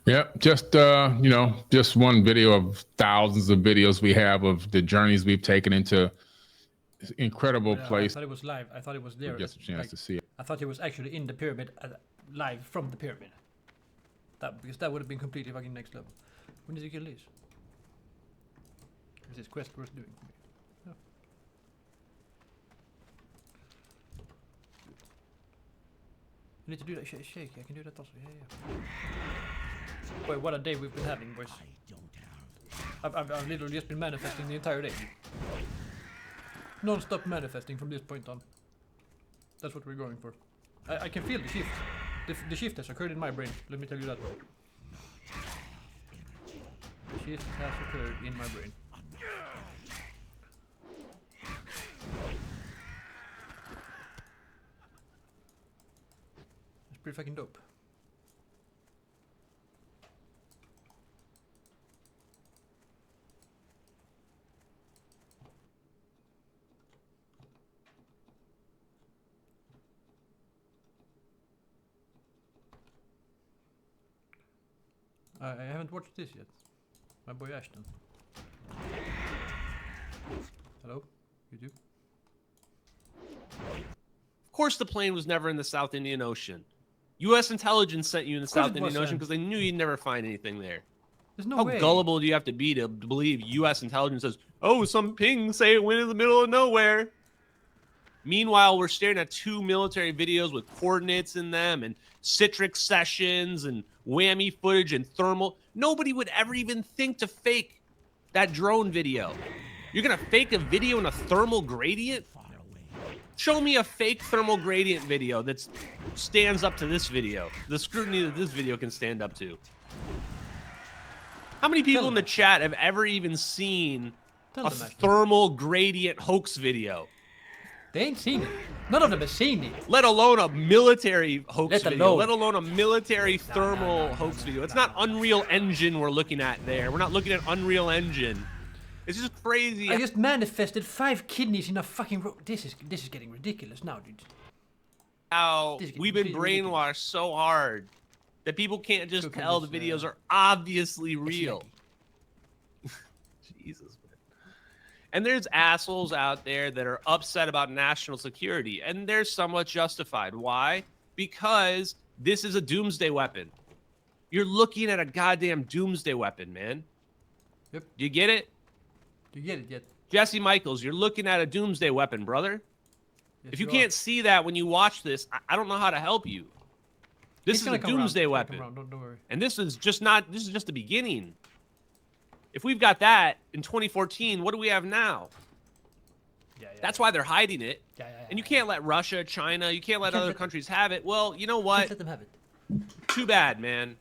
Yep, just you know, just one video of thousands of videos we have of the journeys we've taken into this incredible I place. thought it was live. I thought it was there. Get a chance Like, to see it. I thought it was actually in the pyramid, live from the pyramid. Because that would have been completely fucking next level. When did you kill this? Is this quest worth doing for me? No. I need to do that shake. I can do that also. Yeah. Boy, what a day we've been having, boys. I've literally just been manifesting the entire day. Non-stop manifesting from this point on. That's what we're going for. I can feel the shift. The shift has occurred in my brain. Let me tell you that. The shift has occurred in my brain. It's pretty fucking dope. I haven't watched this yet. My boy Ashton. Hello? YouTube? Of course the plane was never in the South Indian Ocean. U.S. intelligence sent you in the South Indian Ocean because they knew you'd never find anything there. There's no How way. gullible do you have to be to believe U.S. intelligence says, oh, some pings say it went in the middle of nowhere? Meanwhile, we're staring at 2 military videos with coordinates in them and Citrix sessions and whammy footage and thermal. Nobody would ever even think to fake that drone video. You're going to fake a video in a thermal gradient? Show me a fake thermal gradient video that stands up to this video. The scrutiny that this video can stand up to. How many people in the chat have ever even seen a thermal gradient hoax video? They ain't seen it. None of them have seen it. Let alone a military hoax video. Let alone a military thermal hoax video. It's not Unreal Engine we're looking at there. We're not looking at Unreal Engine. It's just crazy. I just manifested 5 kidneys in a fucking row. This is getting ridiculous now, dude. How we've been brainwashed so hard that people can't just tell the videos are obviously real. Jesus, man. And there's assholes out there that are upset about national security, and they're somewhat justified. Why? Because this is a doomsday weapon. You're looking at a goddamn doomsday weapon, man. Yep. Do you get it? Do you get it yet? Jesse Michaels, you're looking at a doomsday weapon, brother. Yes, if you can't see that when you watch this, I don't know how to help you. This is a doomsday weapon. Don't worry. And this is just the beginning. If we've got that in 2014, what do we have now? That's why they're hiding it. And you can't let Russia, China, you can't let other countries have it. Well, you know what? Let them have it. Too bad, man.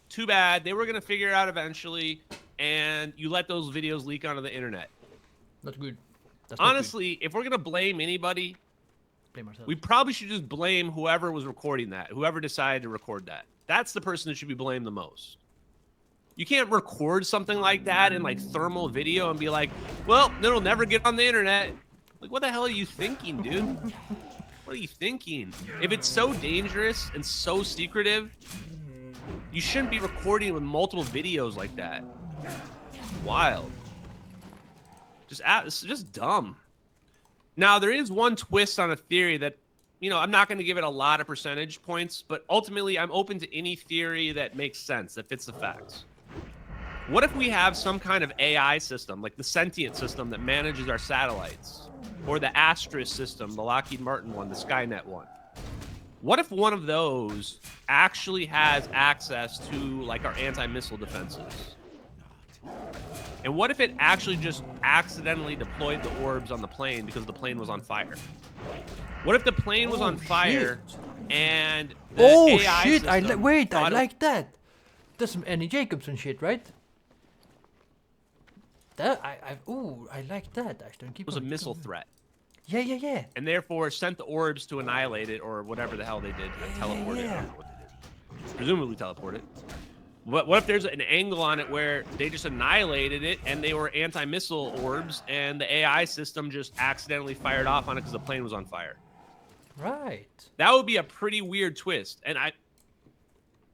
Too bad. They were going to figure it out eventually, and you let those videos leak onto the internet. That's good. Honestly, if we're going to blame anybody, blame ourselves. We probably should just blame whoever was recording that, whoever decided to record that. That's the person that should be blamed the most. You can't record something like that in like thermal video and be like, well, it'll never get on the internet. Like, what the hell are you thinking, dude? What are you thinking? If it's so dangerous and so secretive, you shouldn't be recording with multiple videos like that. Wild. It's just dumb. Now, there is one twist on a theory that, you know, I'm not going to give it a lot of percentage points, but ultimately I'm open to any theory that makes sense, that fits the facts. What if we have some kind of AI system, like the sentient system that manages our satellites, or the Astris system, the Lockheed Martin one, the Skynet one? What if one of those actually has access to, like, our anti-missile defenses? And what if it actually just accidentally deployed the orbs on the plane because the plane was on fire? What if the plane was on fire and the AI shit! system I like that. That's some Annie Jacobson shit, right? That I like that. Actually, it was a missile threat. Yeah. And therefore sent the orbs to annihilate it, or whatever the hell they did, teleport it. I don't know what they did. Presumably teleport it. What if there's an angle on it where they just annihilated it and they were anti-missile orbs and the AI system just accidentally fired off on it because the plane was on fire? Right. That would be a pretty weird twist. And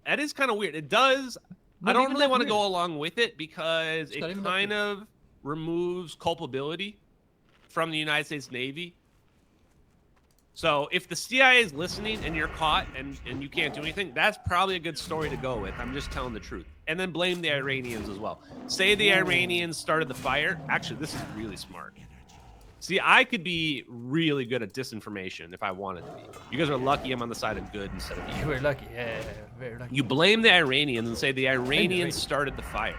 that is kind of weird. It does I don't really want to go along with it because It's not it even kind of removes culpability from the United States Navy. So if the CIA is listening and you're caught and you can't do anything, that's probably a good story to go with. I'm just telling the truth. And then blame the Iranians as well. Say the Iranians started the fire. Actually, this is really smart. See, I could be really good at disinformation if I wanted to be. You guys are lucky I'm on the side of good instead of You evil. were lucky. Yeah, very lucky. You blame the Iranians and say the Iranians started the fire.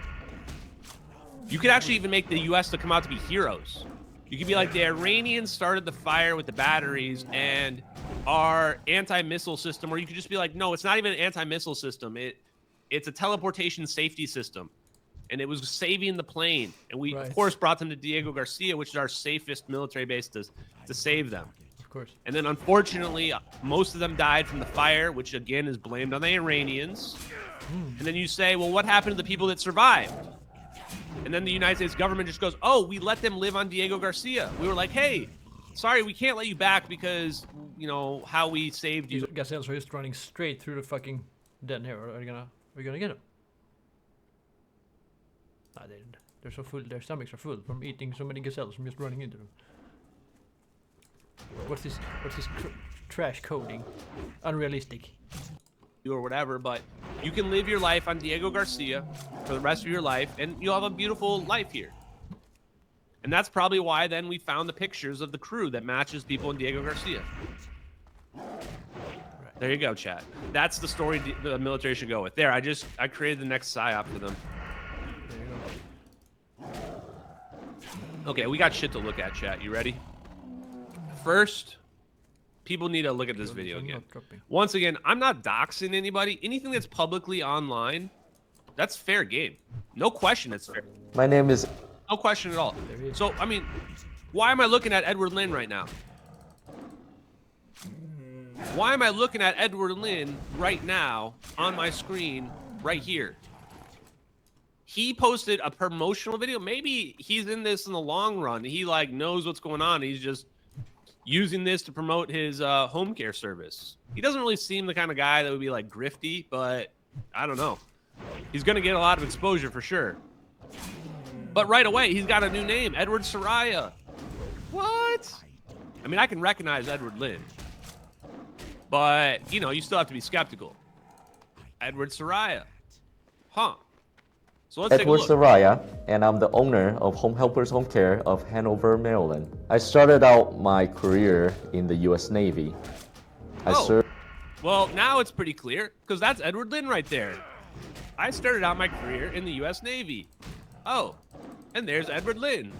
You could actually even make the U.S. to come out to be heroes. You could be like, the Iranians started the fire with the batteries and our anti-missile system, or you could just be like, no, it's not even an anti-missile system. It's a teleportation safety system. And it was saving the plane. And we, of course, brought them to Diego Garcia, which is our safest military base to save them. Of course. And then, unfortunately, most of them died from the fire, which, again, is blamed on the Iranians. And then you say, well, what happened to the people that survived? And then the United States government just goes, oh, we let them live on Diego Garcia. We were like, hey, sorry, we can't let you back because, you know, how we saved you. These gazelles are just running straight through the fucking den here. Are we gonna get them? Nah, they're so full. Their stomachs are full from eating so many gazelles from just running into them. What's this trash coding? Unrealistic. Or whatever, but you can live your life on Diego Garcia for the rest of your life, and you'll have a beautiful life here. And that's probably why then we found the pictures of the crew that matches people in Diego Garcia. There you go, chat. That's the story the military should go with. There, I created the next psyop for them. There you go. Okay, we got shit to look at, chat. You ready? First, people need to look at this video again. Once again, I'm not doxing anybody. Anything that's publicly online, that's fair game. No question it's fair. My name is... No question at all. So, I mean, why am I looking at Edward Lin right now? Why am I looking at Edward Lin right now on my screen right here? He posted a promotional video. Maybe he's in this in the long run. He, like, knows what's going on. He's just using this to promote his home care service. He doesn't really seem the kind of guy that would be like grifty, but I don't know. He's going to get a lot of exposure for sure. But right away, he's got a new name, Edward Soraya. What? I mean, I can recognize Edward Lin, but, you know, you still have to be skeptical. Edward Soraya. Huh. So let's Edward take a look. Soraya, and I'm the owner of Home Helpers Home Care of Hanover, Maryland. I started out my career in the U.S. Navy. I served. Well, now it's pretty clear, because that's Edward Lin right there. I started out my career in the U.S. Navy. Oh, and there's Edward Lin.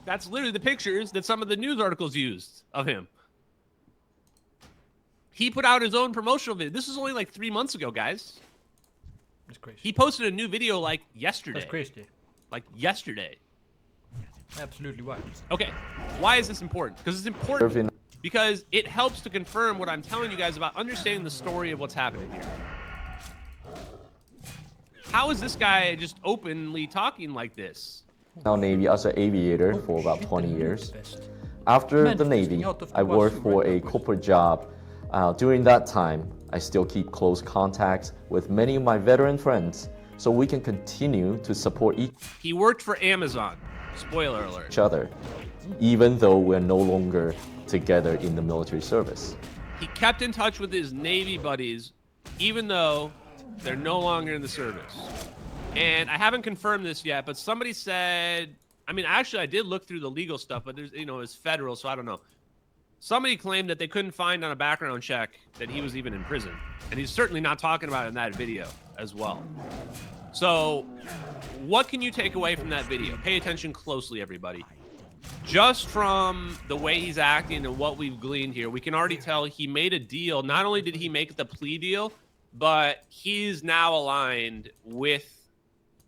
That's literally the pictures that some of the news articles used of him. He put out his own promotional video. This was only like 3 months ago, guys. That's crazy. He posted a new video like yesterday. That's crazy. Like yesterday. Absolutely wild. Okay, why is this important? Because it's important because it helps to confirm what I'm telling you guys about understanding the story of what's happening here. How is this guy just openly talking like this? Now Navy as an aviator for about 20 years. After the Navy, I worked for a corporate job. During that time, I still keep close contact with many of my veteran friends so we can continue to support He worked for Amazon. Spoiler alert. each other, even though we're no longer together in the military service. He kept in touch with his Navy buddies, even though they're no longer in the service. And I haven't confirmed this yet, but somebody said, I mean, actually, I did look through the legal stuff, but there's, you know, it's federal, so I don't know. Somebody claimed that they couldn't find on a background check that he was even in prison. And he's certainly not talking about it in that video as well. So what can you take away from that video? Pay attention closely, everybody. Just from the way he's acting and what we've gleaned here, we can already tell he made a deal. Not only did he make the plea deal, but he's now aligned with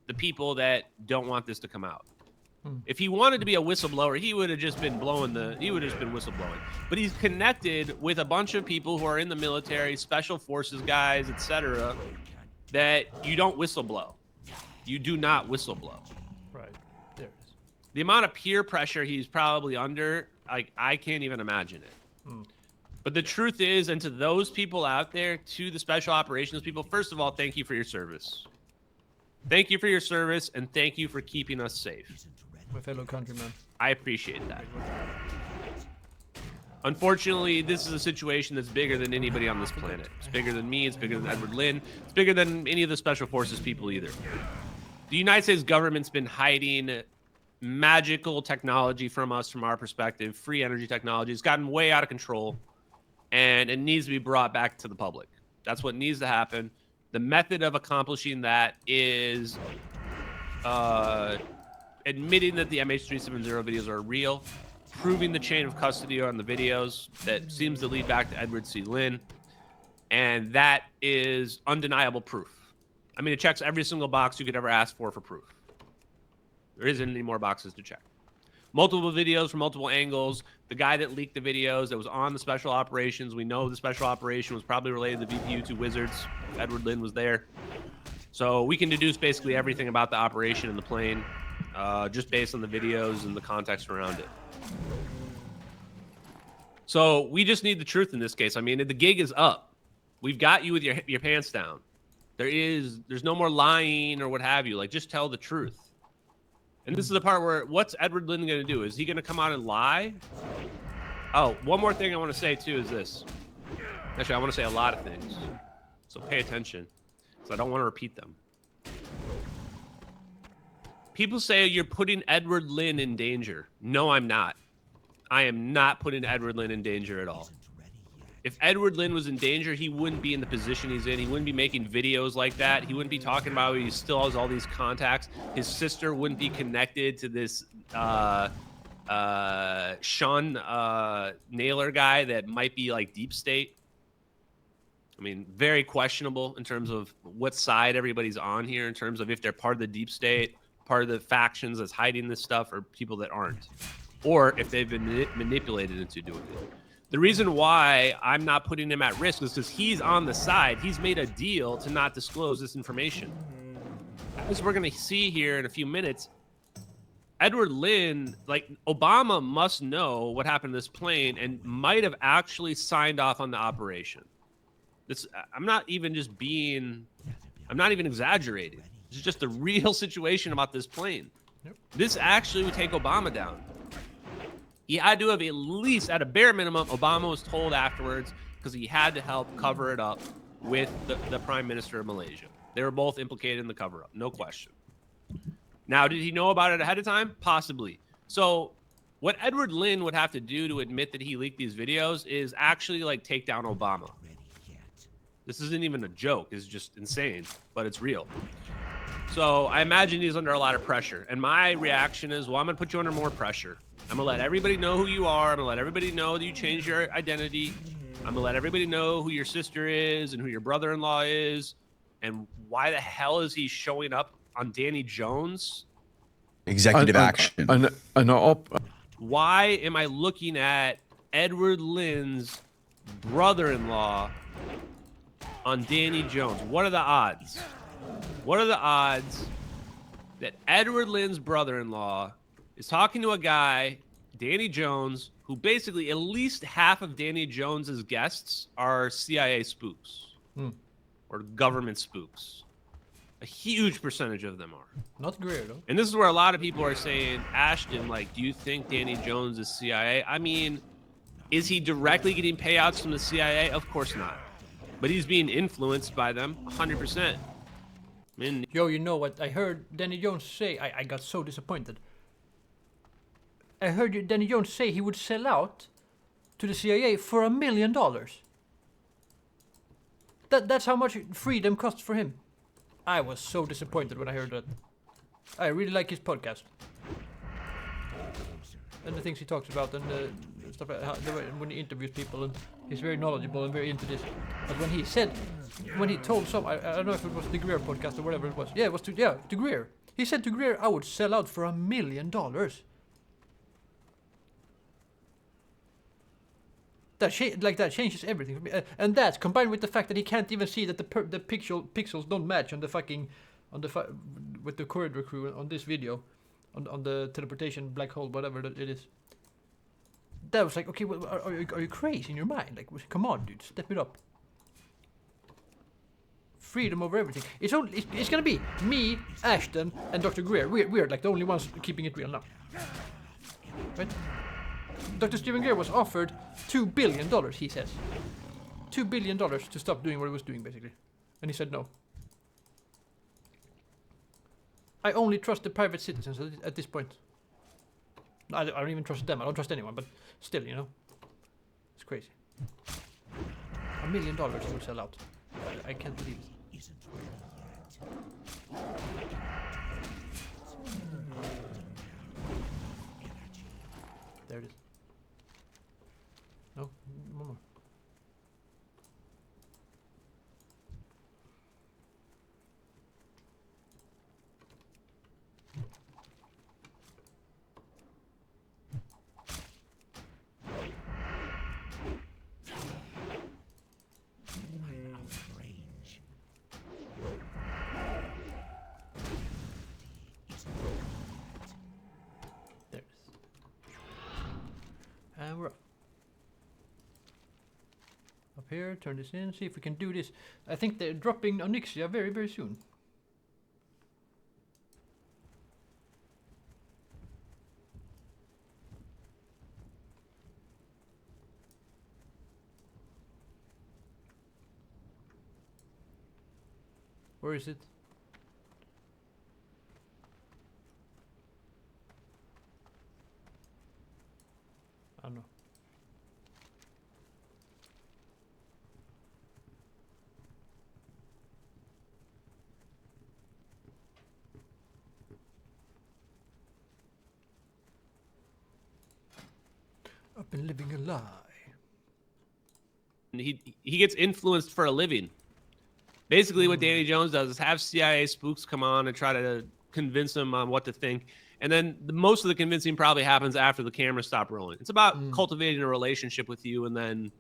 the people that don't want this to come out. If he wanted to be a whistleblower, he would have just been whistleblowing. But he's connected with a bunch of people who are in the military, special forces guys, etc., that you don't whistleblow. You do not whistleblow. Right. There it is. The amount of peer pressure he's probably under, I can't even imagine it. But the truth is, and to those people out there, to the special operations people, first of all, thank you for your service. Thank you for your service, and thank you for keeping us safe. My fellow countryman. I appreciate that. Unfortunately, this is a situation that's bigger than anybody on this planet. It's bigger than me. It's bigger than Edward Lynn. It's bigger than any of the special forces people either. The United States government's been hiding magical technology from us, from our perspective. Free energy technology. It's gotten way out of control, and it needs to be brought back to the public. That's what needs to happen. The method of accomplishing that is admitting that the MH370 videos are real, proving the chain of custody on the videos that seems to lead back to Edward C. Lynn, and that is undeniable proof. I mean, it checks every single box you could ever ask for proof. There isn't any more boxes to check. Multiple videos from multiple angles. The guy that leaked the videos that was on the special operations, we know the special operation was probably related to VPU-2 Wizards. Edward Lynn was there. So we can deduce basically everything about the operation in the plane just based on the videos and the context around it. So we just need the truth in this case. I mean, the gig is up. We've got you with your pants down. There's no more lying or what have you. Like, just tell the truth. And this is the part where, what's Edward Lynn going to do? Is he going to come out and lie? Oh, one more thing I want to say, too, is this. Actually, I want to say a lot of things. So pay attention, because I don't want to repeat them. People say you're putting Edward Lynn in danger. No, I'm not. I am not putting Edward Lynn in danger at all. If Edward Lynn was in danger, he wouldn't be in the position he's in. He wouldn't be making videos like that. He wouldn't be talking about how he still has all these contacts. His sister wouldn't be connected to this Sean Naylor guy that might be like deep state. I mean, very questionable in terms of what side everybody's on here, in terms of if they're part of the deep state, part of the factions that's hiding this stuff, or people that aren't, or if they've been manipulated into doing it. The reason why I'm not putting him at risk is because he's on the side. He's made a deal to not disclose this information. As we're going to see here in a few minutes, Edward Lynn, like, Obama must know what happened to this plane and might have actually signed off on the operation. I'm not even exaggerating. This is just the real situation about this plane. Yep. This actually would take Obama down. He had to have at least, at a bare minimum, Obama was told afterwards, because he had to help cover it up with the Prime Minister of Malaysia. They were both implicated in the cover-up, no question. Now, did he know about it ahead of time? Possibly. So what Edward Lynn would have to do to admit that he leaked these videos is actually, like, take down Obama. This isn't even a joke. It's just insane, but it's real. So I imagine he's under a lot of pressure. And my reaction is, well, I'm going to put you under more pressure. I'm going to let everybody know who you are. I'm going to let everybody know that you changed your identity. I'm going to let everybody know who your sister is and who your brother-in-law is. And why the hell is he showing up on Danny Jones? Executive action. Why am I looking at Edward Lynn's brother-in-law on Danny Jones? What are the odds? What are the odds that Edward Lynn's brother-in-law is talking to a guy, Danny Jones, who basically at least half of Danny Jones's guests are CIA spooks or government spooks? A huge percentage of them are. Not Greer, though. And this is where a lot of people are saying, Ashton, like, do you think Danny Jones is CIA? I mean, is he directly getting payouts from the CIA? Of course not. But he's being influenced by them 100%. I mean, yo, you know what? I heard Danny Jones say, I got so disappointed. I heard Danny Jones say he would sell out to the CIA for $1 million. That's how much freedom costs for him. I was so disappointed when I heard that. I really like his podcast. And the things he talks about and stuff like that, when he interviews people, and he's very knowledgeable and very into this. But when he told some, I don't know if it was the Greer podcast or whatever it was. Yeah, it was to Greer. He said to Greer, I would sell out for $1 million. That changes everything for me, and that's combined with the fact that he can't even see that the pixels don't match on the with the corridor crew on this video, on the teleportation black hole, whatever it is. That was like, okay, well, are you crazy in your mind? Like, come on, dude, step it up. freedom over everything. It's gonna be me, Ashton, and Dr. Greer. We're like the only ones keeping it real now. Right? Dr. Stephen Greer was offered $2 billion, he says. $2 billion to stop doing what he was doing, basically. And he said no. I only trust the private citizens at this point. I don't even trust them. I don't trust anyone, but still, you know. It's crazy. $1 million he would sell out. I can't believe it. There it is. No, one more. There it is. And we're up. Up here, turn this in, see if we can do this. I think they're dropping Onyxia very, very soon. Where is it? I don't know. I've been living a lie. And he gets influenced for a living. Basically, what Danny Jones does is have CIA spooks come on and try to convince him on what to think. And then most of the convincing probably happens after the cameras stop rolling. It's about cultivating a relationship with you and then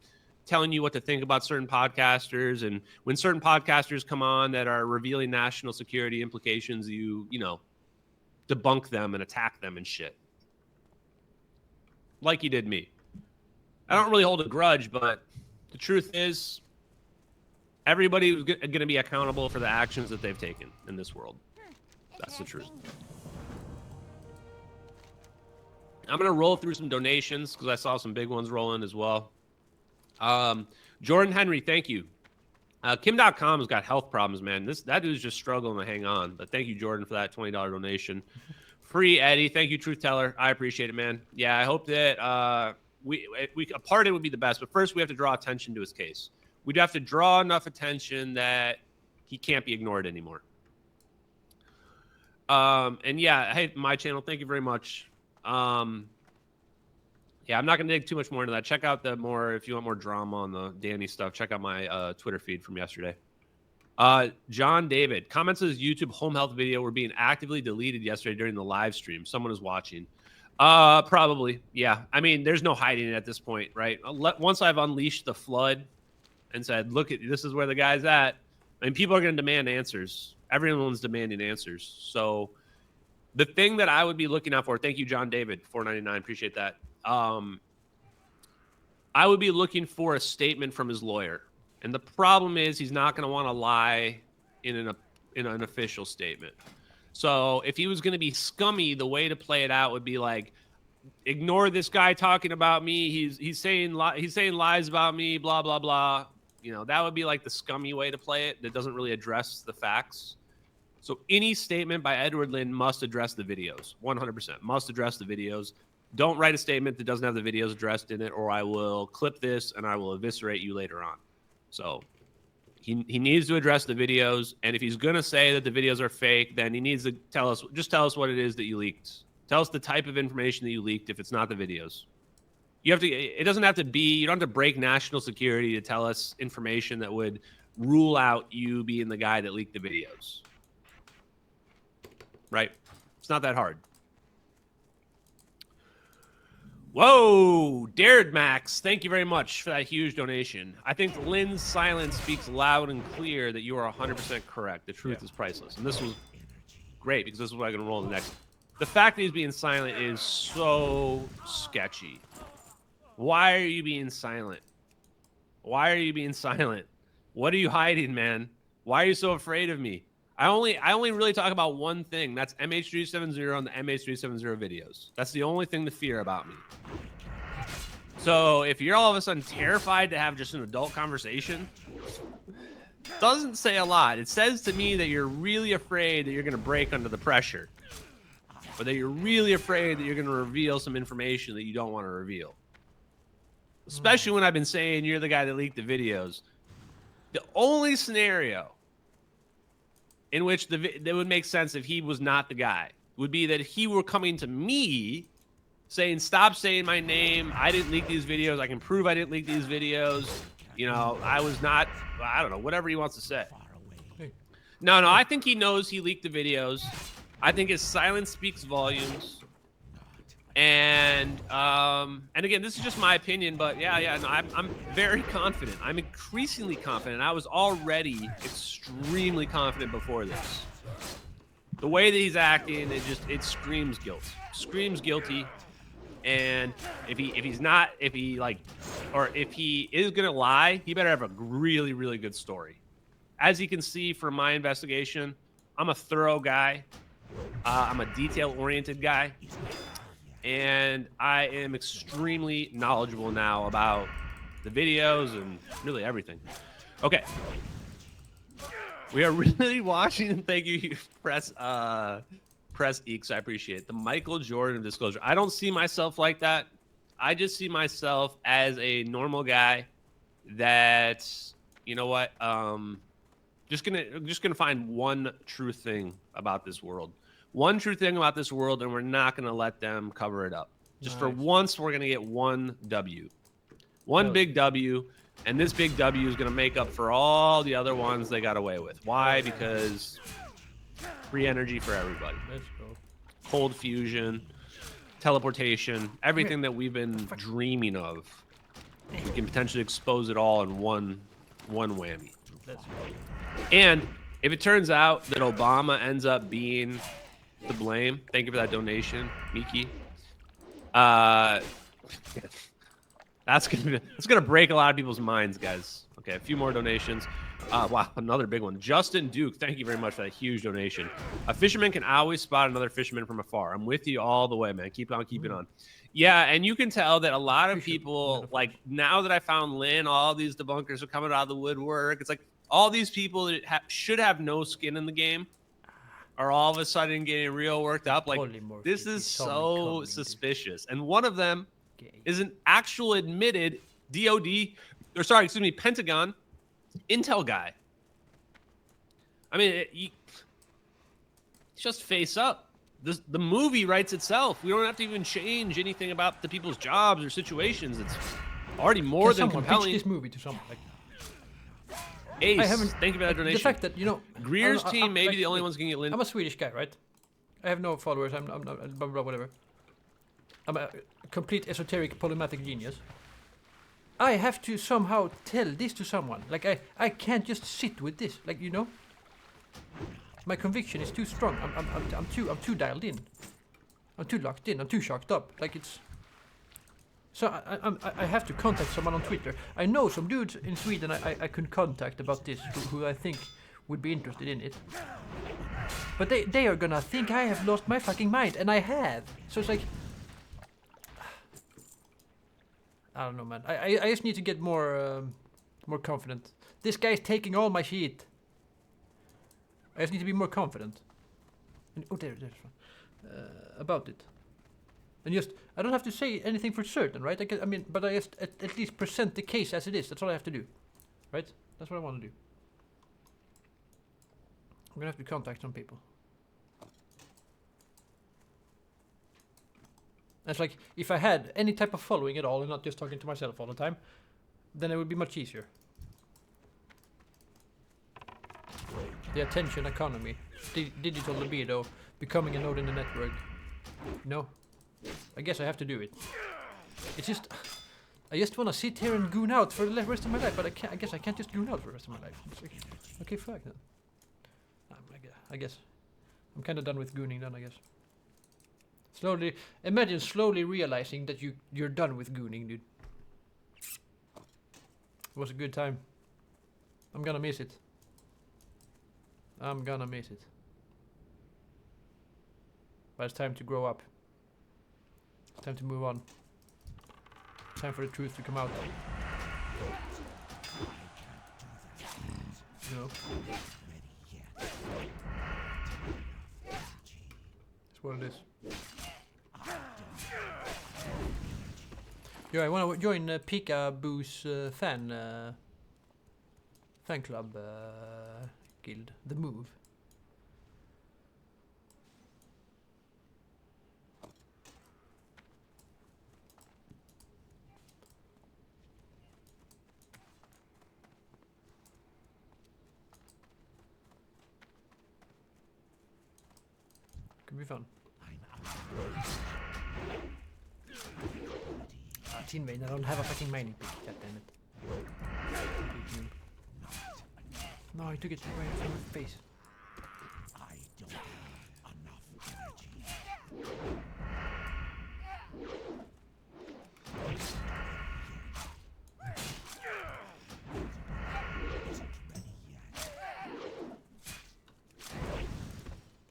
telling you what to think about certain podcasters. And when certain podcasters come on that are revealing national security implications, you know, debunk them and attack them and shit. Like you did me. I don't really hold a grudge, but the truth is, everybody is going to be accountable for the actions that they've taken in this world. That's the truth. I'm going to roll through some donations because I saw some big ones rolling as well. Jordan Henry, thank you. Kim.com has got health problems, man. That dude's just struggling to hang on. But thank you, Jordan, for that $20 donation. Free Eddie, thank you, Truth Teller. I appreciate it, man. Yeah, I hope that a pardon would be the best. But first, we have to draw attention to his case. We'd have to draw enough attention that he can't be ignored anymore. And yeah, hey, my channel, thank you very much. Yeah, I'm not gonna dig too much more into that. Check out if you want more drama on the Danny stuff, check out my Twitter feed from yesterday. John David comments on his YouTube home health video were being actively deleted yesterday during the live stream. Someone is watching. Probably, yeah. I mean, there's no hiding it at this point, right? Once I've unleashed the flood and said, look, this is where the guy's at, and people are going to demand answers. Everyone's demanding answers. So the thing that I would be looking out for, thank you, John David, $4.99, appreciate that. I would be looking for a statement from his lawyer. And the problem is he's not going to want to lie in an official statement. So if he was going to be scummy, the way to play it out would be like, ignore this guy talking about me. He's saying lies about me, blah, blah, blah. You know, that would be like the scummy way to play it that doesn't really address the facts. So any statement by Edward Lin must address the videos, 100%. Must address the videos. Don't write a statement that doesn't have the videos addressed in it, or I will clip this and I will eviscerate you later on. So he needs to address the videos, and if he's going to say that the videos are fake, then he needs to tell us what it is that you leaked. Tell us the type of information that you leaked if it's not the videos. It doesn't have to be, you don't have to break national security to tell us information that would rule out you being the guy that leaked the videos. Right? It's not that hard. Whoa, Dared Max, thank you very much for that huge donation. I think Lynn's silence speaks loud and clear that you are 100% correct. The truth is priceless. And this was great because this is what I'm going to roll in the next. The fact that he's being silent is so sketchy. Why are you being silent? Why are you being silent? What are you hiding, man? Why are you so afraid of me? I only really talk about one thing. That's MH370 and the MH370 videos. That's the only thing to fear about me. So if you're all of a sudden terrified to have just an adult conversation, doesn't say a lot. It says to me that you're really afraid that you're going to break under the pressure, or that you're really afraid that you're going to reveal some information that you don't want to reveal. Especially when I've been saying you're the guy that leaked the videos. The only scenario in which that would make sense if he was not the guy would be that he were coming to me saying, stop saying my name. I didn't leak these videos. I can prove I didn't leak these videos. You know, I was not, I don't know, whatever he wants to say. No, I think he knows he leaked the videos. I think his silence speaks volumes. And again, this is just my opinion, but yeah, no, I'm very confident. I'm increasingly confident. I was already extremely confident before this. The way that he's acting, it screams guilt. Screams guilty. And if he is gonna lie, he better have a really, really good story. As you can see from my investigation, I'm a thorough guy. I'm a detail-oriented guy. And I am extremely knowledgeable now about the videos and really everything. Okay. We are really watching. Thank you, Press Eeks. I appreciate it. The Michael Jordan disclosure. I don't see myself like that. I just see myself as a normal guy that, you know what, just gonna find one true thing about this world. One true thing about this world, and we're not going to let them cover it up. Just for once, we're going to get one W. One big W, and this big W is going to make up for all the other ones they got away with. Why? Because free energy for everybody. Let's go. Cold fusion, teleportation, everything that we've been dreaming of. We can potentially expose it all in one whammy. Let's go. And if it turns out that Obama ends up being to blame, thank you for that donation, Miki. That's gonna break a lot of people's minds, guys. Okay, a few more donations. Wow, another big one. Justin Duke, thank you very much for that huge donation. A fisherman can always spot another fisherman from afar. I'm with you all the way, man. Keep on keeping on. Yeah, and you can tell that a lot of people, like, now that I found Lynn, all these debunkers are coming out of the woodwork. It's like all these people that should have no skin in the game are all of a sudden getting real worked up. Like, this is so suspicious. And one of them is an actual admitted Pentagon intel guy. I mean, just face up. The movie writes itself. We don't have to even change anything about the people's jobs or situations. It's already more than compelling. Pitch this movie to someone. Like, Ace, thank you for that donation. The fact that, you know, Greer's team may be the only ones getting it. I'm a Swedish guy, right? I have no followers. I'm not, blah, blah, whatever. I'm a complete esoteric polymathic genius. I have to somehow tell this to someone. Like, I can't just sit with this. Like, you know, my conviction is too strong. I'm too dialed in. I'm too locked in. I'm too shocked up. Like, it's. So I have to contact someone on Twitter. I know some dudes in Sweden I could contact about this who I think would be interested in it. But they are gonna think I have lost my fucking mind, and I have. So it's like, I don't know, man. I just need to get more confident. This guy's taking all my shit. I just need to be more confident. And, there's one. About it. And just, I don't have to say anything for certain, right? I mean, but I just at least present the case as it is. That's all I have to do, right? That's what I want to do. I'm gonna have to contact some people. It's like, if I had any type of following at all and not just talking to myself all the time, then it would be much easier. The attention economy, digital libido, becoming a node in the network. No. I guess I have to do it. It's just, I just want to sit here and goon out for the rest of my life, but I can't. I guess I can't just goon out for the rest of my life. It's like, okay, fuck then. I guess I'm kind of done with gooning then. I guess. Imagine slowly realizing that you're done with gooning, dude. It was a good time. I'm gonna miss it. I'm gonna miss it. But it's time to grow up. It's time to move on. It's time for the truth to come out. You know? That's what it is. Yeah, I want to join Peekaboo's fan club guild. The Move. Could be fun. Tin vein, I don't have a fucking mining pick, god damn it. No, I took it right from my face. I don't have enough energy. Isn't ready yet.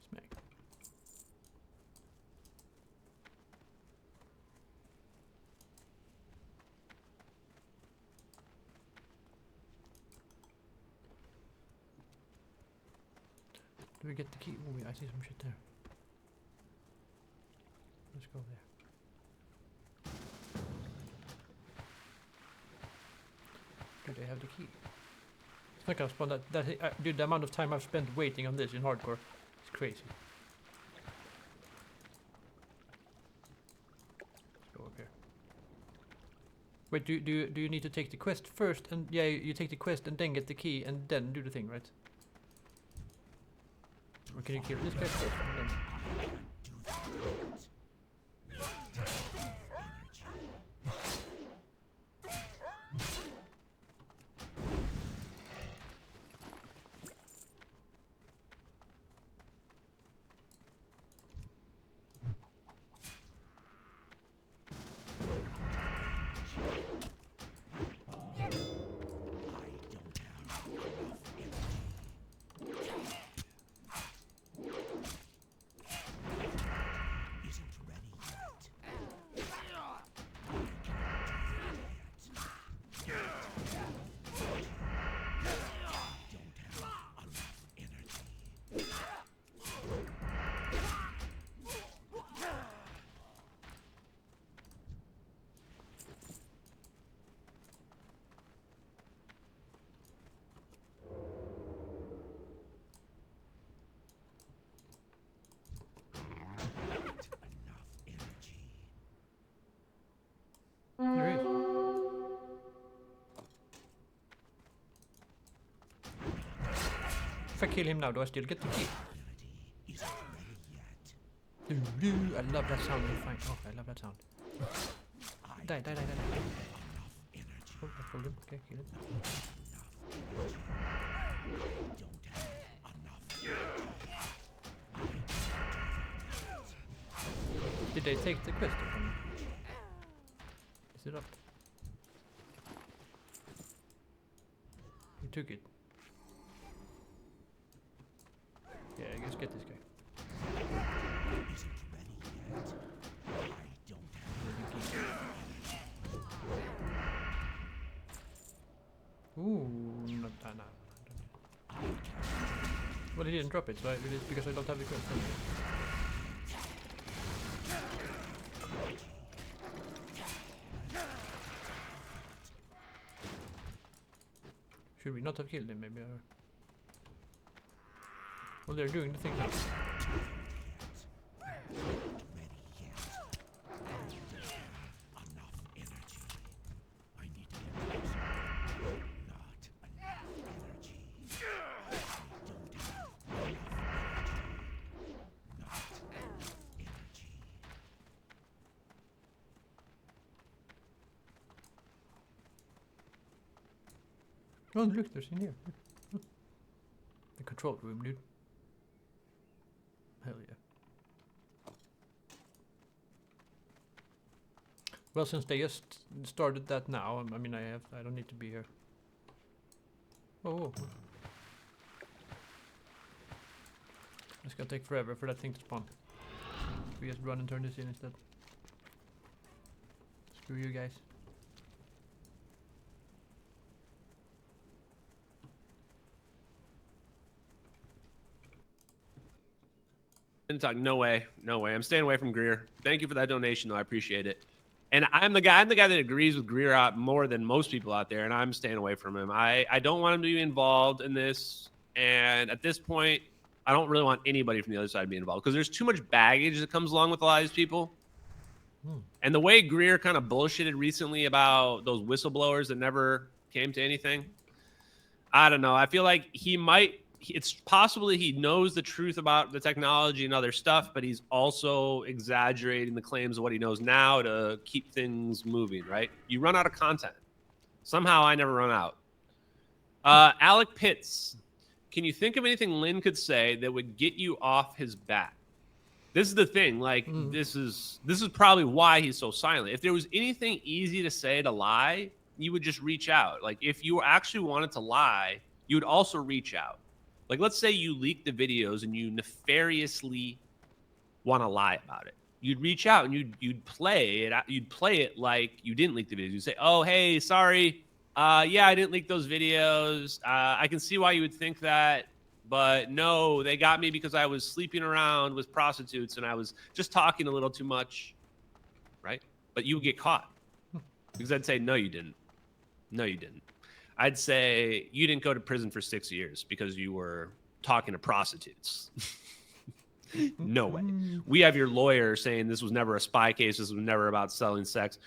Smack. Do we get the key? Oh, I see some shit there. Let's go there. Do they have the key? It's not gonna spawn that. Dude, the amount of time I've spent waiting on this in hardcore is crazy. Let's go up here. Wait, do you need to take the quest first? And yeah, you take the quest and then get the key and then do the thing, right? Or can you kill this guy first and then? There is. If I kill him now, do I still get the key? I love that sound when you find. Oh, I love that sound. Die. Oh, I killed him. Okay, kill him. Did they take the quest from me? Is it up? You took it. Yeah, I guess get this guy. Isn't ready yet. I don't have Ooh, not that now. Well, he didn't drop it, so it is because I don't have the quest. Should we not have killed him, maybe? Or... Well, they're doing the thing now. ready yet. Enough energy. I need to get closer. Not enough energy. I don't have enough energy. Not enough energy. Oh, look, there's in here. The control room, dude. Hell yeah. Well, since they just started that now, I mean, I don't need to be here. Oh. It's gonna take forever for that thing to spawn. We just run and turn this in instead. Screw you guys. Didn't talk. No way. No way. I'm staying away from Greer. Thank you for that donation, though. I appreciate it. And I'm the guy that agrees with Greer out more than most people out there, and I'm staying away from him. I don't want him to be involved in this. And at this point, I don't really want anybody from the other side to be involved because there's too much baggage that comes along with a lot of these people. And the way Greer kind of bullshitted recently about those whistleblowers that never came to anything, I don't know. I feel like it's possible that he knows the truth about the technology and other stuff, but he's also exaggerating the claims of what he knows now to keep things moving, right? You run out of content. Somehow I never run out. Alec Pitts, can you think of anything Lynn could say that would get you off his back? This is the thing. Like, this is probably why he's so silent. If there was anything easy to say to lie, you would just reach out. Like, if you actually wanted to lie, you would also reach out. Like, let's say you leak the videos and you nefariously want to lie about it. You'd reach out and you'd play it. You'd play it like you didn't leak the videos. You'd say, "Oh, hey, sorry. Yeah, I didn't leak those videos. I can see why you would think that, but no, they got me because I was sleeping around with prostitutes and I was just talking a little too much." Right? But you would get caught because I'd say, "No, you didn't. No, you didn't." I'd say you didn't go to prison for 6 years because you were talking to prostitutes. No way. We have your lawyer saying this was never a spy case. This was never about selling sex.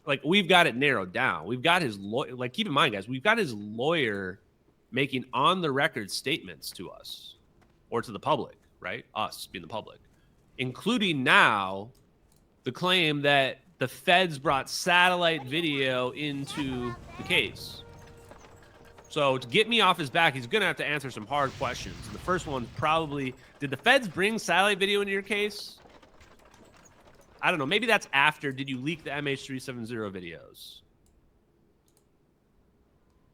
Like, we've got it narrowed down. We've got his lawyer. Like, keep in mind, guys, we've got his lawyer making on the record statements to us or to the public, right? Us being the public, including now the claim that the feds brought satellite video into the case. So to get me off his back, he's going to have to answer some hard questions. And the first one probably, did the feds bring satellite video into your case? I don't know. Maybe that's after. Did you leak the MH370 videos?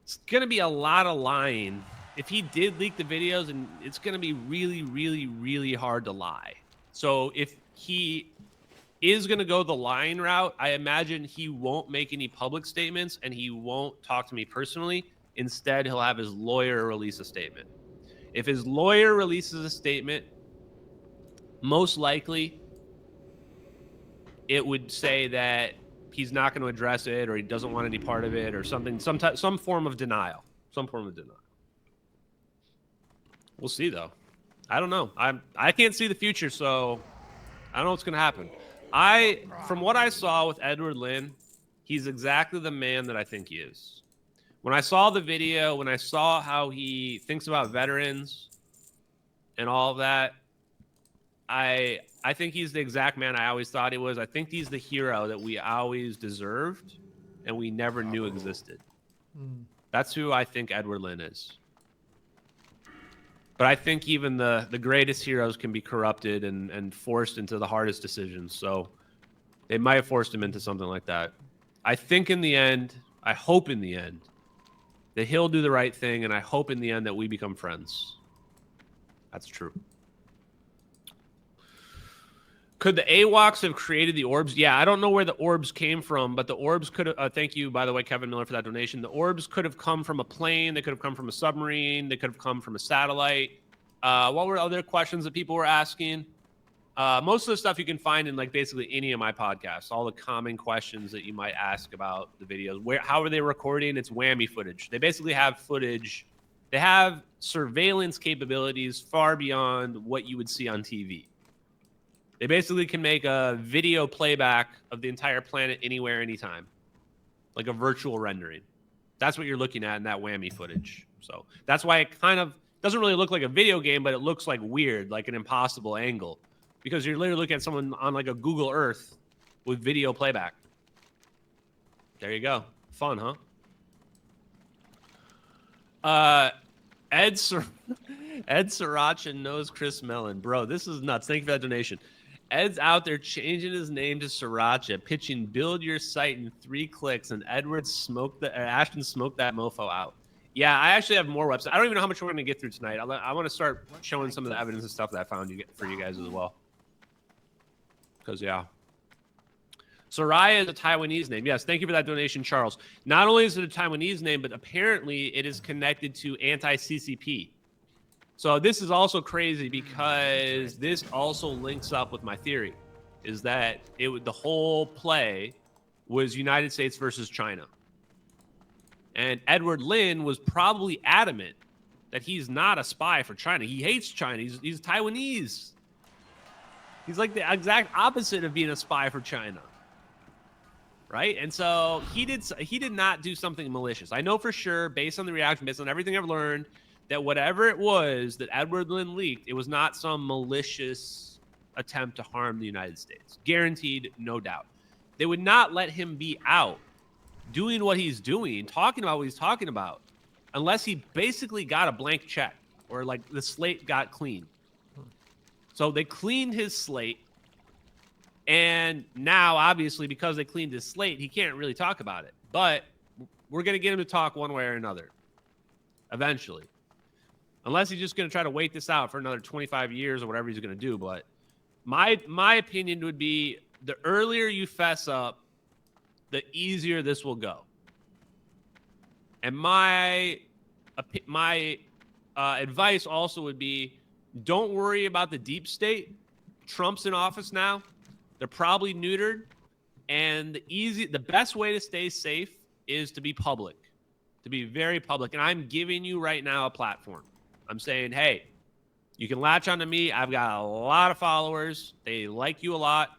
It's going to be a lot of lying. If he did leak the videos, and it's going to be really, really, really hard to lie. So if he is going to go the lying route, I imagine he won't make any public statements and he won't talk to me personally. Instead, he'll have his lawyer release a statement. If his lawyer releases a statement, most likely it would say that he's not going to address it or he doesn't want any part of it or something, some form of denial. Some form of denial. We'll see, though. I don't know. I can't see the future, so I don't know what's going to happen. From what I saw with Edward Lin, he's exactly the man that I think he is. When I saw the video, when I saw how he thinks about veterans and all of that, I think he's the exact man I always thought he was. I think he's the hero that we always deserved and we never knew existed. That's who I think Edward Lin is. But I think even the greatest heroes can be corrupted and forced into the hardest decisions. So they might have forced him into something like that. I think in the end, I hope in the end, that he'll do the right thing, and I hope in the end that we become friends. That's true. Could the AWACS have created the orbs? Yeah, I don't know where the orbs came from, but the orbs could have... thank you, by the way, Kevin Miller, for that donation. The orbs could have come from a plane. They could have come from a submarine. They could have come from a satellite. What were other questions that people were asking? Most of the stuff you can find in like basically any of my podcasts, all the common questions that you might ask about the videos. How are they recording? It's whammy footage. They basically have footage. They have surveillance capabilities far beyond what you would see on TV. They basically can make a video playback of the entire planet anywhere, anytime, like a virtual rendering. That's what you're looking at in that whammy footage. So that's why it kind of doesn't really look like a video game, but it looks like weird, like an impossible angle. Because you're literally looking at someone on like a Google Earth with video playback. There you go. Fun, huh? Ed Sriracha knows Chris Mellon. Bro, this is nuts. Thank you for that donation. Ed's out there changing his name to Sriracha, pitching build your site in 3 clicks, and Ashton smoked that mofo out. Yeah, I actually have more websites. I don't even know how much we're going to get through tonight. I want to start showing some of the evidence and stuff that I found for you guys as well. Because, yeah. Soraya is a Taiwanese name. Yes, thank you for that donation, Charles. Not only is it a Taiwanese name, but apparently it is connected to anti-CCP. So this is also crazy because this also links up with my theory, is that the whole play was United States versus China. And Edward Lin was probably adamant that he's not a spy for China. He hates China. He's Taiwanese. He's like the exact opposite of being a spy for China. Right? And so he did not do something malicious. I know for sure, based on the reaction, based on everything I've learned, that whatever it was that Edward Lin leaked, it was not some malicious attempt to harm the United States. Guaranteed, no doubt. They would not let him be out doing what he's doing, talking about what he's talking about, unless he basically got a blank check or like the slate got clean. So they cleaned his slate. And now, obviously, because they cleaned his slate, he can't really talk about it. But we're going to get him to talk one way or another eventually. Unless he's just going to try to wait this out for another 25 years or whatever he's going to do. But my opinion would be the earlier you fess up, the easier this will go. And my advice also would be, don't worry about the deep state. Trump's in office now. They're probably neutered. And the best way to stay safe is to be public, to be very public. And I'm giving you right now a platform. I'm saying, hey, you can latch onto me. I've got a lot of followers. They like you a lot.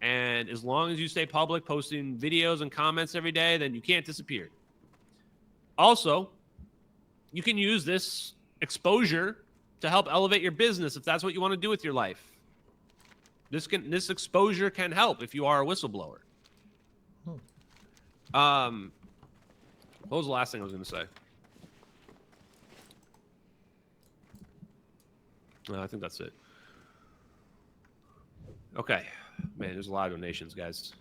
And as long as you stay public, posting videos and comments every day, then you can't disappear. Also, you can use this exposure to help elevate your business if that's what you want to do with your life. This exposure can help if you are a whistleblower. What was the last thing I was going to say? I think that's it. Okay. Man, there's a lot of donations, guys.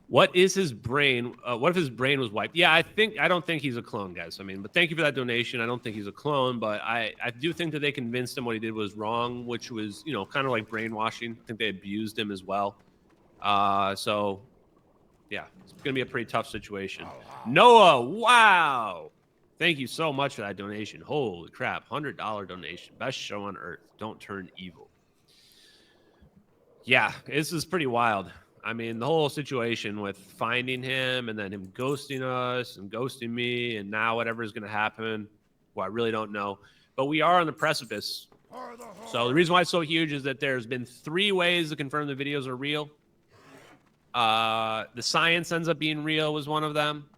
What is his brain? What if his brain was wiped? Yeah, I don't think he's a clone, guys. I mean, but thank you for that donation. I don't think he's a clone, but I do think that they convinced him what he did was wrong, which was, kind of like brainwashing. I think they abused him as well. So, yeah, it's going to be a pretty tough situation. Noah, wow. Thank you so much for that donation. Holy crap, $100 donation. Best show on earth. Don't turn evil. Yeah, this is pretty wild. I mean, the whole situation with finding him and then him ghosting us and ghosting me and now whatever is going to happen, well, I really don't know. But we are on the precipice. So the reason why it's so huge is that there's been 3 ways to confirm the videos are real. The science ends up being real was one of them.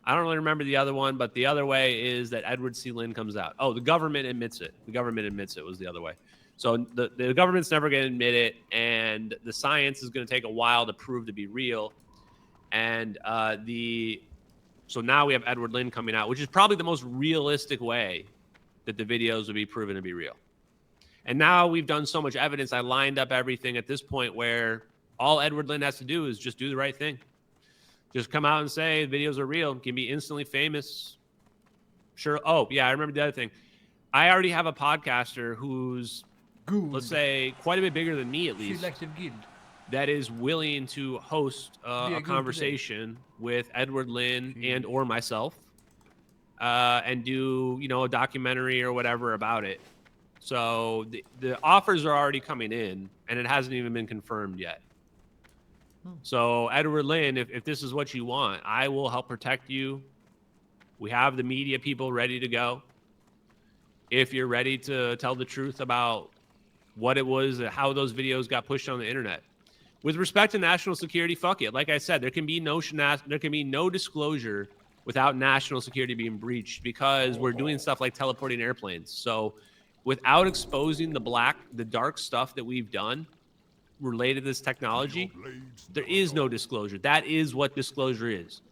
I don't really remember the other one, but the other way is that Edward C. Lin comes out. Oh, the government admits it. The government admits it was the other way. So the government's never going to admit it, and the science is going to take a while to prove to be real. And so now we have Edward Lin coming out, which is probably the most realistic way that the videos would be proven to be real. And now we've done so much evidence. I lined up everything at this point where all Edward Lin has to do is just do the right thing. Just come out and say videos are real. Can be instantly famous. Sure. Oh, yeah, I remember the other thing. I already have a podcaster who's, let's say, quite a bit bigger than me, at least, that is willing to host a conversation with Edward Lin and or myself and do, a documentary or whatever about it. So the offers are already coming in, and it hasn't even been confirmed yet. So Edward Lin, if this is what you want, I will help protect you. We have the media people ready to go. If you're ready to tell the truth about what it was, how those videos got pushed on the internet. With respect to national security, fuck it. Like I said, there can be no disclosure without national security being breached because we're doing stuff like teleporting airplanes. So without exposing the dark stuff that we've done related to this technology, there is no disclosure. That is what disclosure is.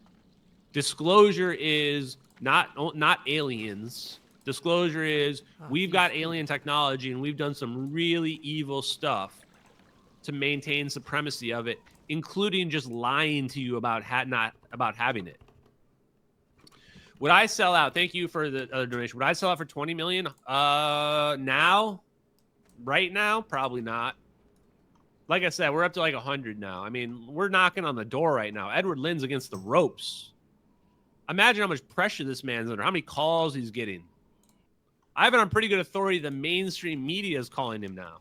Disclosure is not aliens. Disclosure is we've got alien technology and we've done some really evil stuff to maintain supremacy of it, including just lying to you about having it. Would I sell out? Thank you for the other donation. Would I sell out for 20 million? Now, right now, probably not. Like I said, we're up to like 100 now. I mean, we're knocking on the door right now. Edward Lynn's against the ropes. Imagine how much pressure this man's under, how many calls he's getting. I have it on pretty good authority. The mainstream media is calling him now.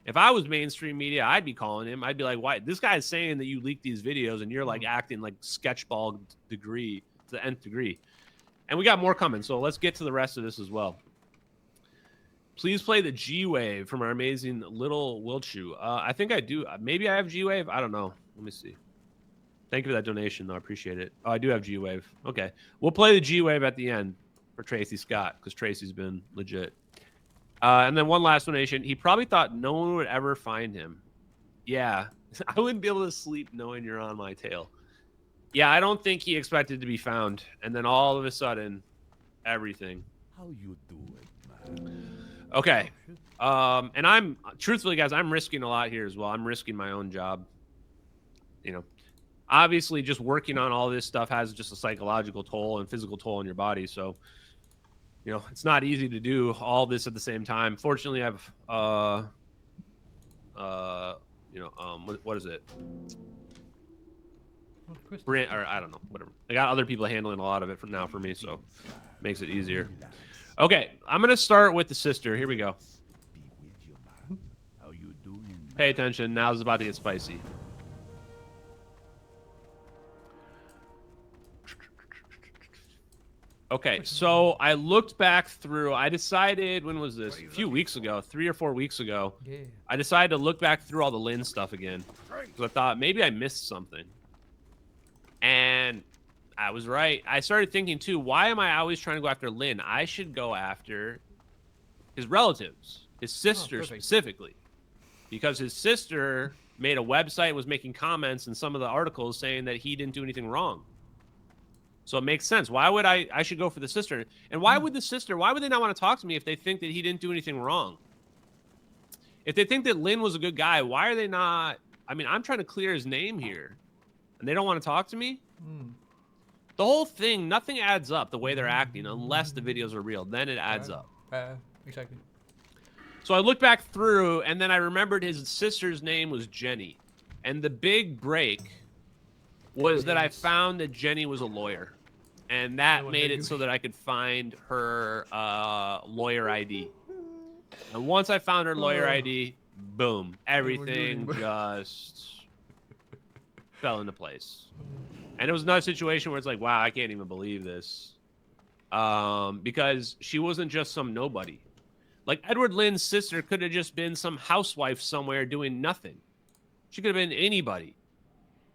If I was mainstream media, I'd be calling him. I'd be like, why? This guy's saying that you leaked these videos and you're like acting like sketchball degree to the nth degree. And we got more coming. So let's get to the rest of this as well. Please play the G-Wave from our amazing little Wilchu. I think I do. Maybe I have G-Wave. I don't know. Let me see. Thank you for that donation, though. I appreciate it. Oh, I do have G-Wave. Okay. We'll play the G-Wave at the end for Tracy Scott because Tracy's been legit. And then one last donation. He probably thought no one would ever find him. Yeah. I wouldn't be able to sleep knowing you're on my tail. Yeah, I don't think he expected to be found. And then all of a sudden, everything. How you do it, man? Okay. And I'm, truthfully, guys, I'm risking a lot here as well. I'm risking my own job. You know, obviously just working on all this stuff has just a psychological toll and physical toll on your body. So, you know, it's not easy to do all this at the same time. Fortunately, I've, what is it? Brand, or I don't know, whatever. I got other people handling a lot of it for now for me, so it makes it easier. Okay, I'm gonna start with the sister. Here we go. Be with you, man. How you doing, man? Pay attention. Now it's about to get spicy. Okay, so I looked back through. I decided, when was this? A few weeks ago, 3 or 4 weeks ago. Yeah. I decided to look back through all the Lynn stuff again because I thought maybe I missed something. And I was right. I started thinking too, why am I always trying to go after Lynn? I should go after his relatives, his sister specifically, because his sister made a website, was making comments in some of the articles saying that he didn't do anything wrong. So it makes sense. Why would I should go for the sister? And why would the sister, why would they not want to talk to me if they think that he didn't do anything wrong? If they think that Lynn was a good guy, why are they not? I mean, I'm trying to clear his name here. And they don't want to talk to me? The whole thing, nothing adds up the way they're acting unless the videos are real. Then it adds up. Exactly. So I looked back through, and then I remembered his sister's name was Jenny. And the big break was that I found that Jenny was a lawyer. And that made it so that I could find her lawyer ID. And once I found her lawyer ID, boom, everything just fell into place. And it was another situation where it's like, wow, I can't even believe this. Because she wasn't just some nobody. Like, Edward Lynn's sister could have just been some housewife somewhere doing nothing. She could have been anybody.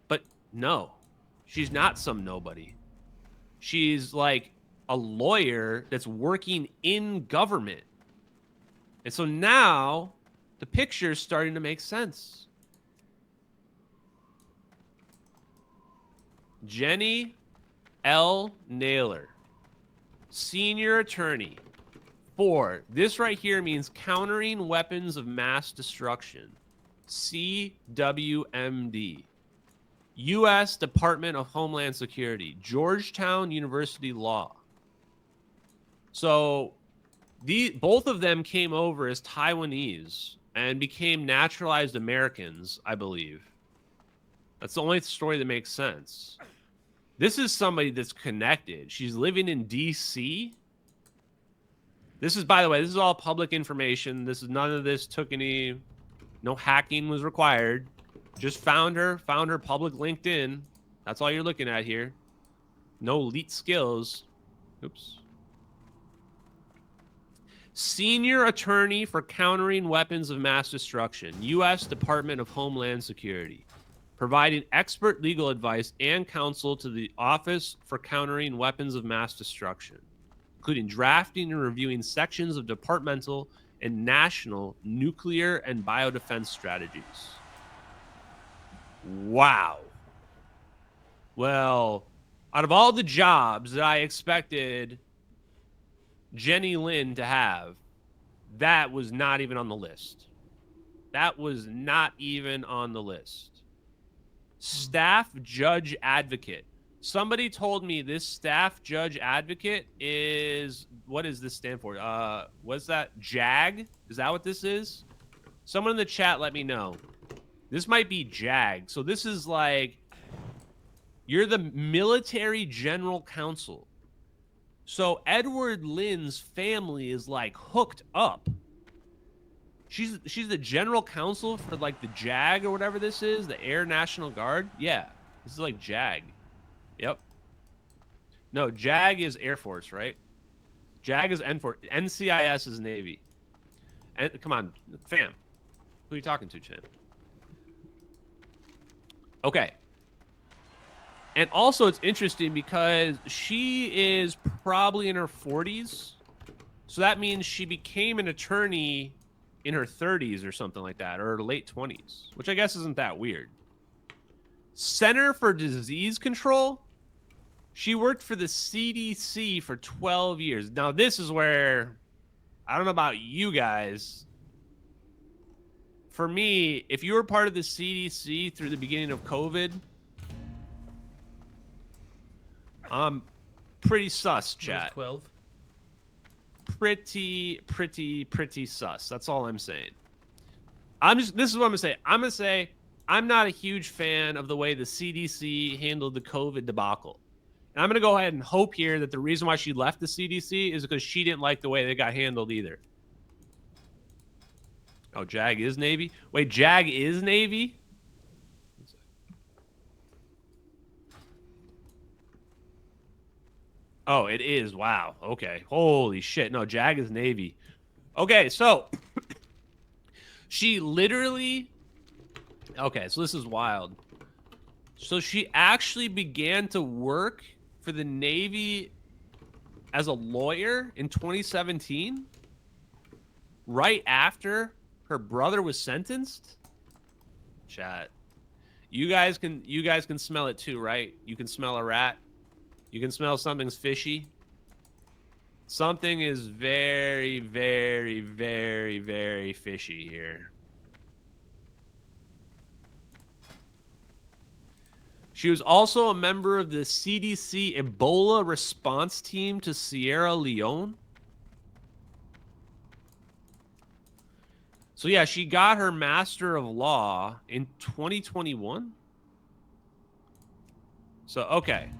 But no, she's not some nobody. She's like a lawyer that's working in government. And so now the picture's starting to make sense. Jenny L. Naylor, senior attorney for, this right here means Countering Weapons of Mass Destruction, CWMD, U.S. Department of Homeland Security, Georgetown University Law. So both of them came over as Taiwanese and became naturalized Americans, I believe. That's the only story that makes sense. This is somebody that's connected. She's living in D.C. This is, by the way, this is all public information. This is, none of this took any, no hacking was required. Just found her public LinkedIn. That's all you're looking at here. No elite skills. Oops. Senior attorney for Countering Weapons of Mass Destruction, U.S. Department of Homeland Security, providing expert legal advice and counsel to the Office for Countering Weapons of Mass Destruction, including drafting and reviewing sections of departmental and national nuclear and biodefense strategies. Wow. Well, out of all the jobs that I expected Jenny Lynn to have, that was not even on the list. That was not even on the list. Staff judge advocate, Somebody told me this staff judge advocate is, what does this stand for? What's that? JAG? Is that what this is? Someone in the chat let me know. This might be JAG. So this is like, you're the military general counsel. So Edward Lynn's family is like hooked up. She's the general counsel for like the JAG or whatever this is, the Air National Guard. Yeah, this is like JAG. Yep. No, JAG is Air Force, right? JAG is NCIS is Navy. And come on, fam. Who are you talking to, champ? Okay. And also, it's interesting because she is probably in her 40s. So that means she became an attorney in her 30s or something like that, or her late 20s, which I guess isn't that weird. Center for Disease Control. She worked for the CDC for 12 years. Now, this is where, I don't know about you guys. For me, if you were part of the CDC through the beginning of COVID, I'm pretty sus, chat. 12. Pretty sus. That's all I'm saying. This is what I'm gonna say. I'm gonna say I'm not a huge fan of the way the CDC handled the COVID debacle. And I'm gonna go ahead and hope here that the reason why she left the CDC is because she didn't like the way they got handled either. Oh, JAG is Navy? Wait, JAG is Navy? Oh, it is. Wow. Okay. Holy shit. No, JAG is Navy. Okay, so she literally... Okay, so this is wild. So she actually began to work for the Navy as a lawyer in 2017, right after her brother was sentenced. Chat. You guys can smell it too, right? You can smell a rat. You can smell something's fishy. Something is very, very, very, very fishy here. She was also a member of the CDC Ebola response team to Sierra Leone. So yeah, she got her Master of Law in 2021. So, okay.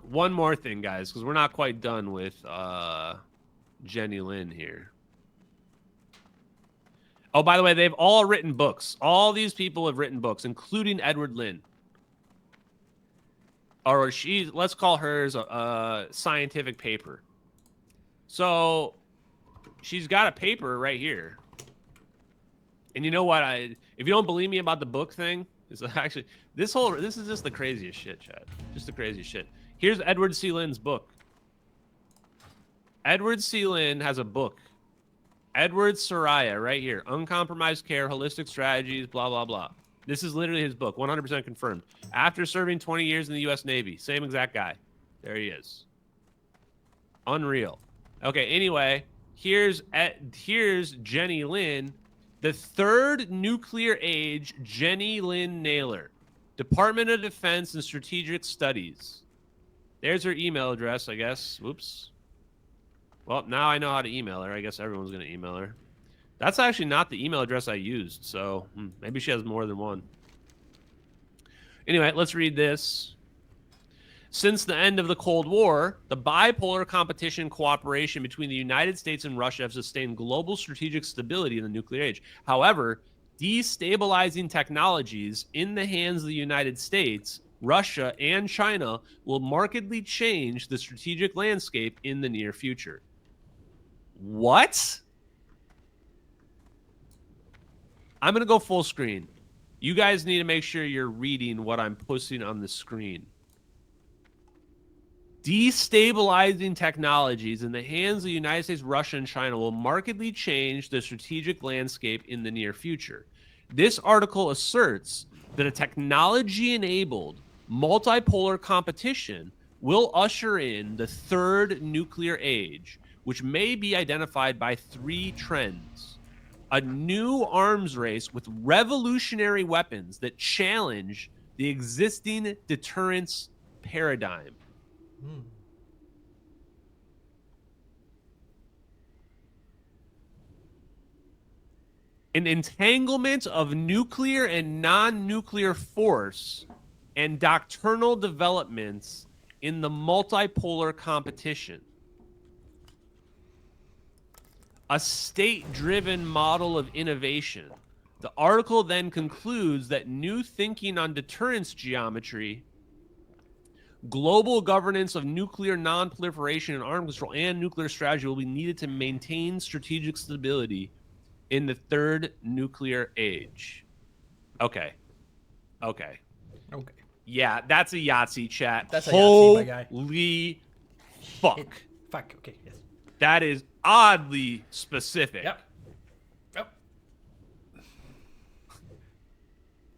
One more thing, guys, because we're not quite done with Jenny Lynn here. Oh, by the way, they've all written books. All these people have written books, including Edward Lynn. Or let's call hers a scientific paper. So she's got a paper right here. And you know what? If you don't believe me about the book thing, it's actually this is just the craziest shit, Chad. Just the craziest shit. Here's Edward C. Lynn's book. Edward C. Lynn has a book. Edward Soraya, right here. Uncompromised Care, Holistic Strategies, blah, blah, blah. This is literally his book, 100% confirmed. After serving 20 years in the U.S. Navy. Same exact guy. There he is. Unreal. Okay, anyway, here's Jenny Lynn, the third nuclear age Jenny Lynn Naylor. Department of Defense and Strategic Studies. There's her email address, I guess. Whoops. Well, now I know how to email her. I guess everyone's going to email her. That's actually not the email address I used, so maybe she has more than one. Anyway, let's read this. Since the end of the Cold War, the bipolar competition and cooperation between the United States and Russia have sustained global strategic stability in the nuclear age. However, destabilizing technologies in the hands of the United States, Russia, and China will markedly change the strategic landscape in the near future. What? I'm going to go full screen. You guys need to make sure you're reading what I'm posting on the screen. Destabilizing technologies in the hands of the United States, Russia, and China will markedly change the strategic landscape in the near future. This article asserts that a technology-enabled multipolar competition will usher in the third nuclear age, which may be identified by three trends. A new arms race with revolutionary weapons that challenge the existing deterrence paradigm. An entanglement of nuclear and non-nuclear force and doctrinal developments in the multipolar competition. A state-driven model of innovation. The article then concludes that new thinking on deterrence geometry, global governance of nuclear non-proliferation and arms control, and nuclear strategy will be needed to maintain strategic stability in the third nuclear age. Okay. Yeah, that's a Yahtzee, chat. That's a Yahtzee, my guy. Holy fuck. Fuck, okay, yes. That is oddly specific. Yep.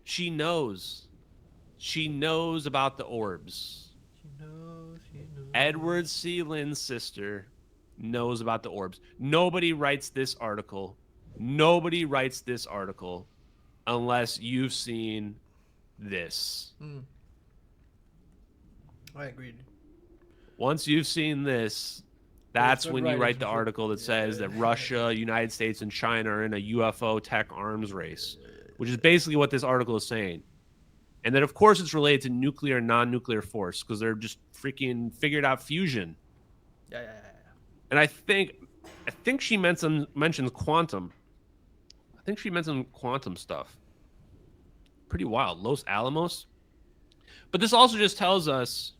She knows. She knows about the orbs. She knows. Edward C. Lynn's sister knows about the orbs. Nobody writes this article. Unless you've seen this. I agreed. Once you've seen this, that's when you write the article that says that Russia, United States, and China are in a UFO tech arms race, which is basically what this article is saying. And then, of course, it's related to nuclear and non-nuclear force because they're just freaking figured out fusion. Yeah. And I think she mentions quantum. I think she mentioned quantum stuff. Pretty wild. Los Alamos. But this also just tells us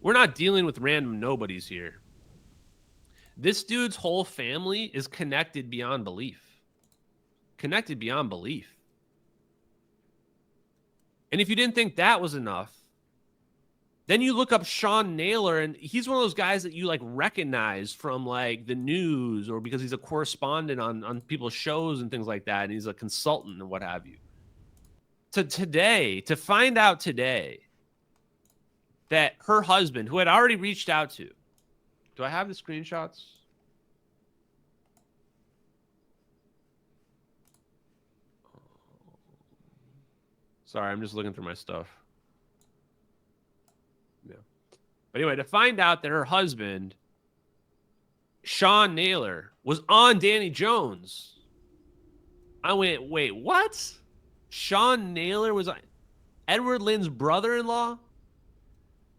we're not dealing with random nobodies here. This dude's whole family is connected beyond belief. And if you didn't think that was enough, then you look up Sean Naylor, and he's one of those guys that you like recognize from like the news or because he's a correspondent on people's shows and things like that. And he's a consultant and what have you. To find out today that her husband, who had already reached out to, do I have the screenshots? Sorry, I'm just looking through my stuff. Yeah. But anyway, to find out that her husband, Sean Naylor, was on Danny Jones, I went, wait, what? Sean Naylor was on Edward Lynn's brother-in-law?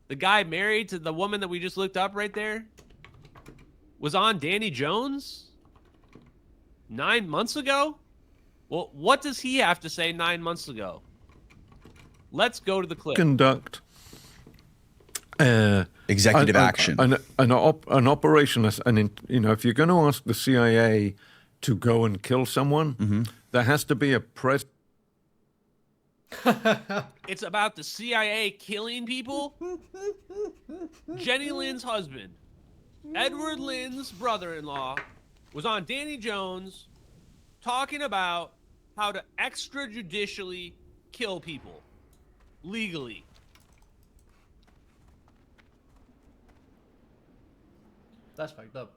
The guy married to the woman that we just looked up right there? Was on Danny Jones? 9 months ago? Well, what does he have to say 9 months ago? Let's go to the clip. Conduct executive action. An operation, if you're going to ask the CIA to go and kill someone, there has to be a It's about the CIA killing people. Jenny Lynn's husband, Edward Lynn's brother-in-law, was on Danny Jones talking about how to extrajudicially kill people legally. That's fucked up.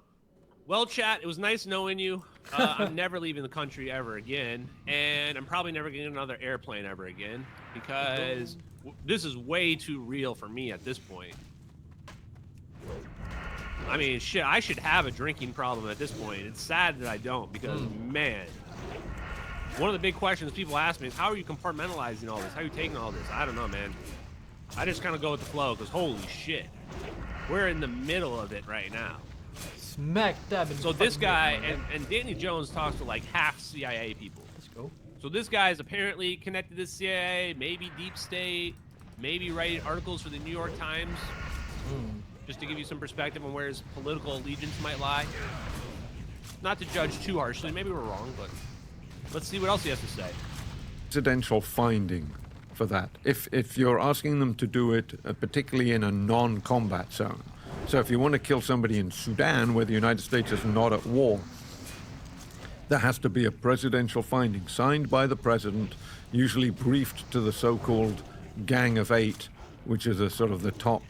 Well, chat, it was nice knowing you. I'm never leaving the country ever again, and I'm probably never getting another airplane ever again because this is way too real for me at this point. I mean, shit, I should have a drinking problem at this point. It's sad that I don't because, man, one of the big questions people ask me is, how are you compartmentalizing all this? How are you taking all this? I don't know, man. I just kind of go with the flow because, holy shit, we're in the middle of it right now. Smack dab in So this guy, and Danny Jones talks to like half CIA people. Let's go. So this guy is apparently connected to the CIA, maybe deep state, maybe writing articles for the New York Times, just to give you some perspective on where his political allegiance might lie. Not to judge too harshly, maybe we're wrong, but let's see what else he has to say. presidential finding for that. If you're asking them to do it, particularly in a non-combat zone. So if you want to kill somebody in Sudan, where the United States is not at war, there has to be a presidential finding signed by the president, usually briefed to the so-called Gang of Eight, which is a sort of the top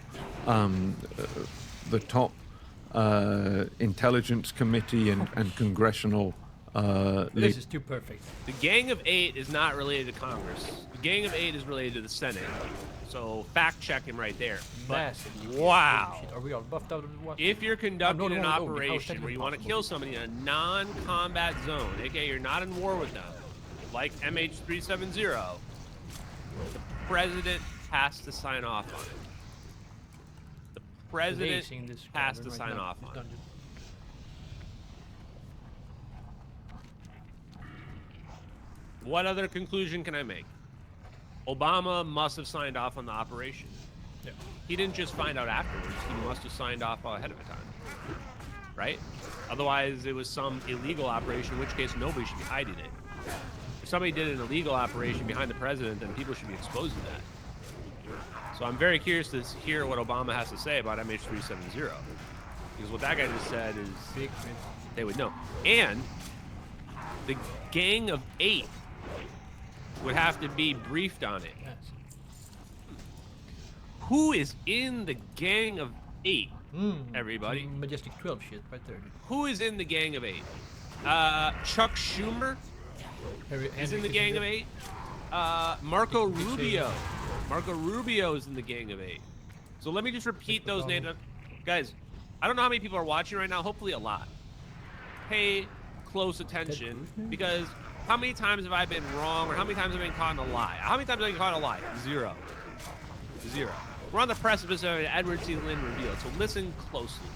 intelligence committee and congressional This is too perfect. The Gang of Eight is not related to Congress. The Gang of Eight is related to the Senate. So fact check him right there. But Massive. wow. Shit, are we all buffed out of the what? If you're conducting an How is operation that where you even want to possible? kill somebody in a non-combat zone, aka you're not in war with them, like MH370, the president has to sign off on it. The president Amazing, this has to cavern right sign now, off this on it. dungeon. What other conclusion can I make? Obama must have signed off on the operation. Yeah. He didn't just find out afterwards. He must have signed off ahead of time. Right? Otherwise, it was some illegal operation, in which case nobody should be hiding it. If somebody did an illegal operation behind the president, then people should be exposed to that. So I'm very curious to hear what Obama has to say about MH370. Because what that guy just said is Big, they would know. And the Gang of Eight would have to be briefed on it. yes. Who is in the Gang of Eight? Everybody. Majestic 12 shit right there. Dude. Who is in the Gang of Eight? Chuck Schumer is in the Gang of Eight. Marco Rubio. Marco Rubio is in the Gang of Eight. So let me just repeat those names. Guys, I don't know how many people are watching right now. Hopefully a lot. Pay close attention, because how many times have I been wrong, or how many times have I been caught in a lie? How many times have I been caught in a lie? Zero. Zero. We're on the precipice of an Edward C. Lynn reveal, so listen closely.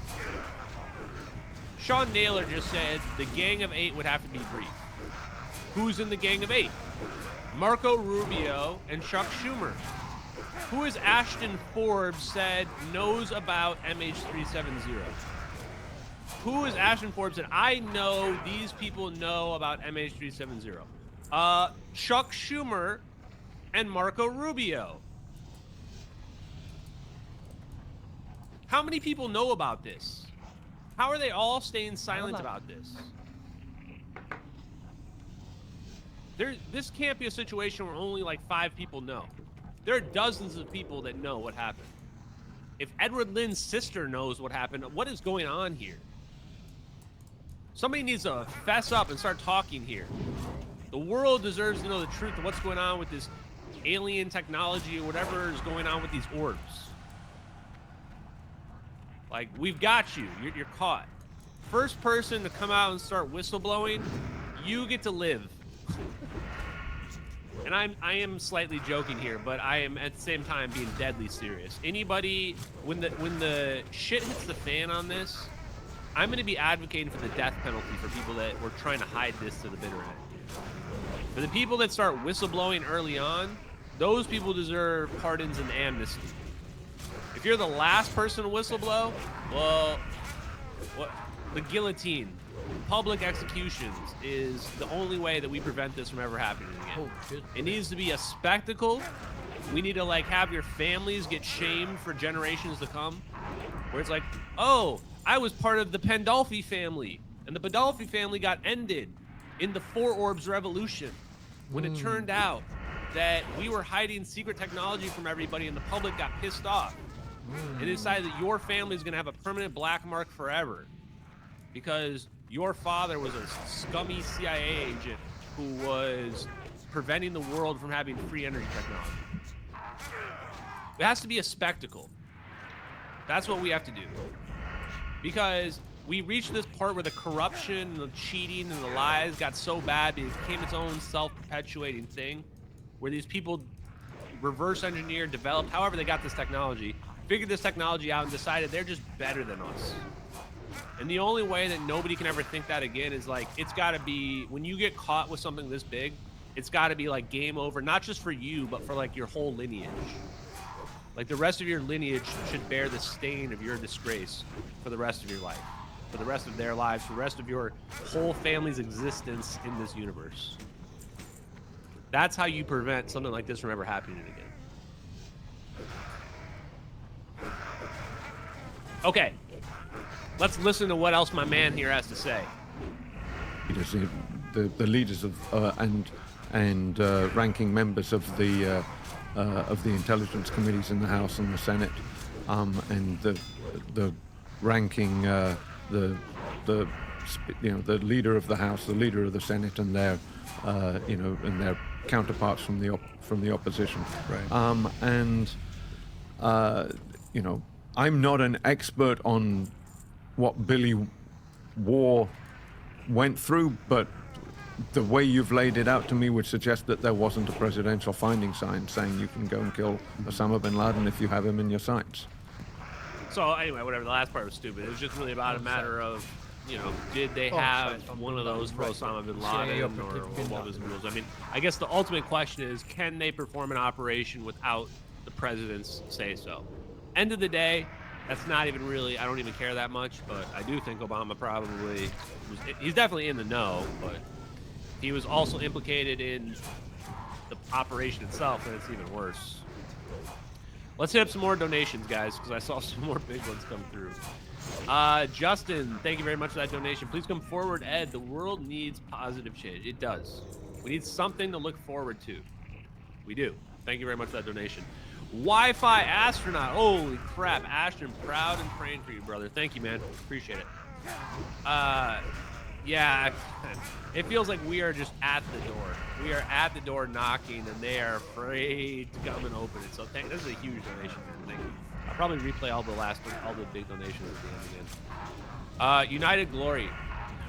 Sean Naylor just said the Gang of Eight would have to be briefed. Who's in the Gang of Eight? Marco Rubio and Chuck Schumer. Who is Ashton Forbes said knows about MH370? Who is Ashton Forbes said, I know these people know about MH370? Chuck Schumer and Marco Rubio. How many people know about this? How are they all staying silent about this? This can't be a situation where only like 5 people know. There are dozens of people that know what happened. If Edward Lynn's sister knows what happened, what is going on here? Somebody needs to fess up and start talking here. The world deserves to know the truth of what's going on with this alien technology or whatever is going on with these orbs. Like, we've got you. You're caught. First person to come out and start whistleblowing, you get to live. And I am slightly joking here, but I am at the same time being deadly serious. Anybody, when the shit hits the fan on this, I'm going to be advocating for the death penalty for people that were trying to hide this to the bitter end. For the people that start whistleblowing early on, those people deserve pardons and amnesty. If you're the last person to whistleblow, well, the guillotine, public executions is the only way that we prevent this from ever happening again. Oh, shit. It needs to be a spectacle. We need to like have your families get shamed for generations to come. Where it's like, oh, I was part of the Pandolfi family, and the Pandolfi family got ended in the Four Orbs Revolution when it turned out that we were hiding secret technology from everybody and the public got pissed off. And decided that your family is going to have a permanent black mark forever because your father was a scummy CIA agent who was preventing the world from having free energy technology. It has to be a spectacle. That's what we have to do. Because we reached this part where the corruption and the cheating and the lies got so bad it became its own self-perpetuating thing where these people reverse engineered, developed, however they got this technology, figured this technology out and decided they're just better than us. And the only way that nobody can ever think that again is like, it's got to be, when you get caught with something this big, it's got to be like game over, not just for you, but for like your whole lineage. Like the rest of your lineage should bear the stain of your disgrace for the rest of your life, for the rest of their lives, for the rest of your whole family's existence in this universe. That's how you prevent something like this from ever happening again. Okay, let's listen to what else my man here has to say. The leaders of and ranking members of the intelligence committees in the House and the Senate, and the ranking the the leader of the House, the leader of the Senate, and their and their counterparts from the opposition. Right. I'm not an expert on what Billy War went through, but the way you've laid it out to me would suggest that there wasn't a presidential finding sign saying you can go and kill Osama bin Laden if you have him in your sights. So anyway, whatever. The last part was stupid. It was just really about a matter of, did they have one of those for Osama bin Laden, or what was the rules? I mean, I guess the ultimate question is, can they perform an operation without the president's say so? End of the day, that's not even really, I don't even care that much, but I do think Obama probably he's definitely in the know, but he was also implicated in the operation itself, and it's even worse. Let's hit up some more donations, guys, because I saw some more big ones come through. Justin, thank you very much for that donation. Please come forward, Ed. The world needs positive change. It does. We need something to look forward to. We do. Thank you very much for that donation. Wi-Fi astronaut. Holy crap. Ashton, proud and praying for you, brother. Thank you, man. Appreciate it. Yeah, it feels like we are just at the door. We are at the door knocking, and they are afraid to come and open it. So this is a huge donation, man. Thank you. I'll probably replay all the big donations at the end again. United Glory.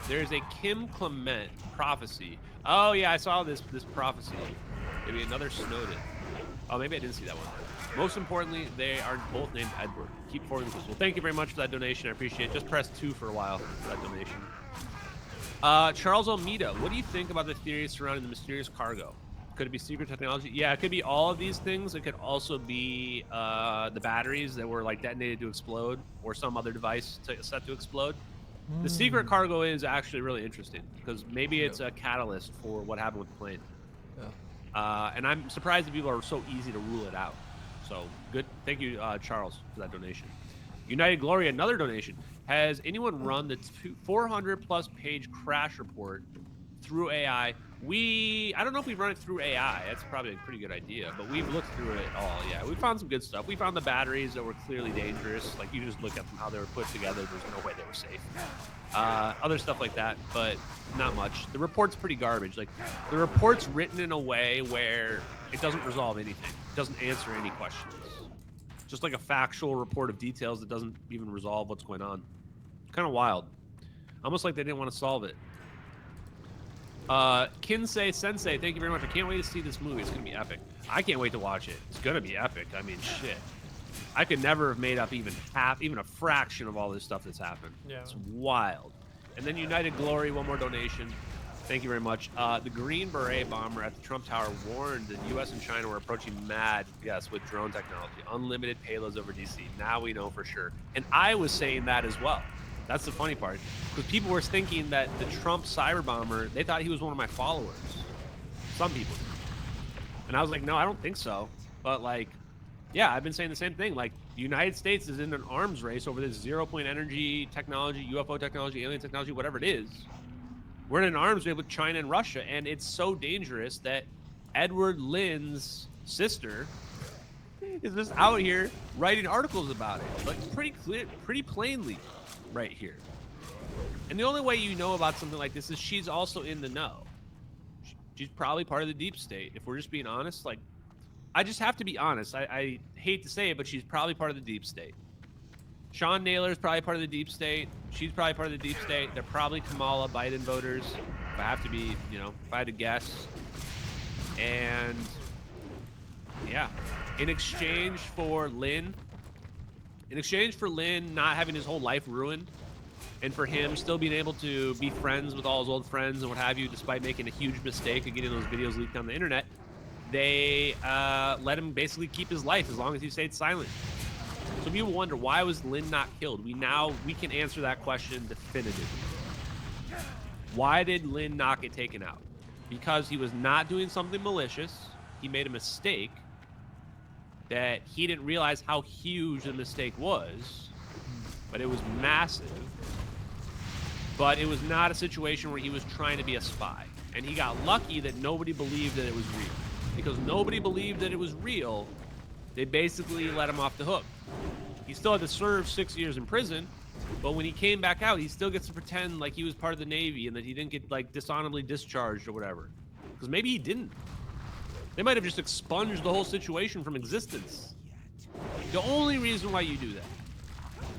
There's a Kim Clement prophecy. Oh yeah, I saw this prophecy. Maybe another Snowden. Oh, maybe I didn't see that one. Most importantly, they are both named Edward. Keep forwarding this. Well, thank you very much for that donation. I appreciate it. Just press 2 for a while for that donation. Charles Almeida, what do you think about the theories surrounding the mysterious cargo? Could it be secret technology? Yeah, it could be all of these things. It could also be the batteries that were like detonated to explode, or some other device set to explode. The secret cargo is actually really interesting because maybe it's a catalyst for what happened with the plane. Yeah. And I'm surprised that people are so easy to rule it out. So good. Thank you, Charles, for that donation. United Glory, another donation. Has anyone run the 400+ page crash report through AI? I don't know if we've run it through AI. That's probably a pretty good idea, but we've looked through it all. Yeah, we found some good stuff. We found the batteries that were clearly dangerous. Like, you just look at them, how they were put together. There's no way they were safe. Other stuff like that, but not much. The report's pretty garbage. Like, the report's written in a way where it doesn't resolve anything. It doesn't answer any questions. Just like a factual report of details that doesn't even resolve what's going on. Kind of wild. Almost like they didn't want to solve it. Kinsei Sensei, thank you very much. I can't wait to see this movie. It's going to be epic. I can't wait to watch it. It's going to be epic. I mean, shit. I could never have made up even a fraction of all this stuff that's happened. Yeah. It's wild. And then United Glory, one more donation. Thank you very much. The Green Beret bomber at the Trump Tower warned that U.S. and China were approaching mad, yes, with drone technology. Unlimited payloads over D.C. Now we know for sure. And I was saying that as well. That's the funny part. Because people were thinking that the Trump cyber bomber, they thought he was one of my followers. Some people. And I was like, no, I don't think so. But, like, yeah, I've been saying the same thing. Like, the United States is in an arms race over this zero-point energy technology, UFO technology, alien technology, whatever it is. We're in an arms race with China and Russia, and it's so dangerous that Edward Lynn's sister is just out here writing articles about it, like pretty clear, pretty plainly, right here. And the only way you know about something like this is she's also in the know. She's probably part of the deep state. If we're just being honest, like, I just have to be honest. I hate to say it, but she's probably part of the deep state. Sean Naylor is probably part of the deep state. She's probably part of the deep state. They're probably Kamala Biden voters. If I have to be, if I had to guess. And yeah, in exchange for Lynn not having his whole life ruined, and for him still being able to be friends with all his old friends and what have you, despite making a huge mistake of getting those videos leaked on the internet, they let him basically keep his life as long as he stayed silent. So people wonder, why was Lynn not killed? We can answer that question definitively. Why did Lynn not get taken out? Because he was not doing something malicious. He made a mistake that he didn't realize how huge the mistake was, but it was massive. But it was not a situation where he was trying to be a spy. And he got lucky that nobody believed that it was real. Because nobody believed that it was real, they basically let him off the hook. He still had to serve 6 years in prison, But when he came back out, he still gets to pretend like he was part of the Navy and that he didn't get like dishonorably discharged or whatever. Because maybe he didn't. They might have just expunged the whole situation from existence. The only reason why you do that,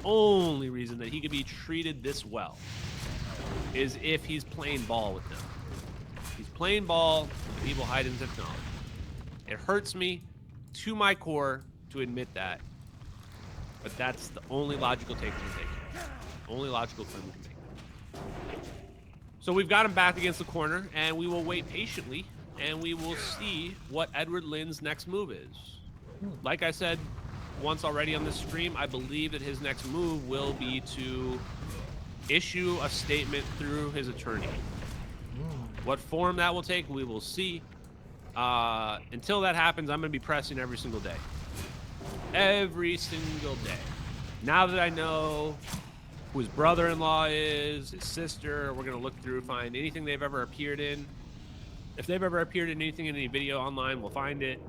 only reason that he could be treated this well, is if he's playing ball with them. He's playing ball with the people hiding technology. It hurts me to my core to admit that, but that's the only logical take we can take. Only logical claim we can make. So we've got him back against the corner, and we will wait patiently, and we will see what Edward Lynn's next move is. Like I said once already on this stream, I believe that his next move will be to issue a statement through his attorney. What form that will take, we will see. Until that happens, I'm going to be pressing every single day. Every single day. Now that I know who his brother-in-law is, his sister, we're going to look through, find anything they've ever appeared in. If they've ever appeared in anything in any video online, we'll find it.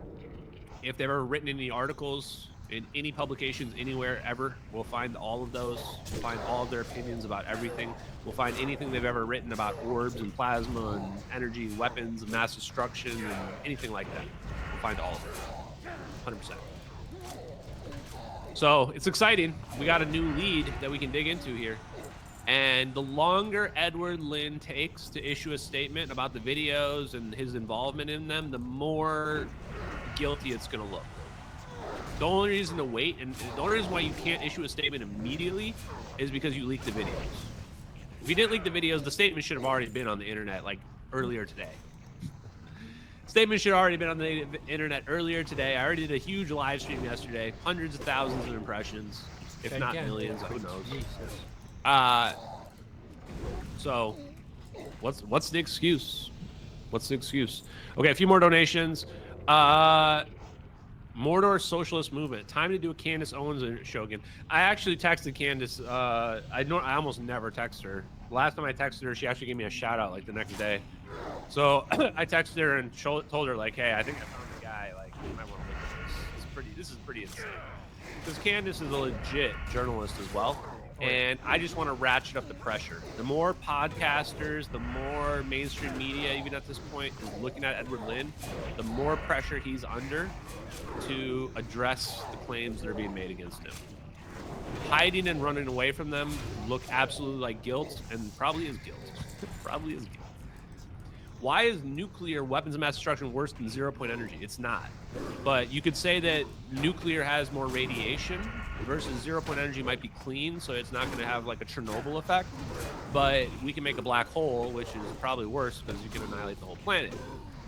If they've ever written any articles in any publications anywhere ever, we'll find all of those. We'll find all of their opinions about everything. We'll find anything they've ever written about orbs and plasma and energy and weapons and mass destruction and anything like that. We'll find all of it. 100%. So it's exciting. We got a new lead that we can dig into here. And the longer Edward Lynn takes to issue a statement about the videos and his involvement in them, the more guilty it's going to look. The only reason to wait, and the only reason why you can't issue a statement immediately, is because you leaked the videos. If you didn't leak the videos, the statement should have already been on the internet, like, earlier today. Statement should have already been on the internet earlier today. I already did a huge live stream yesterday. Hundreds of thousands of impressions, if not millions, who knows. So, what's the excuse? What's the excuse? Okay, a few more donations. Mordor Socialist Movement. Time to do a Candace Owens show again. I actually texted Candace. I almost never text her. Last time I texted her, she actually gave me a shout out like the next day. So I texted her and told her like, hey, I think I found a guy. Like, you might want to look at this. This is pretty insane. Because Candace is a legit journalist as well. And I just want to ratchet up the pressure. The more podcasters, the more mainstream media, even at this point, is looking at Edward Lynn, the more pressure he's under to address the claims that are being made against him. Hiding and running away from them look absolutely like guilt, and probably is guilt. Probably is guilt. Why is nuclear weapons of mass destruction worse than 0-point energy? It's not. But you could say that nuclear has more radiation versus 0-point energy might be clean, so it's not going to have like a Chernobyl effect. But we can make a black hole, which is probably worse because you can annihilate the whole planet.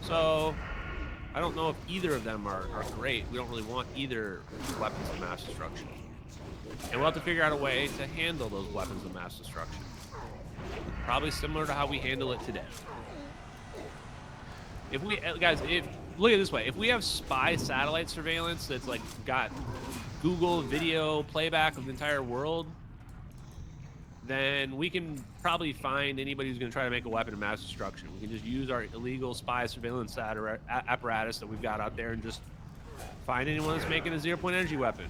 So I don't know if either of them are great. We don't really want either weapons of mass destruction. And we'll have to figure out a way to handle those weapons of mass destruction. Probably similar to how we handle it today. If we, guys, look at it this way. If we have spy satellite surveillance that's like got Google video playback of the entire world, then we can probably find anybody who's going to try to make a weapon of mass destruction. We can just use our illegal spy surveillance apparatus that we've got out there and just find anyone that's making a 0-point energy weapon.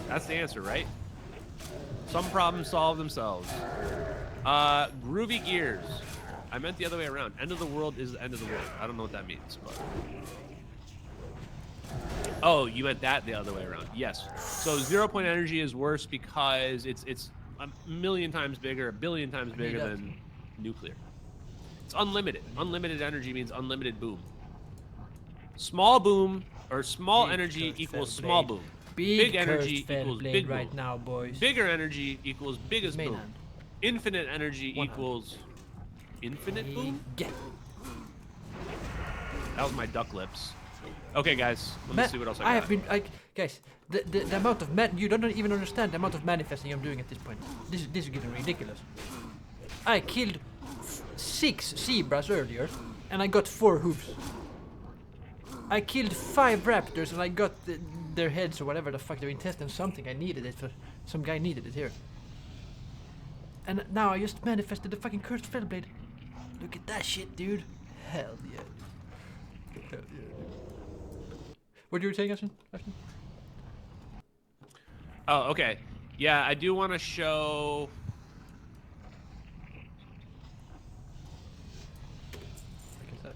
That's the answer, right? Some problems solve themselves. Groovy Gears. I meant the other way around. End of the world is the end of the world. I don't know what that means, but... Oh, you meant that the other way around. Yes. So 0-point energy is worse because it's a million times bigger, a billion times bigger than nuclear. It's unlimited. Unlimited energy means unlimited boom. Small boom, or small energy equals small boom. Big energy equals big boom. Right now, boys. Bigger energy equals biggest boom. Infinite energy equals infinite boom? That was my duck lips. Okay, guys, let me see what else I got. Guys, the amount of you don't even understand the amount of manifesting I'm doing at this point. This is getting ridiculous. I killed 6 zebras earlier, and I got 4 hooves. I killed 5 raptors, and I got their heads or whatever the fuck, their intestines, something. I needed it for some guy needed it here. And now I just manifested the fucking cursed Fellblade. Look at that shit, dude. Hell yeah. Hell yeah. What you were saying, Ashton? Oh, okay. Yeah, I do want to show. Yeah,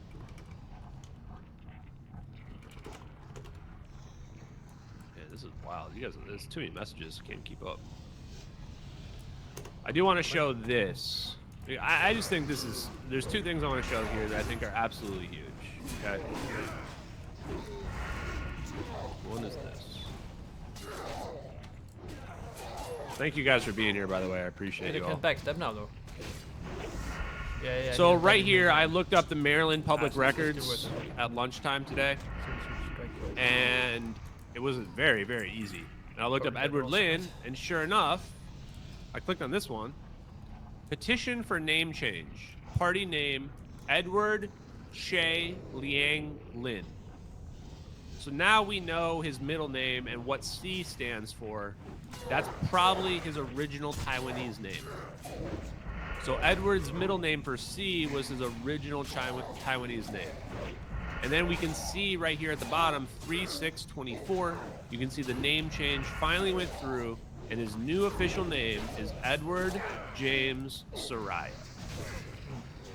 this is wild. You guys, there's too many messages. Can't keep up. I do want to show this. I just think this is. There's two things I want to show here that I think are absolutely huge. Okay. One is this. Thank you guys for being here, by the way. I appreciate you all. Can backstab now, though. Yeah. So right here, I looked up the Maryland Public Records at lunchtime today, and it was very, very easy. And I looked up Edward Lynn, and sure enough, I clicked on this one. Petition for name change. Party name, Edward Shea Liang Lin. So now we know his middle name and what C stands for. That's probably his original Taiwanese name. So Edward's middle name for C was his original Taiwanese name. And then we can see right here at the bottom, 3/6/24, you can see the name change finally went through, and his new official name is Edward James Soraya.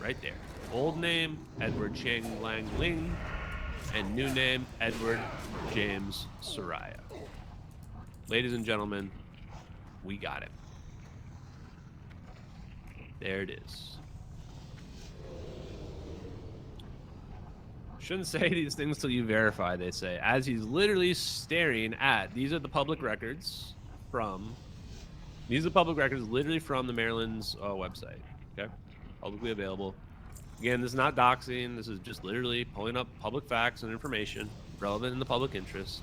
Right there. Old name, Edward Cheng Lang Ling, and new name, Edward James Soraya. Ladies and gentlemen, we got him. There it is. Shouldn't say these things till you verify, they say. As he's literally staring at, these are the public records from, literally from the Maryland's website, okay? Publicly available. Again, this is not doxing. This is just literally pulling up public facts and information relevant in the public interest.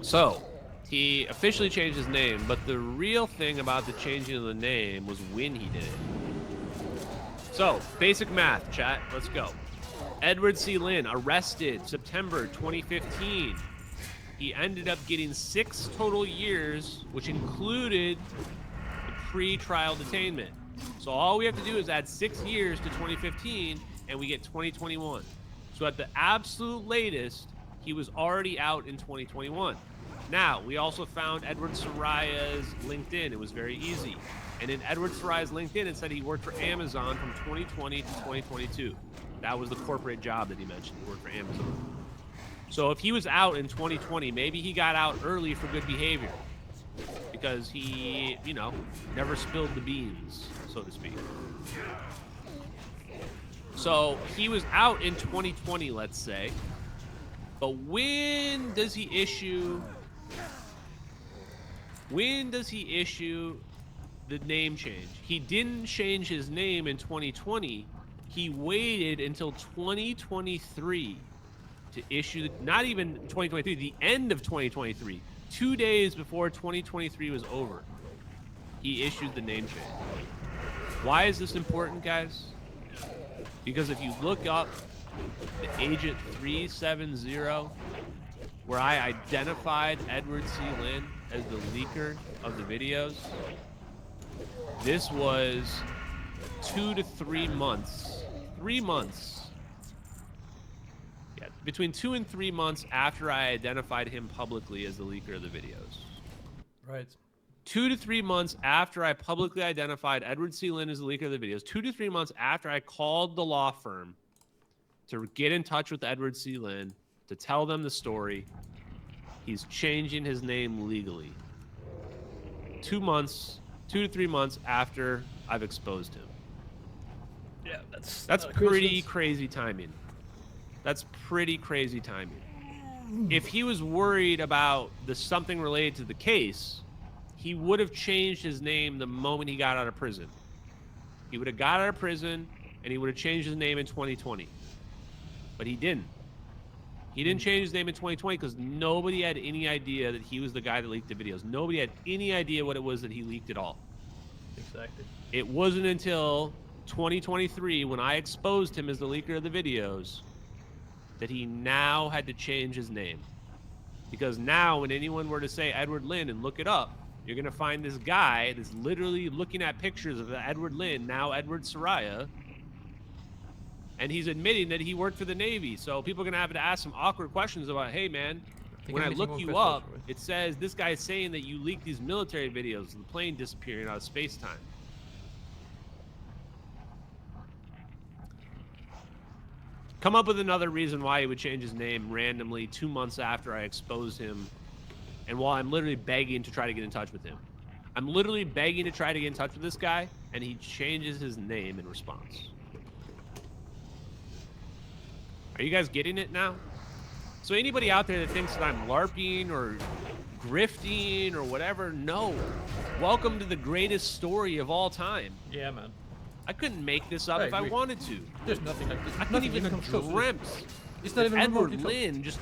So, he officially changed his name, but the real thing about the changing of the name was when he did it. So, basic math, chat. Let's go. Edward C. Lin, arrested September 2015. He ended up getting 6 total years, which included the pre-trial detainment. So all we have to do is add 6 years to 2015, and we get 2021. So at the absolute latest, he was already out in 2021. Now, we also found Edward Soraya's LinkedIn. It was very easy. And in Edward Soraya's LinkedIn, it said he worked for Amazon from 2020 to 2022. That was the corporate job that he mentioned. He worked for Amazon. So if he was out in 2020, maybe he got out early for good behavior. Because he, you know, never spilled the beans, so to speak. So he was out in 2020, let's say. But when does he issue the name change? He didn't change his name in 2020. He waited until 2023 to issue, not even 2023, the end of 2023. 2 days before 2023 was over, he issued the name change. Why is this important, guys? Because if you look up the Agent 370, where I identified Edward C. Lin as the leaker of the videos, this was 2 to 3 months. 3 months. Yeah, between 2 and 3 months after I identified him publicly as the leaker of the videos. Right. 2 to 3 months after I publicly identified Edward C. Lin as the leaker of the videos. 2 to 3 months after I called the law firm to get in touch with Edward C. Lin to tell them the story. He's changing his name legally. 2 to 3 months after I've exposed him. Yeah, that's pretty crazy timing. That's pretty crazy timing. If he was worried about something related to the case, he would have changed his name the moment he got out of prison. He would have got out of prison and he would have changed his name in 2020. But he didn't. He didn't change his name in 2020 because nobody had any idea that he was the guy that leaked the videos. Nobody had any idea what it was that he leaked at all. Exactly. It wasn't until 2023 when I exposed him as the leaker of the videos that he now had to change his name. Because now when anyone were to say Edward Lin and look it up, you're going to find this guy that's literally looking at pictures of Edward Lin, now Edward Soraya, and he's admitting that he worked for the Navy. So people are going to have to ask some awkward questions about, hey, man, when I look you up, it says this guy is saying that you leaked these military videos of the plane disappearing out of space-time. Come up with another reason why he would change his name randomly 2 months after I exposed him, and while I'm literally begging to try to get in touch with him. I'm literally begging to try to get in touch with this guy, and he changes his name in response. Are you guys getting it now? So anybody out there that thinks that I'm LARPing or grifting or whatever, no. Welcome to the greatest story of all time. Yeah, man. I couldn't make this up if I wanted to. There's nothing like this. I couldn't even dreamt. It's not even Edward Lynn just,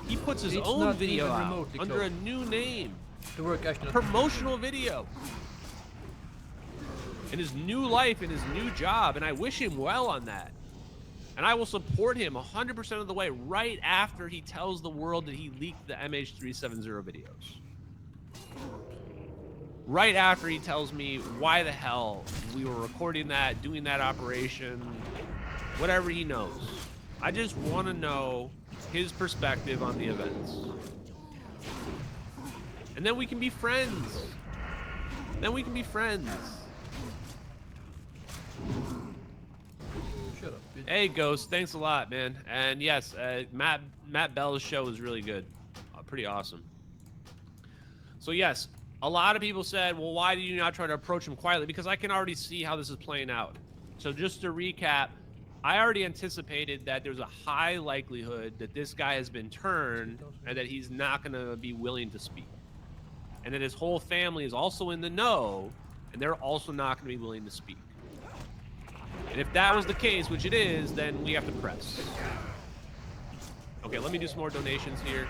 he puts his own video out remotely under a new name. The work actually Promotional video. In his new life, in his new job, and I wish him well on that. And I will support him 100% of the way right after he tells the world that he leaked the MH370 videos. Right after he tells me why the hell we were recording that, doing that operation, whatever he knows. I just want to know his perspective on the events. And then we can be friends. Then we can be friends. Shut up, bitch. Hey, Ghost, thanks a lot, man. And yes, Matt Bell's show was really good. Pretty awesome. So yes, a lot of people said, well, why do you not try to approach him quietly? Because I can already see how this is playing out. So just to recap, I already anticipated that there's a high likelihood that this guy has been turned and that he's not going to be willing to speak. And that his whole family is also in the know, and they're also not going to be willing to speak. And if that was the case, which it is, then we have to press. Okay, let me do some more donations here.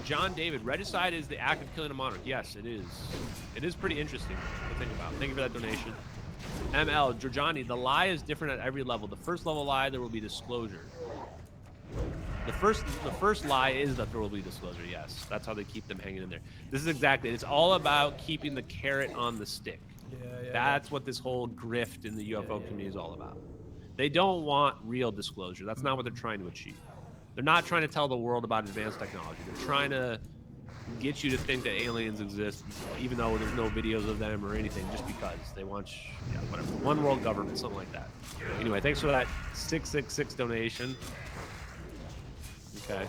John David, regicide is the act of killing a monarch. Yes, it is. It is pretty interesting to think about. Thank you for that donation. ML, Georgiani, the lie is different at every level. The first level lie, there will be disclosure. The first lie is that there will be disclosure, yes. That's how they keep them hanging in there. This is exactly it. It's all about keeping the carrot on the stick. That's what this whole grift in the UFO community is all about. They don't want real disclosure. That's not what they're trying to achieve. They're not trying to tell the world about advanced technology. They're trying to get you to think that aliens exist, even though there's no videos of them or anything, just because they want, whatever, one world government, something like that. Anyway, thanks for that 666 donation. Okay.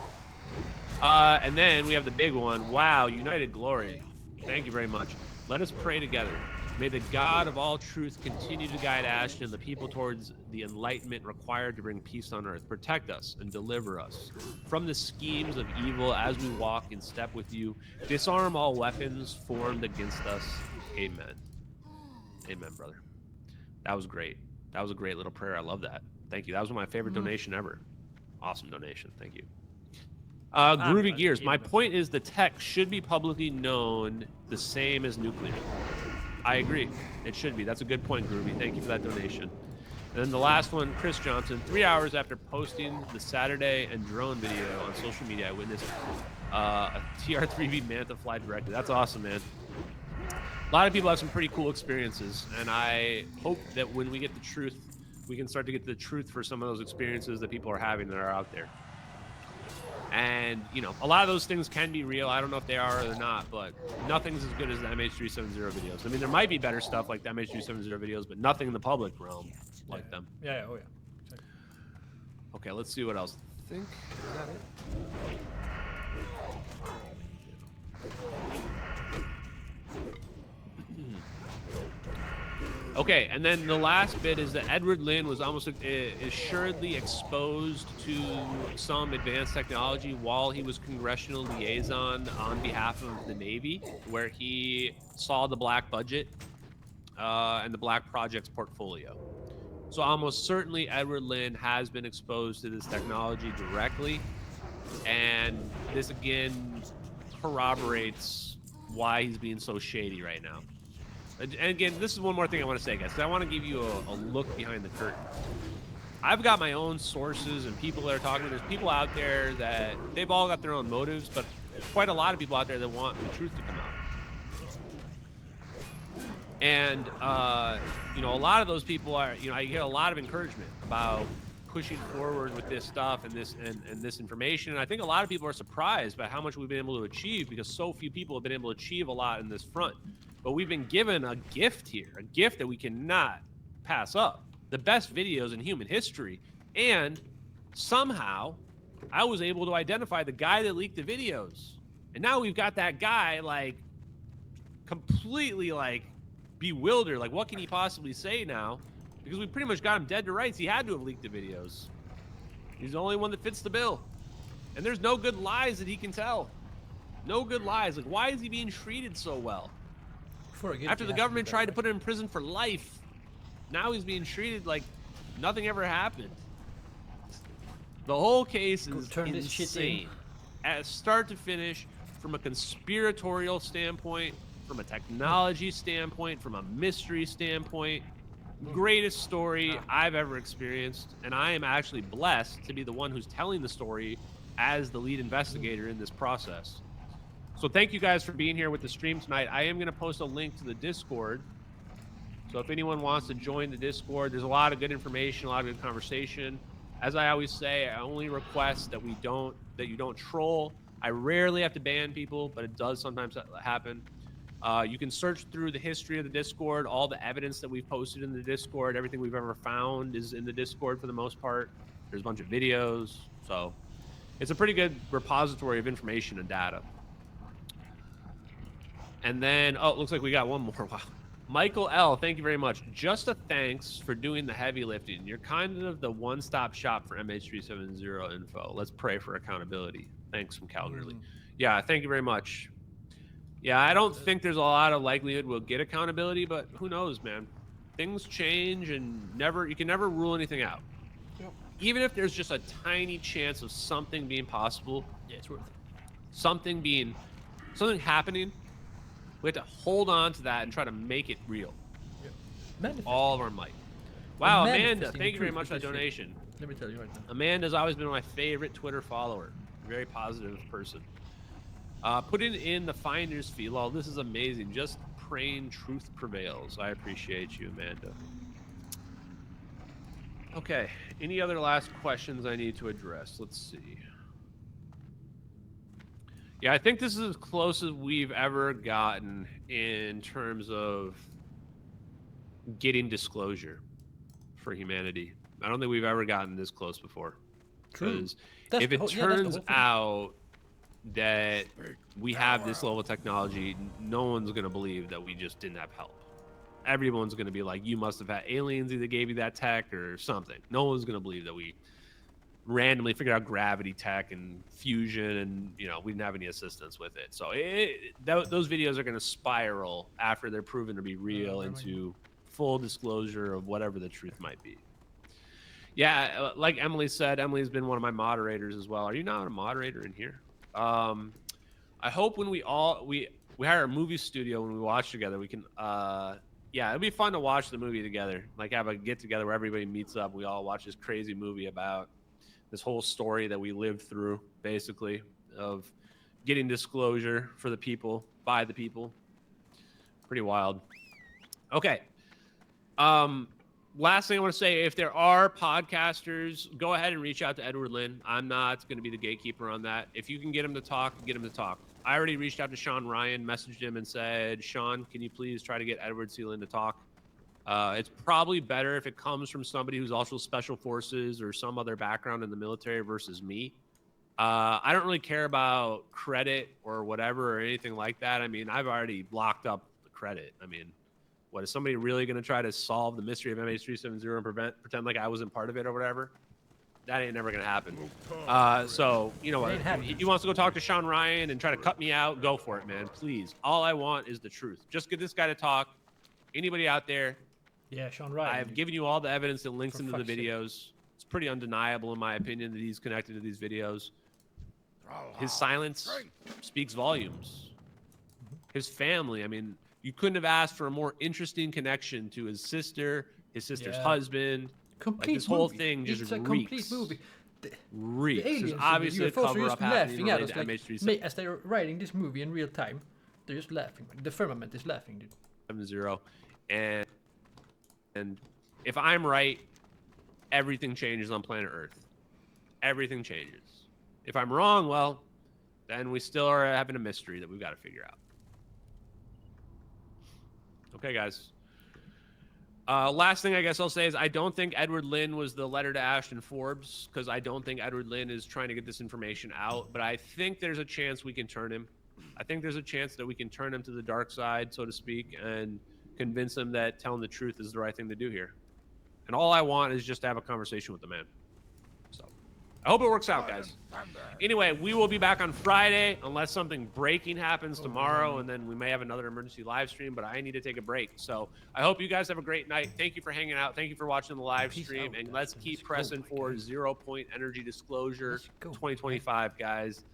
And then we have the big one. Wow, United Glory. Thank you very much. Let us pray together. May the God of all truth continue to guide Ashton and the people towards the enlightenment required to bring peace on earth. Protect us and deliver us from the schemes of evil as we walk in step with you. Disarm all weapons formed against us. Amen. Amen, brother. That was great. That was a great little prayer. I love that. Thank you. That was my favorite donation ever. Awesome donation. Thank you. Groovy Gears. My point is the tech should be publicly known the same as nuclear. I agree. It should be. That's a good point, Groovy. Thank you for that donation. And then the last one, Chris Johnson. 3 hours after posting the Saturday and drone video on social media, I witnessed a TR-3B Manta fly directly. That's awesome, man. A lot of people have some pretty cool experiences, and I hope that when we get the truth, we can start to get the truth for some of those experiences that people are having that are out there. And, you know, a lot of those things can be real. I don't know if they are or they're not, but nothing's as good as the MH370 videos. I mean, there might be better stuff like the MH370 videos, but nothing in the public realm like them. Yeah, oh yeah. Exactly. Okay, let's see what else. I think, is that it? Okay, and then the last bit is that Edward Lynn was almost assuredly exposed to some advanced technology while he was congressional liaison on behalf of the Navy, where he saw the black budget and the black projects portfolio. So almost certainly Edward Lynn has been exposed to this technology directly, and this again corroborates why he's being so shady right now. And again, this is one more thing I want to say, guys, because I want to give you a look behind the curtain. I've got my own sources and people that are talking. There's people out there that they've all got their own motives, but quite a lot of people out there that want the truth to come out. And, you know, a lot of those people are, you know, I get a lot of encouragement about pushing forward with this stuff and this information. And I think a lot of people are surprised by how much we've been able to achieve, because so few people have been able to achieve a lot in this front. But we've been given a gift here, a gift that we cannot pass up. The best videos in human history. And somehow I was able to identify the guy that leaked the videos. And now we've got that guy like completely like bewildered. Like, what can he possibly say now? Because we pretty much got him dead to rights. He had to have leaked the videos. He's the only one that fits the bill. And there's no good lies that he can tell. No good lies. Like, why is he being treated so well? After the government tried to put him in prison for life, now he's being treated like nothing ever happened. The whole case is insane. At start to finish, from a conspiratorial standpoint, from a technology standpoint, from a mystery standpoint, greatest story I've ever experienced. And I am actually blessed to be the one who's telling the story as the lead investigator in this process. So thank you guys for being here with the stream tonight. I am going to post a link to the Discord. So if anyone wants to join the Discord, there's a lot of good information, a lot of good conversation. As I always say, I only request that you don't troll. I rarely have to ban people, but it does sometimes happen. You can search through the history of the Discord, all the evidence that we've posted in the Discord, everything we've ever found is in the Discord for the most part. There's a bunch of videos, so it's a pretty good repository of information and data. And then, oh, it looks like we got one more. Wow. Michael L., thank you very much. Just a thanks for doing the heavy lifting. You're kind of the one-stop shop for MH370 info. Let's pray for accountability. Thanks from Calgary. Yeah, thank you very much. Yeah, I don't think there's a lot of likelihood we'll get accountability, but who knows, man? Things change, and you can never rule anything out. Yep. Even if there's just a tiny chance of something being possible, yeah, it's worth it. Something happening, we have to hold on to that and try to make it real. Yep. All of our might. Wow, Amanda, thank you very much for the donation. Let me tell you right now. Amanda's always been my favorite Twitter follower. Very positive person. Putting in the finder's fee. Well, this is amazing. Just praying truth prevails. I appreciate you, Amanda. Okay. Any other last questions I need to address? Let's see. Yeah, I think this is as close as we've ever gotten in terms of getting disclosure for humanity. I don't think we've ever gotten this close before. True. If it turns out that we have this level of technology, no one's going to believe that we just didn't have help. Everyone's going to be like, you must have had aliens that gave you that tech or something. No one's going to believe that we randomly figured out gravity tech and fusion and, we didn't have any assistance with it. So those videos are going to spiral after they're proven to be real into full disclosure of whatever the truth might be. Yeah, like Emily said, Emily's been one of my moderators as well. Are you not a moderator in here? I hope when we hire a movie studio when we watch together, we can it'd be fun to watch the movie together. Like have a get together where everybody meets up. We all watch this crazy movie about this whole story that we lived through, basically, of getting disclosure for the people, by the people. Pretty wild. Okay. Last thing I want to say, if there are podcasters, go ahead and reach out to Edward Lin. I'm not going to be the gatekeeper on that. If you can get him to talk, get him to talk. I already reached out to Sean Ryan, messaged him and said, Sean, can you please try to get Edward C. Lin to talk? It's probably better if it comes from somebody who's also special forces or some other background in the military versus me. I don't really care about credit or whatever or anything like that. I mean, I've already locked up the credit. I mean, what is somebody really going to try to solve the mystery of MH370 and pretend like I wasn't part of it or whatever? That ain't never going to happen. So, you know what? If he wants to go talk to Sean Ryan and try to cut me out, go for it, man. Please. All I want is the truth. Just get this guy to talk. Anybody out there? Yeah, Sean Ryan. I have given you all the evidence and links into the videos. It's pretty undeniable, in my opinion, that he's connected to these videos. His silence speaks volumes. His family, I mean, you couldn't have asked for a more interesting connection to his sister's husband. Complete like this whole movie. thing just it's a reeks. Complete movie. Reeks. The aliens, there's obviously a cover-up happening at us, like, as they're writing this movie in real time, they're just laughing. The firmament is laughing, dude. 7-0. And if I'm right, everything changes on planet Earth. Everything changes. If I'm wrong, well, then we still are having a mystery that we've got to figure out. Okay, guys. Last thing I guess I'll say is I don't think Edward Lynn was the letter to Ashton Forbes, because I don't think Edward Lynn is trying to get this information out, but I think there's a chance we can turn him. I think there's a chance that we can turn him to the dark side, so to speak, and convince him that telling the truth is the right thing to do here. And all I want is just to have a conversation with the man. So I hope it works out, guys. Anyway, we will be back on Friday unless something breaking happens tomorrow, and then we may have another emergency live stream, but I need to take a break. So I hope you guys have a great night. Thank you for hanging out. Thank you for watching the live stream, and let's keep pressing for 0 Point Energy Disclosure 2025, guys.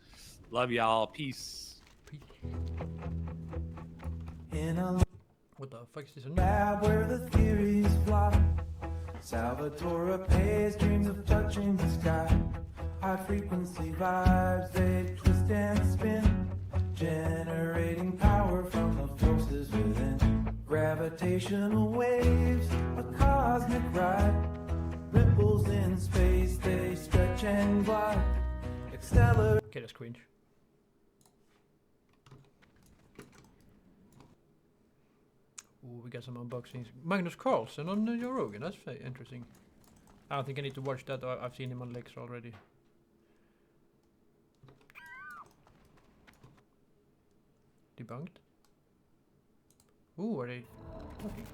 Love y'all. Peace. What the fuck is this? Lab where the theories fly. Salvatore Pay's dreams of touching the sky. High frequency vibes, they twist and spin, generating power from the forces within. Gravitational waves, a cosmic ride. Ripples in space, they stretch and glide. Accelerate. Okay, that's cringe. Ooh, we got some unboxings. Magnus Carlsen on Joe Rogan. That's very interesting. I don't think I need to watch that. I've seen him on Lex already. Debunked. Ooh, are they talking?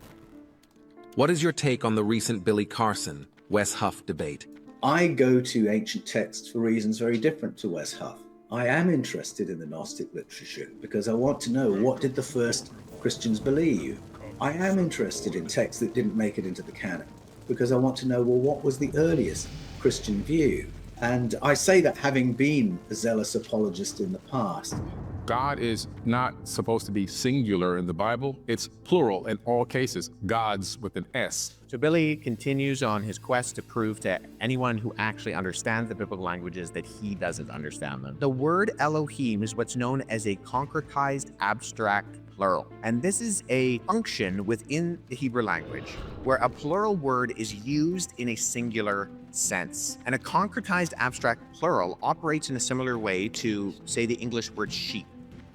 What is your take on the recent Billy Carson, Wes Huff debate? I go to ancient texts for reasons very different to Wes Huff. I am interested in the Gnostic literature because I want to know, what did the first Christians believe? I am interested in texts that didn't make it into the canon because I want to know, well, what was the earliest Christian view? And I say that having been a zealous apologist in the past. God is not supposed to be singular in the Bible. It's plural in all cases, gods with an S. So Billy continues on his quest to prove to anyone who actually understands the biblical languages that he doesn't understand them. The word Elohim is what's known as a concretized abstract plural. And this is a function within the Hebrew language where a plural word is used in a singular sense. And a concretized abstract plural operates in a similar way to, say, the English word sheep.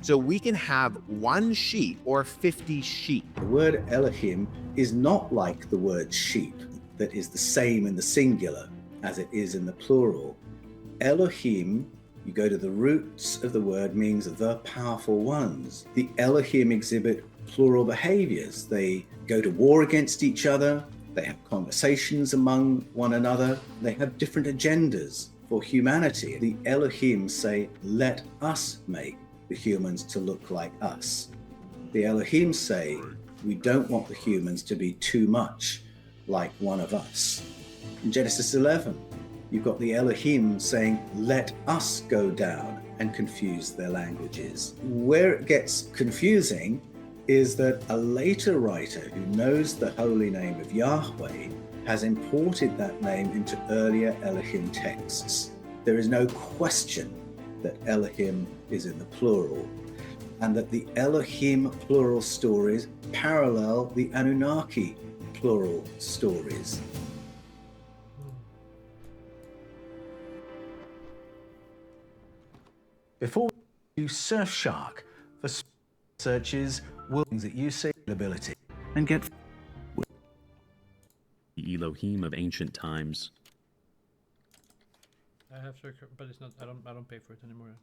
So we can have 1 sheep or 50 sheep. The word Elohim is not like the word sheep, that is the same in the singular as it is in the plural. Elohim, you go to the roots of the word, means the powerful ones. The Elohim exhibit plural behaviors. They go to war against each other. They have conversations among one another. They have different agendas for humanity. The Elohim say, let us make the humans to look like us. The Elohim say, we don't want the humans to be too much like one of us. In Genesis 11, you've got the Elohim saying, let us go down and confuse their languages. Where it gets confusing is that a later writer who knows the holy name of Yahweh has imported that name into earlier Elohim texts. There is no question that Elohim is in the plural, and that the Elohim plural stories parallel the Anunnaki plural stories. Before you Surfshark for searches, things that you see ability and get the Elohim of ancient times. I have Surfshark, but it's not. I don't pay for it anymore.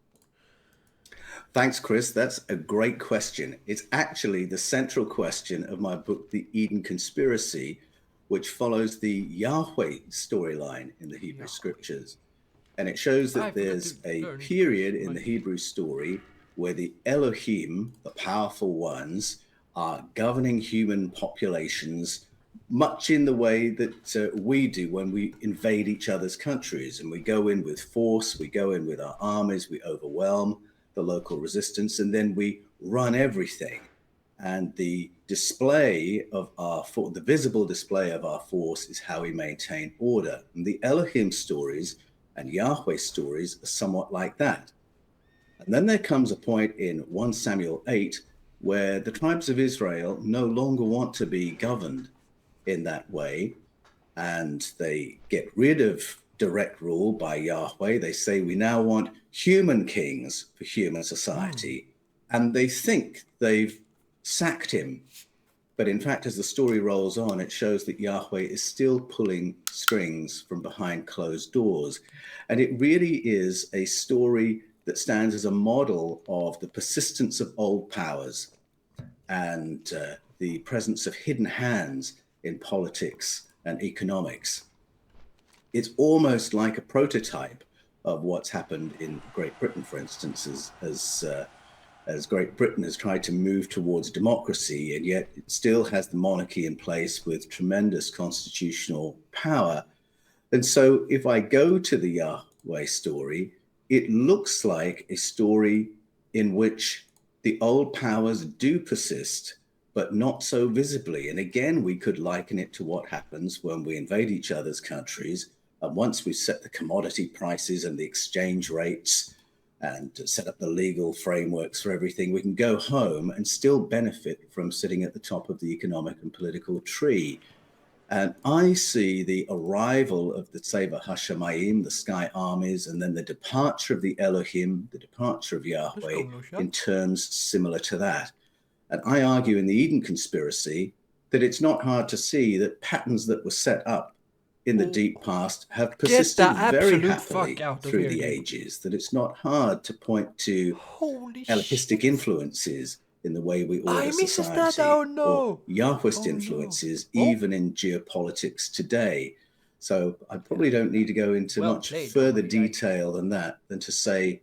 Thanks, Chris. That's a great question. It's actually the central question of my book, The Eden Conspiracy, which follows the Yahweh storyline in the Hebrew scriptures. And it shows that there's a period in the Hebrew story where the Elohim, the powerful ones, are governing human populations much in the way that we do when we invade each other's countries. And we go in with force, we go in with our armies, we overwhelm the local resistance, and then we run everything. And the display of the visible display of our force is how we maintain order. And the Elohim stories and Yahweh stories are somewhat like that. And then there comes a point in 1 Samuel 8 where the tribes of Israel no longer want to be governed in that way. and they get rid of direct rule by Yahweh. They say, we now want human kings for human society. And they think they've sacked him. But in fact, as the story rolls on, it shows that Yahweh is still pulling strings from behind closed doors. And it really is a story that stands as a model of the persistence of old powers and the presence of hidden hands in politics and economics. It's almost like a prototype of what's happened in Great Britain, for instance, as Great Britain has tried to move towards democracy, and yet it still has the monarchy in place with tremendous constitutional power. And so if I go to the Yahweh story, it looks like a story in which the old powers do persist, but not so visibly. And again, we could liken it to what happens when we invade each other's countries. And once we've set the commodity prices and the exchange rates and set up the legal frameworks for everything, we can go home and still benefit from sitting at the top of the economic and political tree. And I see the arrival of the Tseva Hashemayim, the sky armies, and then the departure of the Elohim, the departure of Yahweh, in terms similar to that. And I argue in the Eden conspiracy that it's not hard to see that patterns that were set up in the deep past have persisted very happily through the ages, that it's not hard to point to Elohistic influences in the way we order society, or Yahwist influences even in geopolitics today. So I probably don't need to go into much further detail than that, than to say,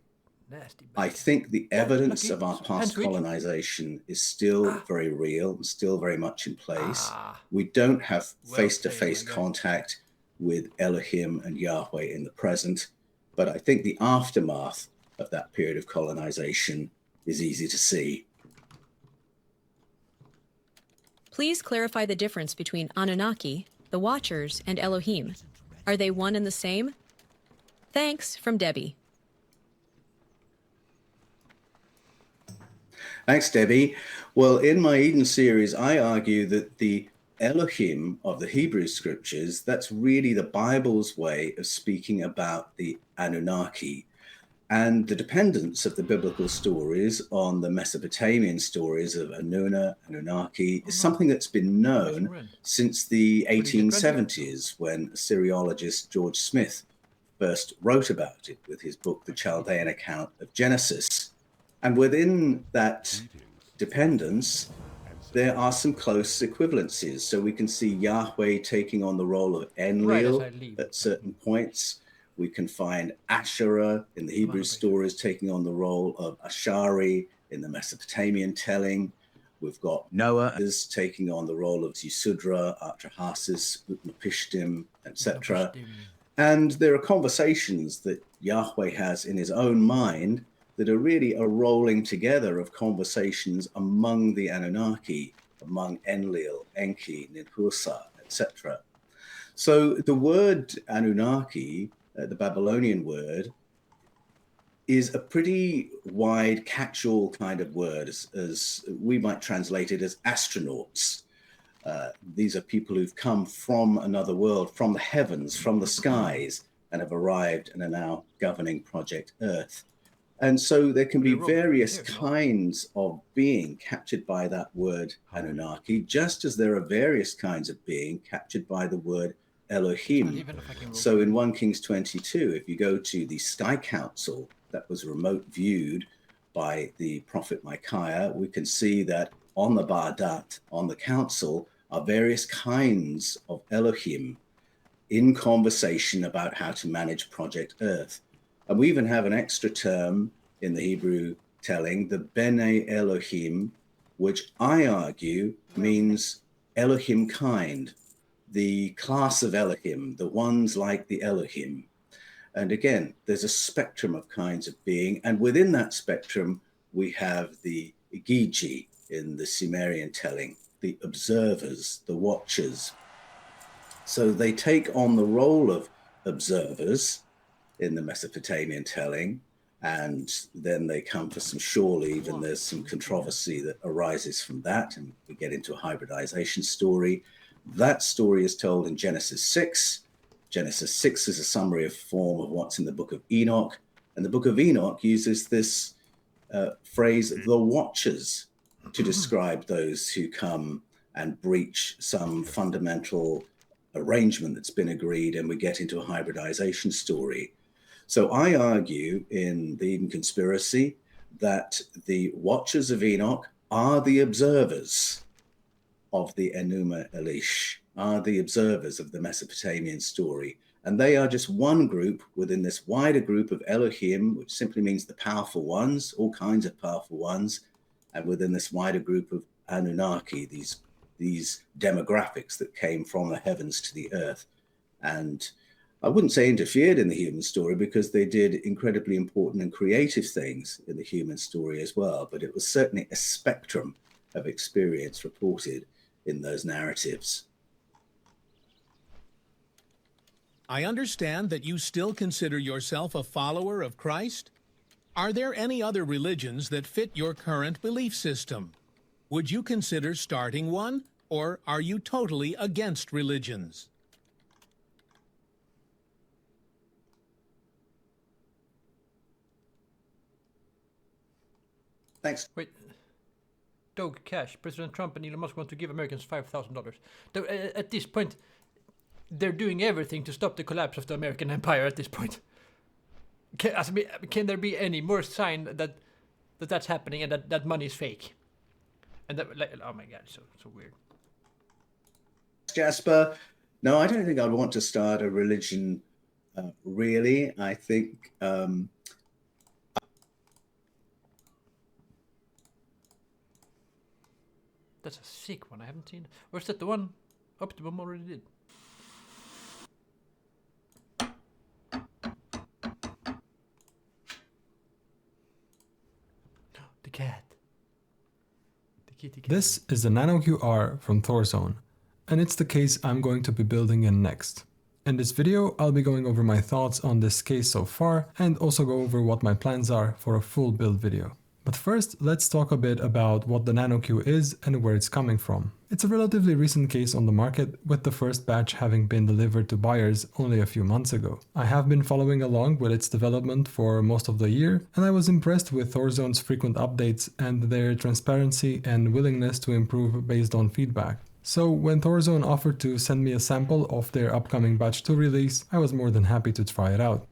I think the evidence of our past colonization is still very real and still very much in place. We don't have face-to-face contact with Elohim and Yahweh in the present, but I think the aftermath of that period of colonization is easy to see. Please clarify the difference between Anunnaki, the Watchers, and Elohim. Are they one and the same? Thanks, from Debbie. Thanks, Debbie. Well, in my Eden series, I argue that the Elohim of the Hebrew scriptures, that's really the Bible's way of speaking about the Anunnaki. And the dependence of the biblical stories on the Mesopotamian stories of Anunnaki is something that's been known since the 1870s, when Assyriologist George Smith first wrote about it with his book, The Chaldean Account of Genesis. And within that dependence, there are some close equivalencies. So we can see Yahweh taking on the role of Enlil at certain points. We can find Asherah in the Hebrew stories taking on the role of Ashari in the Mesopotamian telling. We've got Noah is taking on the role of Yisudra, Artrahasis, Utnapishtim, etc. And there are conversations that Yahweh has in his own mind that are really a rolling together of conversations among the Anunnaki, among Enlil, Enki, Ninhursag, etc. So the word Anunnaki, the Babylonian word, is a pretty wide catch-all kind of word, as we might translate it as astronauts. These are people who've come from another world, from the heavens, from the skies, and have arrived and are now governing Project Earth. And so there can be various kinds of being captured by that word Anunnaki, just as there are various kinds of being captured by the word Elohim. So in 1 Kings 22, if you go to the Sky Council that was remote viewed by the prophet Micaiah, we can see that on the Ba'adat, on the council, are various kinds of Elohim in conversation about how to manage Project Earth. And we even have an extra term in the Hebrew telling, the Bene Elohim, which I argue means Elohim kind, the class of Elohim, the ones like the Elohim. And again, there's a spectrum of kinds of being. And within that spectrum, we have the Igigi in the Sumerian telling, the observers, the watchers. So they take on the role of observers in the Mesopotamian telling, and then they come for some shore leave, and there's some controversy that arises from that, and we get into a hybridization story. That story is told in Genesis 6. Genesis 6 is a summary of form of what's in the book of Enoch. And the book of Enoch uses this phrase, the watchers, to describe those who come and breach some fundamental arrangement that's been agreed, and we get into a hybridization story. So I argue in the Eden Conspiracy that the watchers of Enoch are the observers of the Enuma Elish, are the observers of the Mesopotamian story. And they are just one group within this wider group of Elohim, which simply means the powerful ones, all kinds of powerful ones, and within this wider group of Anunnaki, these demographics that came from the heavens to the earth. And I wouldn't say interfered in the human story, because they did incredibly important and creative things in the human story as well. But it was certainly a spectrum of experience reported in those narratives. I understand that you still consider yourself a follower of Christ. Are there any other religions that fit your current belief system? Would you consider starting one, or are you totally against religions? Thanks. Wait. Doge Cash, President Trump and Elon Musk want to give Americans $5,000. At this point, they're doing everything to stop the collapse of the American empire at this point. Can there be any more sign that that's happening and that money is fake? And that, like, oh my God, so weird. Jasper, no, I don't think I'd want to start a religion, really. I think that's a sick one. I haven't seen. Or is that the one Optimum already did? The cat. The kitty cat. This is the Nano QR from Thorzone, and it's the case I'm going to be building in next. In this video, I'll be going over my thoughts on this case so far, and also go over what my plans are for a full build video. But first, let's talk a bit about what the NanoQ is and where it's coming from. It's a relatively recent case on the market, with the first batch having been delivered to buyers only a few months ago. I have been following along with its development for most of the year, and I was impressed with Thorzone's frequent updates and their transparency and willingness to improve based on feedback. So when Thorzone offered to send me a sample of their upcoming batch 2 release, I was more than happy to try it out.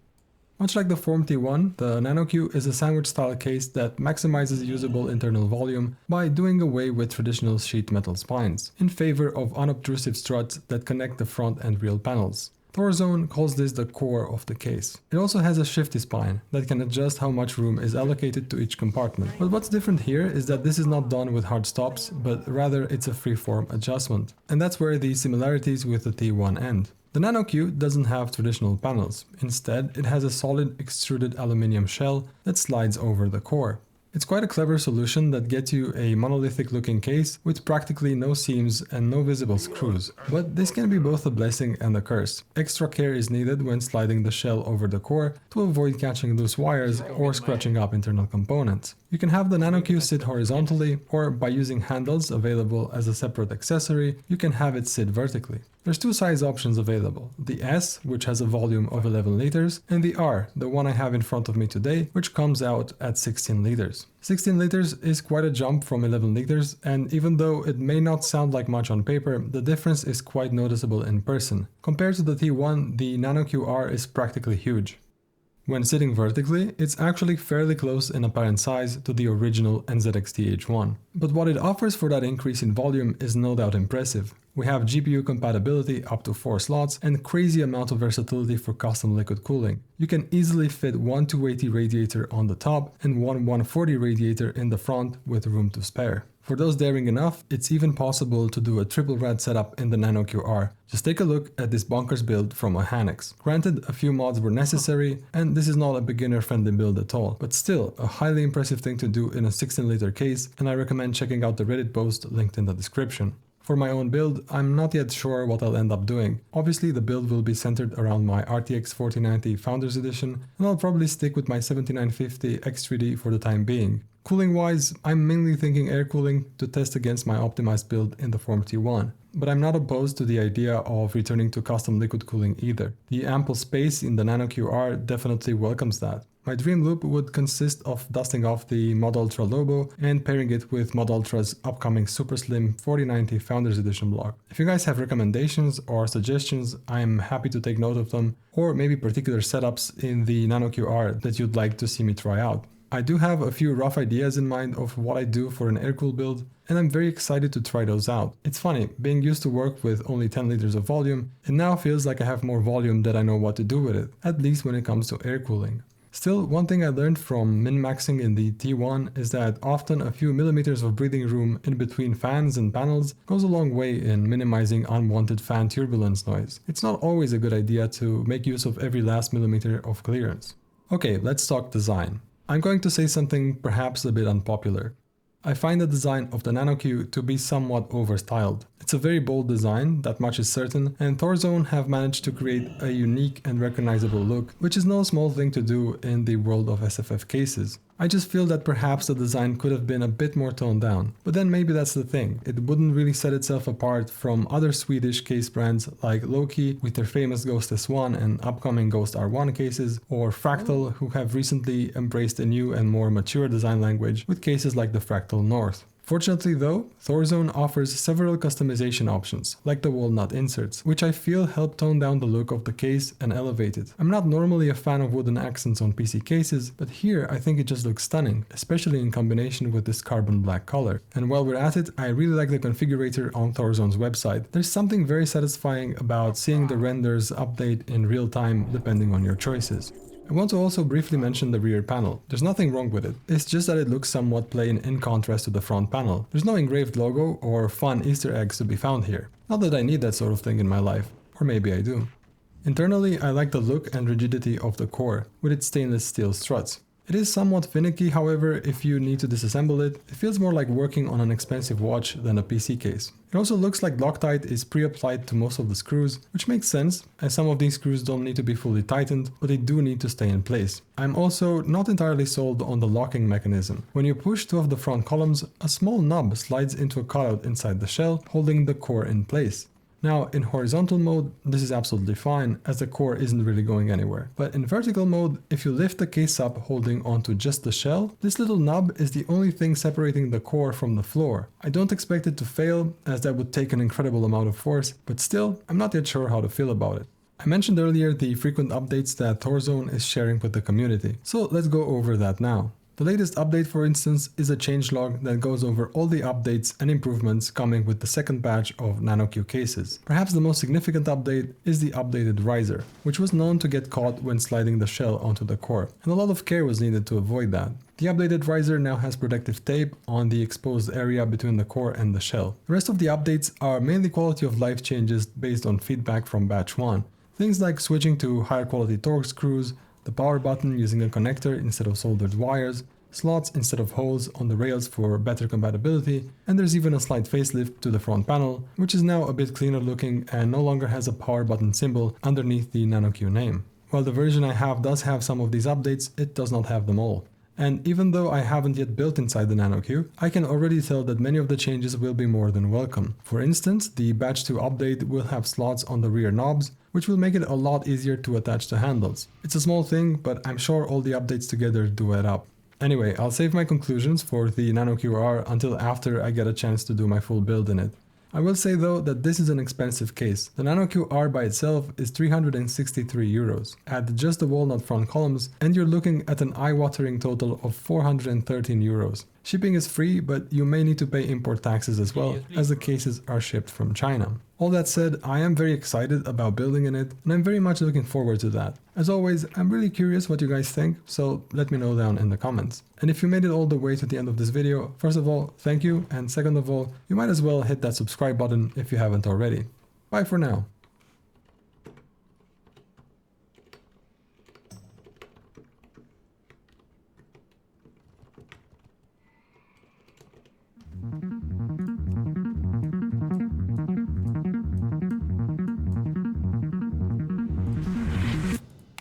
Much like the Form T1, the NanoQ is a sandwich-style case that maximizes usable internal volume by doing away with traditional sheet metal spines, in favor of unobtrusive struts that connect the front and rear panels. Thorzone calls this the core of the case. It also has a shifty spine that can adjust how much room is allocated to each compartment. But what's different here is that this is not done with hard stops, but rather it's a free-form adjustment. And that's where the similarities with the T1 end. The NanoQ doesn't have traditional panels. Instead, it has a solid extruded aluminum shell that slides over the core. It's quite a clever solution that gets you a monolithic looking case with practically no seams and no visible screws. But this can be both a blessing and a curse. Extra care is needed when sliding the shell over the core to avoid catching loose wires or scratching up internal components. You can have the NanoQ sit horizontally, or by using handles available as a separate accessory, you can have it sit vertically. There's two size options available, the S, which has a volume of 11 liters, and the R, the one I have in front of me today, which comes out at 16 liters. 16 liters is quite a jump from 11 liters, and even though it may not sound like much on paper, the difference is quite noticeable in person. Compared to the T1, the NanoQ-R is practically huge. When sitting vertically, it's actually fairly close in apparent size to the original NZXT-H1. But what it offers for that increase in volume is no doubt impressive. We have GPU compatibility up to 4 slots and crazy amount of versatility for custom liquid cooling. You can easily fit one 280 radiator on the top and one 140 radiator in the front with room to spare. For those daring enough, it's even possible to do a triple rad setup in the NanoQ-R. Just take a look at this bonkers build from a Hanex. Granted, a few mods were necessary, and this is not a beginner-friendly build at all, but still a highly impressive thing to do in a 16-liter case, and I recommend checking out the Reddit post linked in the description. For my own build, I'm not yet sure what I'll end up doing. Obviously, the build will be centered around my RTX 4090 Founders Edition, and I'll probably stick with my 7950 X3D for the time being. Cooling wise, I'm mainly thinking air cooling to test against my optimized build in the Form T1. but I'm not opposed to the idea of returning to custom liquid cooling either. The ample space in the NanoQR definitely welcomes that. My dream loop would consist of dusting off the Mod Ultra Lobo and pairing it with Mod Ultra's upcoming Super Slim 4090 Founders Edition block. If you guys have recommendations or suggestions, I am happy to take note of them, or maybe particular setups in the NanoQR that you'd like to see me try out. I do have a few rough ideas in mind of what I do for an air-cooled build, and I'm very excited to try those out. It's funny, being used to work with only 10 liters of volume, it now feels like I have more volume that I know what to do with it, at least when it comes to air cooling. Still, one thing I learned from min-maxing in the T1 is that often a few millimeters of breathing room in between fans and panels goes a long way in minimizing unwanted fan turbulence noise. It's not always a good idea to make use of every last millimeter of clearance. Okay, let's talk design. I'm going to say something perhaps a bit unpopular. I find the design of the NanoQ to be somewhat overstyled. It's a very bold design, that much is certain, and Thorzone have managed to create a unique and recognizable look, which is no small thing to do in the world of SFF cases. I just feel that perhaps the design could have been a bit more toned down, but then maybe that's the thing, it wouldn't really set itself apart from other Swedish case brands like Loki with their famous Ghost S1 and upcoming Ghost R1 cases, or Fractal who have recently embraced a new and more mature design language with cases like the Fractal North. Fortunately though, Thorzone offers several customization options, like the walnut inserts, which I feel help tone down the look of the case and elevate it. I'm not normally a fan of wooden accents on PC cases, but here I think it just looks stunning, especially in combination with this carbon black color. And while we're at it, I really like the configurator on Thorzone's website. There's something very satisfying about seeing the renders update in real time depending on your choices. I want to also briefly mention the rear panel. There's nothing wrong with it, it's just that it looks somewhat plain in contrast to the front panel. There's no engraved logo or fun Easter eggs to be found here. Not that I need that sort of thing in my life, or maybe I do. Internally, I like the look and rigidity of the core, with its stainless steel struts. It is somewhat finicky, however, if you need to disassemble it. It feels more like working on an expensive watch than a PC case. It also looks like Loctite is pre-applied to most of the screws, which makes sense, as some of these screws don't need to be fully tightened, but they do need to stay in place. I'm also not entirely sold on the locking mechanism. When you push two of the front columns, a small knob slides into a cutout inside the shell, holding the core in place. Now, in horizontal mode, this is absolutely fine, as the core isn't really going anywhere. But in vertical mode, if you lift the case up holding onto just the shell, this little knob is the only thing separating the core from the floor. I don't expect it to fail, as that would take an incredible amount of force, but still, I'm not yet sure how to feel about it. I mentioned earlier the frequent updates that Thorzone is sharing with the community, so let's go over that now. The latest update, for instance, is a changelog that goes over all the updates and improvements coming with the second batch of NanoQ cases. Perhaps the most significant update is the updated riser, which was known to get caught when sliding the shell onto the core, and a lot of care was needed to avoid that. The updated riser now has protective tape on the exposed area between the core and the shell. The rest of the updates are mainly quality of life changes based on feedback from batch 1. Things like switching to higher quality Torx screws, the power button using a connector instead of soldered wires, slots instead of holes on the rails for better compatibility, and there's even a slight facelift to the front panel, which is now a bit cleaner looking and no longer has a power button symbol underneath the NanoQ name. While the version I have does have some of these updates, it does not have them all. And even though I haven't yet built inside the NanoQ, I can already tell that many of the changes will be more than welcome. For instance, the Batch 2 update will have slots on the rear knobs, which will make it a lot easier to attach to handles. It's a small thing, but I'm sure all the updates together do add up. Anyway, I'll save my conclusions for the NanoQR until after I get a chance to do my full build in it. I will say though that this is an expensive case. The NanoQR by itself is 363 euros. Add just the walnut front columns and you're looking at an eye-watering total of 413 euros. Shipping is free, but you may need to pay import taxes as well, as the cases are shipped from China. All that said, I am very excited about building in it, and I'm very much looking forward to that. As always, I'm really curious what you guys think, so let me know down in the comments. And if you made it all the way to the end of this video, first of all, thank you, and second of all, you might as well hit that subscribe button if you haven't already. Bye for now.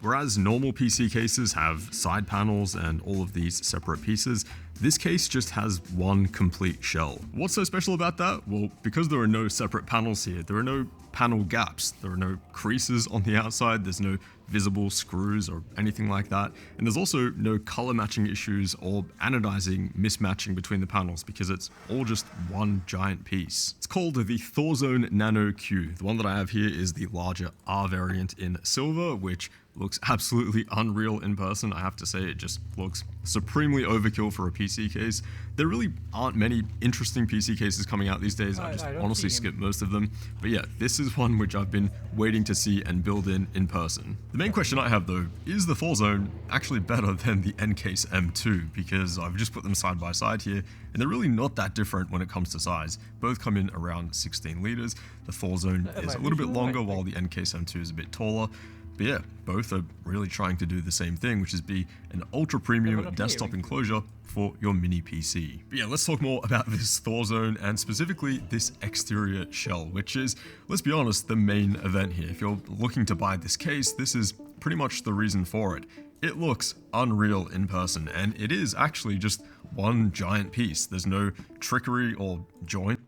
Whereas normal PC cases have side panels and all of these separate pieces, this case just has one complete shell. What's so special about that? Well, because there are no separate panels here, there are no panel gaps, there are no creases on the outside, there's no visible screws or anything like that, and there's also no color matching issues or anodizing mismatching between the panels because it's all just one giant piece. It's called the Thorzone Nano Q. The one that I have here is the larger R variant in silver, which looks absolutely unreal in person. I have to say, it just looks supremely overkill for a PC case. There really aren't many interesting PC cases coming out these days. I just honestly skip most of them. But yeah, this is one which I've been waiting to see and build in person. The main question I have though, is the Thorzone actually better than the Ncase M2? Because I've just put them side by side here, and they're really not that different when it comes to size. Both come in around 16 liters. The Thorzone is a little bit longer while the Ncase M2 is a bit taller. But yeah, both are really trying to do the same thing, which is be an ultra premium desktop enclosure for your mini PC. But yeah, let's talk more about this Thorzone and specifically this exterior shell, which is, let's be honest, the main event here. If you're looking to buy this case, this is pretty much the reason for it. It looks unreal in person, and it is actually just one giant piece. There's no trickery or joint.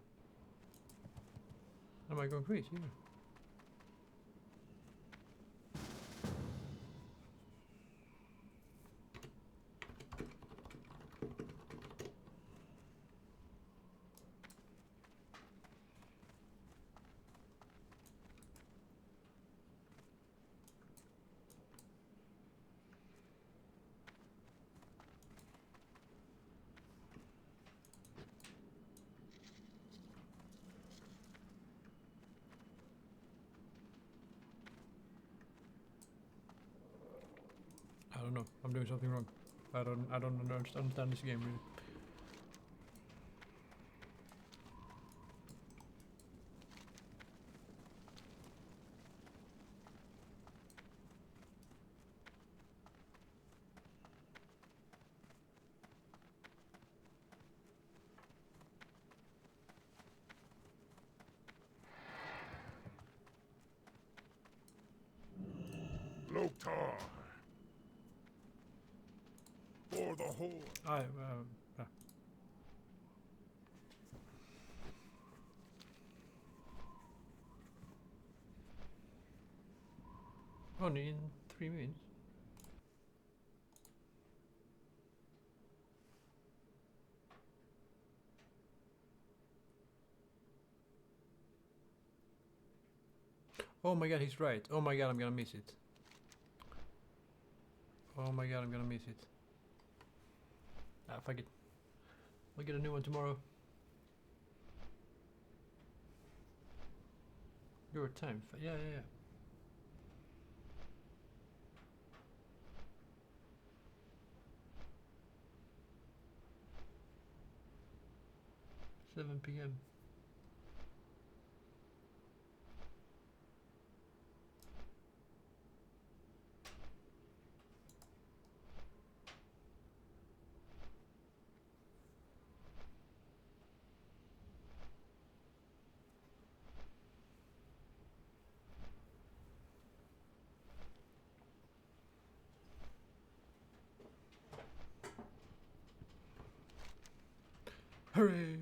Am I going crazy? Yeah. I don't know. I'm doing something wrong. I don't understand this game really. Loktar. For the Horde. Only in 3 minutes. Oh my god, he's right. Oh my god, I'm gonna miss it. Oh my god, I'm gonna miss it. Ah, fuck it. We'll get a new one tomorrow. Your time. Yeah. 7 p.m. Hooray!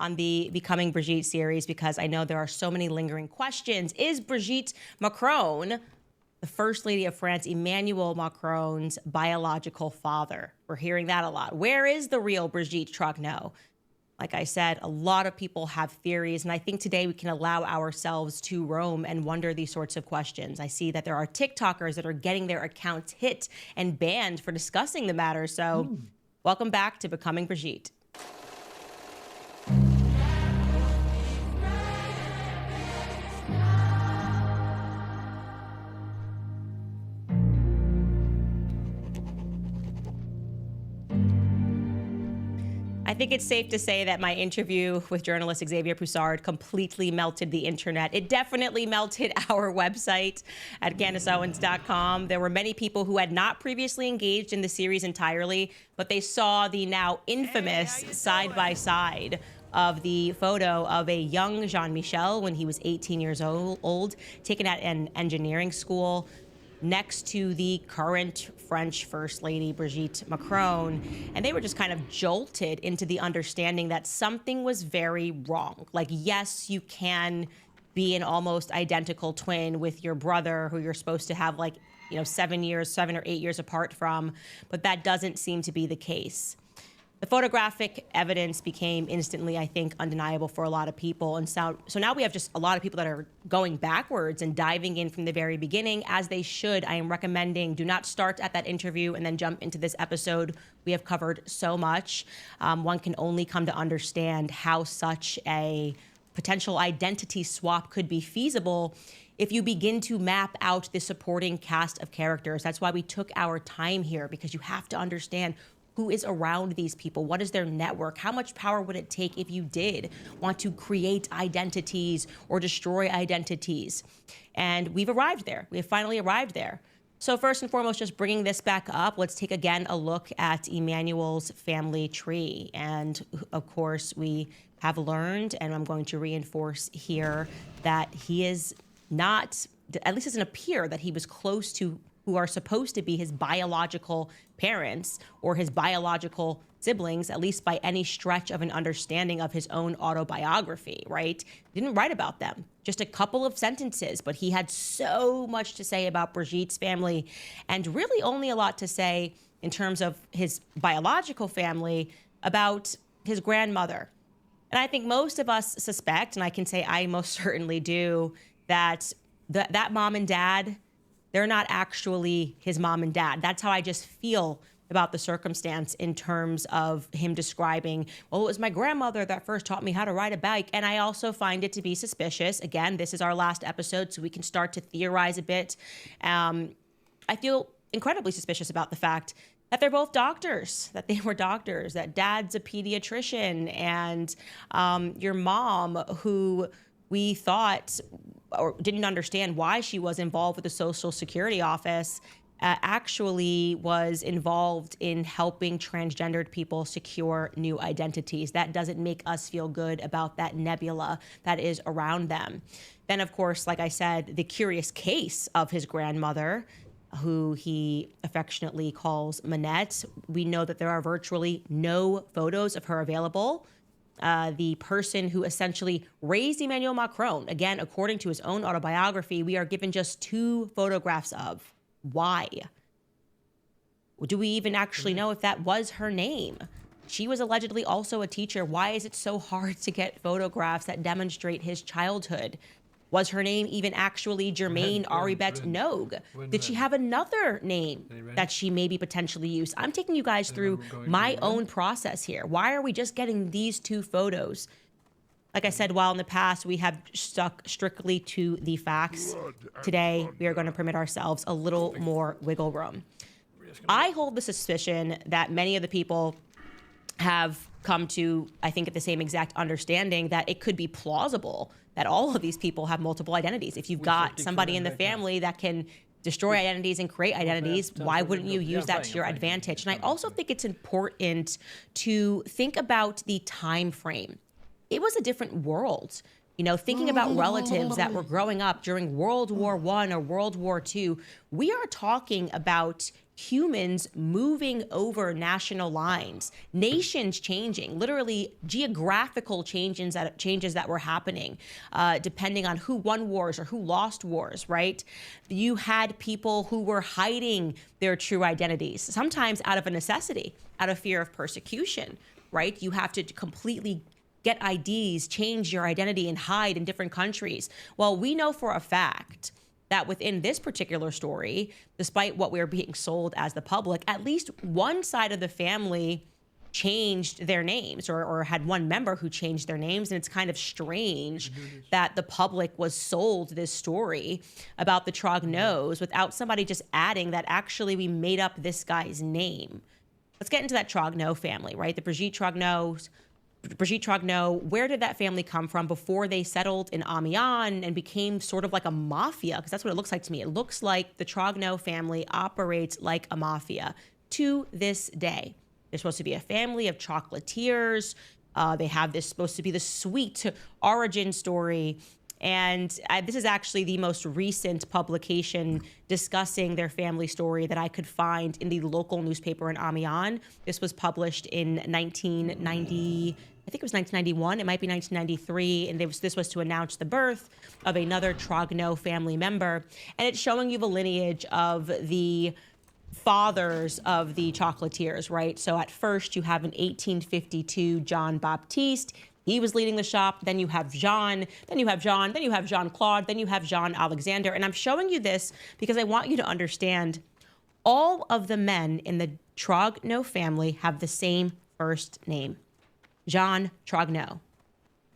On the Becoming Brigitte series, because I know there are so many lingering questions. Is Brigitte Macron, the First Lady of France, Emmanuel Macron's biological father? We're hearing that a lot. Where is the real Brigitte Trogneau? Like I said, a lot of people have theories, and I think today we can allow ourselves to roam and wonder these sorts of questions. I see that there are TikTokers that are getting their accounts hit and banned for discussing the matter, so welcome back to Becoming Brigitte. think it's safe to say that my interview with journalist Xavier Poussard completely melted the internet. It definitely melted our website at CandaceOwens.com. There were many people who had not previously engaged in the series entirely, but they saw the now infamous side-by-side of the photo of a young Jean-Michel when he was 18 years old, taken at an engineering school, next to the current French First Lady, Brigitte Macron. And they were just kind of jolted into the understanding that something was very wrong. Like, yes, you can be an almost identical twin with your brother who you're supposed to have, like, 7 or 8 years apart from, but that doesn't seem to be the case. The photographic evidence became instantly, I think, undeniable for a lot of people. And so now we have just a lot of people that are going backwards and diving in from the very beginning, as they should. I am recommending do not start at that interview and then jump into this episode. We have covered so much. One can only come to understand how such a potential identity swap could be feasible if you begin to map out the supporting cast of characters. That's why we took our time here, because you have to understand who is around these people, what is their network, how much power would it take if you did want to create identities or destroy identities. And we've arrived there. We have finally arrived there. So first and foremost, just bringing this back up, let's take again a look at Emmanuel's family tree. And of course, we have learned, and I'm going to reinforce here, that he is not, at least it doesn't appear that he was close to who are supposed to be his biological parents or his biological siblings, at least by any stretch of an understanding of his own autobiography, right? He didn't write about them, just a couple of sentences, but he had so much to say about Brigitte's family, and really only a lot to say in terms of his biological family about his grandmother. And I think most of us suspect, and I can say I most certainly do, that that mom and dad, they're not actually his mom and dad. That's how I just feel about the circumstance in terms of him describing, well, it was my grandmother that first taught me how to ride a bike. And I also find it to be suspicious. Again, this is our last episode, so we can start to theorize a bit. I feel incredibly suspicious about the fact that they're both doctors, that they were doctors, that dad's a pediatrician, and your mom, who we thought or didn't understand why she was involved with the Social Security office, actually was involved in helping transgendered people secure new identities. That doesn't make us feel good about that nebula that is around them. Then, of course, like I said, the curious case of his grandmother, who he affectionately calls Manette. We know that there are virtually no photos of her available. The person who essentially raised Emmanuel Macron, again, according to his own autobiography, we are given just 2 photographs of. Why? Do we even actually know if that was her name? She was allegedly also a teacher. Why is it so hard to get photographs that demonstrate his childhood? Was her name even actually Germaine Aribet Nogue? Did she have another name that she maybe potentially used? I'm taking you guys through my own process here. Why are we just getting these 2 photos? Like I said, while in the past we have stuck strictly to the facts, today we are going to permit ourselves a little more wiggle room. I hold the suspicion that many of the people have come to, I think, at the same exact understanding that it could be plausible that all of these people have multiple identities. If you've got somebody in the family that can destroy identities and create identities, why wouldn't you use that to your advantage? And I also think it's important to think about the time frame. It was a different world. You know, thinking about relatives that were growing up during World War I or World War II, we are talking about humans moving over national lines, nations changing, literally geographical changes that were happening, depending on who won wars or who lost wars, right? You had people who were hiding their true identities, sometimes out of a necessity, out of fear of persecution, right? You have to completely get IDs, change your identity, and hide in different countries. Well, we know for a fact that within this particular story, despite what we're being sold as the public, at least one side of the family changed their names or had one member who changed their names. And it's kind of strange that the public was sold this story about the Trognos without somebody just adding that actually we made up this guy's name. let's get into that Trogno family, right? The Brigitte Trogno, where did that family come from before they settled in Amiens and became sort of like a mafia? Because that's what it looks like to me. It looks like the Trogno family operates like a mafia to this day. They're supposed to be a family of chocolatiers. They have this supposed to be the sweet origin story. And this is actually the most recent publication discussing their family story that I could find in the local newspaper in Amiens. This was published in 1990, I think it was 1991, it might be 1993, and this was to announce the birth of another Trogno family member. And it's showing you the lineage of the fathers of the chocolatiers, right? So at first you have in 1852 John Baptiste. He was leading the shop. Then you have Jean, then you have Jean, then you have Jean-Claude, then you have Jean Alexander. And I'm showing you this because I want you to understand all of the men in the Trogno family have the same first name, Jean Trogno.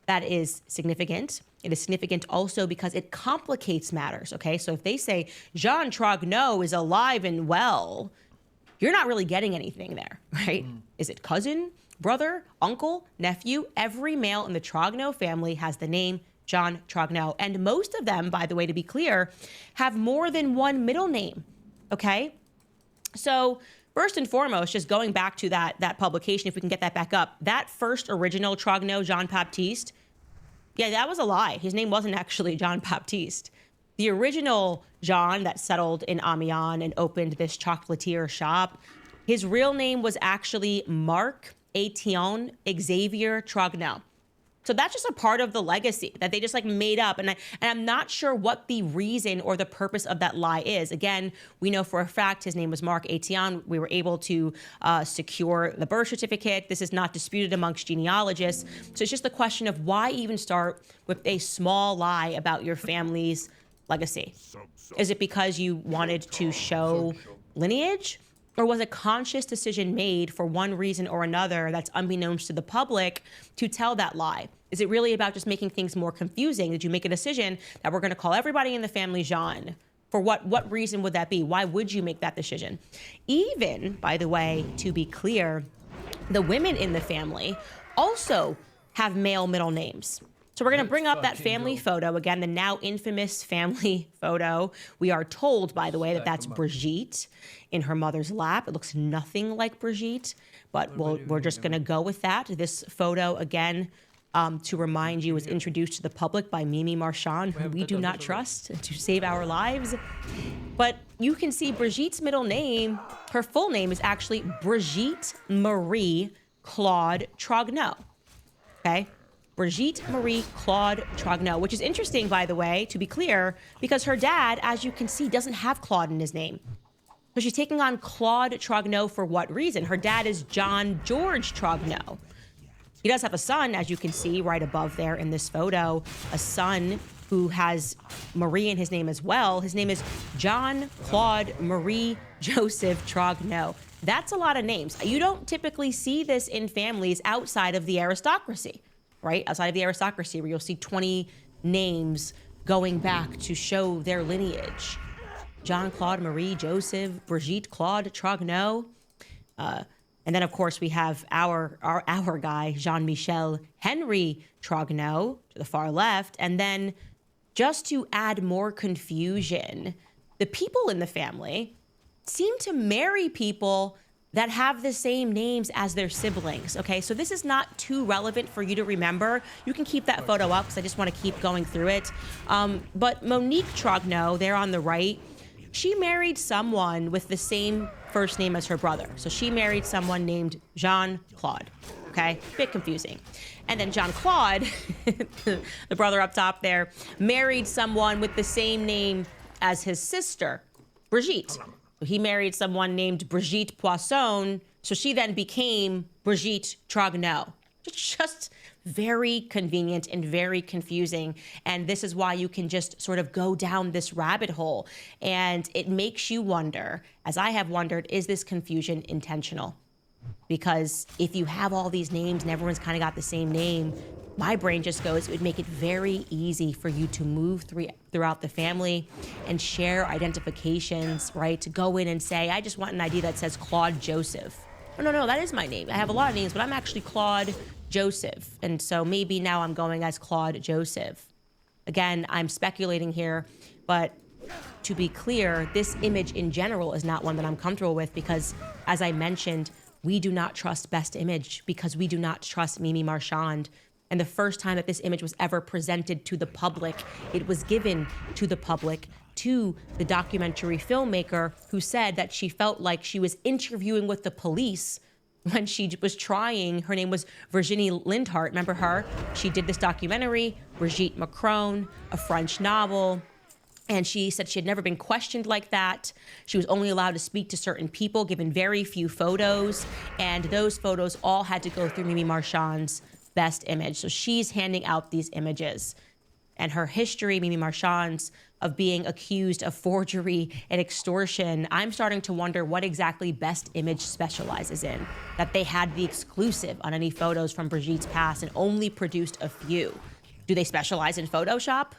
That is significant. It is significant also because it complicates matters, okay? So if they say Jean Trogno is alive and well, you're not really getting anything there, right? Is it cousin, brother, uncle, nephew? Every male in the Trogno family has the name John Trogno. And most of them, by the way, to be clear, have more than one middle name, okay? So first and foremost, just going back to that publication, if we can get that back up, that first original Trogno, Jean Baptiste, yeah, that was a lie. His name wasn't actually Jean Baptiste. The original Jean that settled in Amiens and opened this chocolatier shop, his real name was actually Marc Etienne Xavier Trogno. So that's just a part of the legacy that they just like made up. And I'm not sure what the reason or the purpose of that lie is. Again, we know for a fact his name was Marc Etienne. We were able to secure the birth certificate. This is not disputed amongst genealogists. So it's just the question of why even start with a small lie about your family's legacy? Is it because you wanted to show lineage? Or was a conscious decision made for one reason or another that's unbeknownst to the public to tell that lie? Is it really about just making things more confusing? Did you make a decision that we're going to call everybody in the family Jean? For what reason would that be? Why would you make that decision? Even, by the way, to be clear, the women in the family also have male middle names. So we're going to bring up that family photo again, the now infamous family photo. We are told, by the way, that that's Brigitte in her mother's lap. It looks nothing like Brigitte, but we're just going to go with that. This photo, again, to remind you, was introduced to the public by Mimi Marchand, who we do not trust to save our lives. But you can see Brigitte's middle name, her full name is actually Brigitte Marie Claude Trogno. Okay? Brigitte Marie Claude Trogno, which is interesting, by the way, to be clear, because her dad, as you can see, doesn't have Claude in his name. So she's taking on Claude Trogno for what reason? Her dad is John George Trogno. He does have a son, as you can see right above there in this photo, a son who has Marie in his name as well. His name is John Claude Marie Joseph Trogno. That's a lot of names. You don't typically see this in families outside of the aristocracy. Right? Outside of the aristocracy, where you'll see 20 names going back to show their lineage. John Claude Marie Joseph, Brigitte Claude Trogno. And then, of course, we have our guy, Jean-Michel Henry Trogno, to the far left. And then, just to add more confusion, the people in the family seem to marry people that have the same names as their siblings, okay? So this is not too relevant for you to remember. You can keep that photo up because I just want to keep going through it. But Monique Trogno, there on the right, she married someone with the same first name as her brother. So she married someone named Jean-Claude, okay? Bit confusing. And then Jean-Claude, the brother up top there, married someone with the same name as his sister, Brigitte. He married someone named Brigitte Poisson, so she then became Brigitte Trogno. Just very convenient and very confusing. And this is why you can just sort of go down this rabbit hole. And it makes you wonder, as I have wondered, is this confusion intentional? Because if you have all these names and everyone's kind of got the same name, my brain just goes, it would make it very easy for you to move throughout the family and share identifications, right? To go in and say, I just want an ID that says Claude Joseph. Oh, no, that is my name. I have a lot of names, but I'm actually Claude Joseph. And so maybe now I'm going as Claude Joseph. Again, I'm speculating here, but to be clear, this image in general is not one that I'm comfortable with because, as I mentioned, we do not trust Best Image because we do not trust Mimi Marchand. And the first time that this image was ever presented to the public, it was given to the public to the documentary filmmaker who said that she felt like she was interviewing with the police when she was trying. Her name was Virginie Lindhart. Remember her? She did this documentary, Brigitte Macron, a French novel. And she said she had never been questioned like that. She was only allowed to speak to certain people, given very few photos. And those photos all had to go through Mimi Marchand's Best Image. So she's handing out these images. And her history, Mimi Marchand's, of being accused of forgery and extortion, I'm starting to wonder what exactly Best Image specializes in. That they had the exclusive on any photos from Brigitte's past and only produced a few. Do they specialize in Photoshop?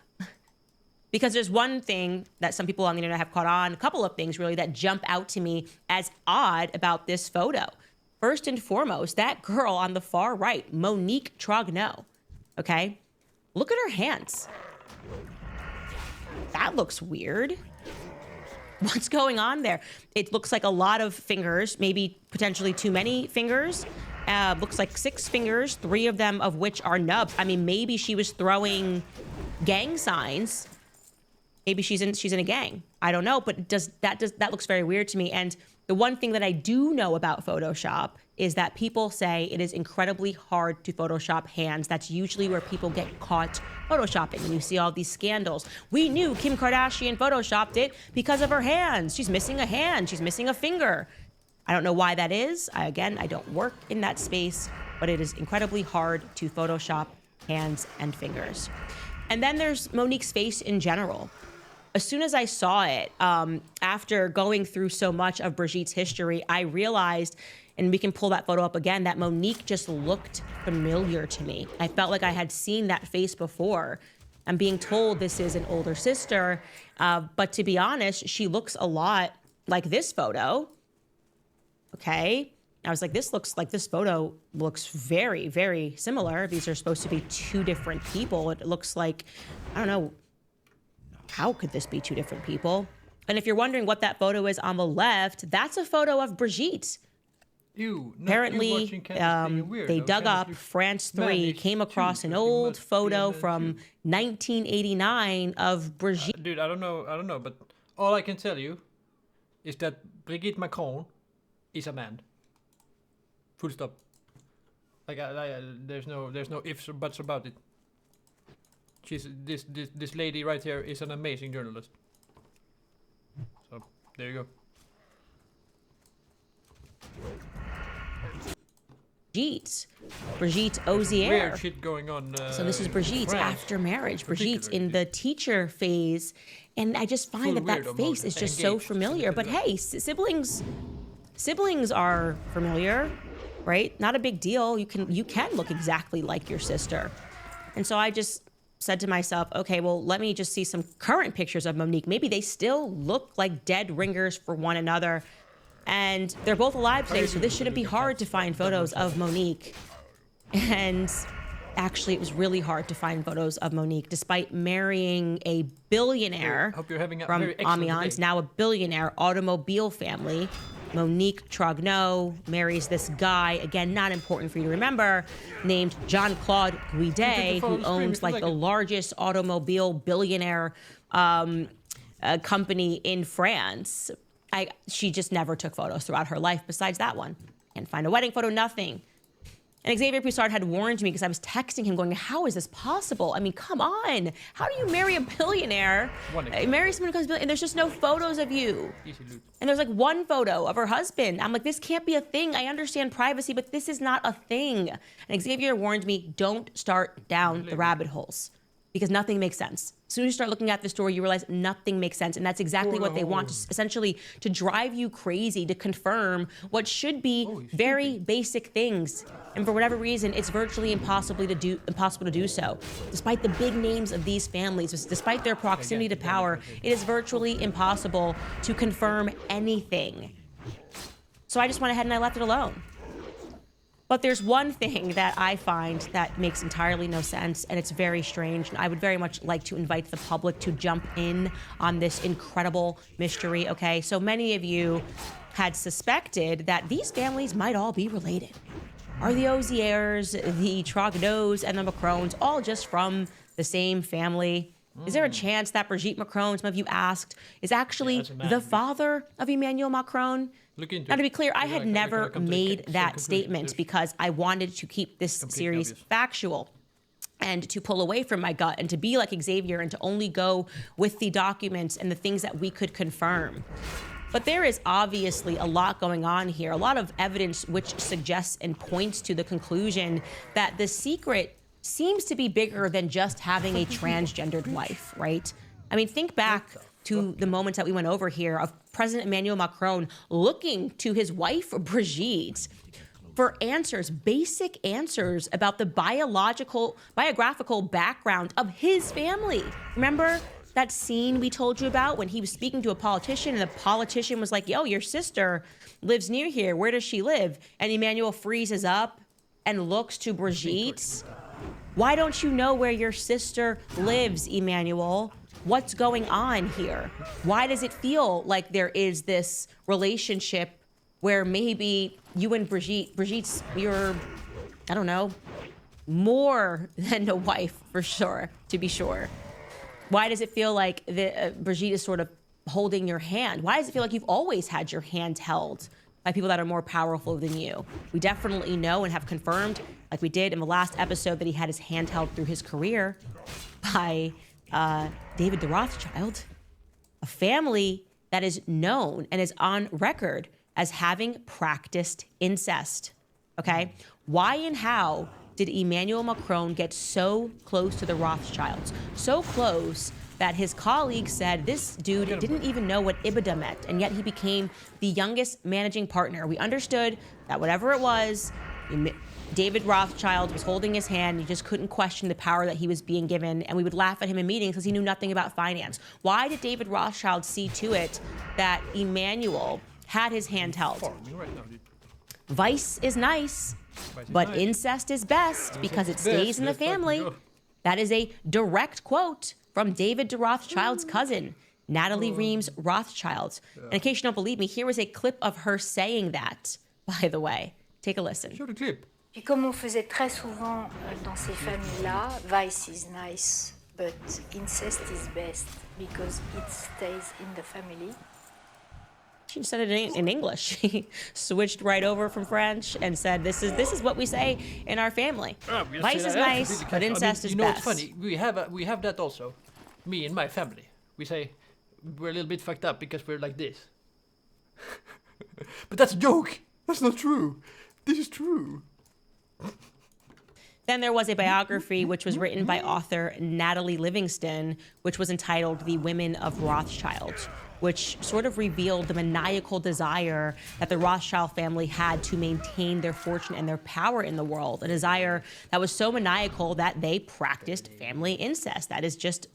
Because there's one thing that some people on the internet have caught on, a couple of things really that jump out to me as odd about this photo. First and foremost, that girl on the far right, Monique Trogneau, okay? Look at her hands. That looks weird. What's going on there? It looks like a lot of fingers, maybe potentially too many fingers. Looks like 6 fingers, 3 of them of which are nubs. I mean, maybe she was throwing gang signs. Maybe she's in a gang. I don't know, but that looks very weird to me. And the one thing that I do know about Photoshop is that people say it is incredibly hard to Photoshop hands. That's usually where people get caught Photoshopping. And you see all these scandals. We knew Kim Kardashian Photoshopped it because of her hands. She's missing a hand. She's missing a finger. I don't know why that is. I don't work in that space, but it is incredibly hard to Photoshop hands and fingers. And then there's Monique's face in general. As soon as I saw it, after going through so much of Brigitte's history, I realized, and we can pull that photo up again, that Monique just looked familiar to me. I felt like I had seen that face before. I'm being told this is an older sister, but to be honest, she looks a lot like this photo. Okay. I was like, this photo looks very, very similar. These are supposed to be 2 different people. It looks like, I don't know, how could this be 2 different people? And if you're wondering what that photo is on the left, that's a photo of Brigitte. Apparently, they dug up France 3, came across an old photo from 1989 of Brigitte. Dude, I don't know, but all I can tell you is that Brigitte Macron is a man. Full stop. Like, there's no ifs or buts about it. She's this lady right here is an amazing journalist. So there you go. Brigitte Ozier. Weird shit going on. So this is Brigitte after marriage. Brigitte in the teacher phase, and I just find that face is just so familiar. But hey, siblings are familiar, right? Not a big deal. You can look exactly like your sister, and so I just said to myself, okay, well, let me just see some current pictures of Monique. Maybe they still look like dead ringers for one another. And they're both alive today, so this shouldn't be hard to find photos of Monique. And actually, it was really hard to find photos of Monique, despite marrying a billionaire from Amiens, now a billionaire automobile family. Monique Trogneau marries this guy, again, not important for you to remember, named Jean-Claude Guidet, who owns like the largest automobile billionaire company in France. She just never took photos throughout her life besides that one. Can't find a wedding photo, nothing. And Xavier Poussard had warned me because I was texting him going, how is this possible? I mean, come on. How do you marry a billionaire? Marry someone who becomes a billionaire, and there's just no photos of you. And there's like 1 photo of her husband. I'm like, this can't be a thing. I understand privacy, but this is not a thing. And Xavier warned me, don't start down the rabbit holes because nothing makes sense. As soon as you start looking at the story, you realize nothing makes sense. And that's exactly what they want, essentially to drive you crazy, to confirm what should be very basic things. And for whatever reason, it's virtually impossible to do so. Despite the big names of these families, despite their proximity to power, it is virtually impossible to confirm anything. So I just went ahead and I left it alone. But there's one thing that I find that makes entirely no sense, and it's very strange. And I would very much like to invite the public to jump in on this incredible mystery, okay? So many of you had suspected that these families might all be related. Are the Oziers, the Trognos, and the Macrons all just from the same family? Is there a chance that Brigitte Macron, some of you asked, is actually the father of Emmanuel Macron? Now, to be clear, I had never made that statement because I wanted to keep this series factual and to pull away from my gut and to be like Xavier and to only go with the documents and the things that we could confirm. But there is obviously a lot going on here, a lot of evidence which suggests and points to the conclusion that the secret seems to be bigger than just having a transgendered wife, right? I mean, think back to the moments that we went over here of President Emmanuel Macron looking to his wife, Brigitte, for answers, basic answers about the biographical background of his family. Remember that scene we told you about when he was speaking to a politician and the politician was like, yo, your sister lives near here. Where does she live? And Emmanuel freezes up and looks to Brigitte. Why don't you know where your sister lives, Emmanuel? What's going on here? Why does it feel like there is this relationship where maybe you and Brigitte's, you're, I don't know, more than a wife for sure, to be sure. Why does it feel like Brigitte is sort of holding your hand? Why does it feel like you've always had your hand held by people that are more powerful than you? We definitely know and have confirmed, like we did in the last episode, that he had his hand held through his career by David the Rothschild, a family that is known and is on record as having practiced incest, okay? Why and how did Emmanuel Macron get so close to the Rothschilds? So close that his colleagues said this dude didn't even know what EBITDA meant, and yet he became the youngest managing partner. We understood that whatever it was, David Rothschild was holding his hand. He just couldn't question the power that he was being given, and we would laugh at him in meetings because he knew nothing about finance. Why did David Rothschild see to it that Emmanuel had his hand held? Vice is nice, but incest is best because it stays in the family. That is a direct quote from David de Rothschild's cousin, Natalie Reams Rothschild. And in case you don't believe me, here is a clip of her saying that, by the way. Take a listen. Show the clip. Et comme on faisait très souvent dans ces familles-là, vice is nice, but incest is best because it stays in the family. She said it in English. She switched right over from French and said, "This is what we say in our family. Vice is nice, but incest is best." You know what's funny? We have that also. Me and my family. We say we're a little bit fucked up because we're like this. But that's a joke. That's not true. This is true. Then there was a biography which was written by author Natalie Livingston, which was entitled The Women of Rothschild, which sort of revealed the maniacal desire that the Rothschild family had to maintain their fortune and their power in the world, a desire that was so maniacal that they practiced family incest. That is just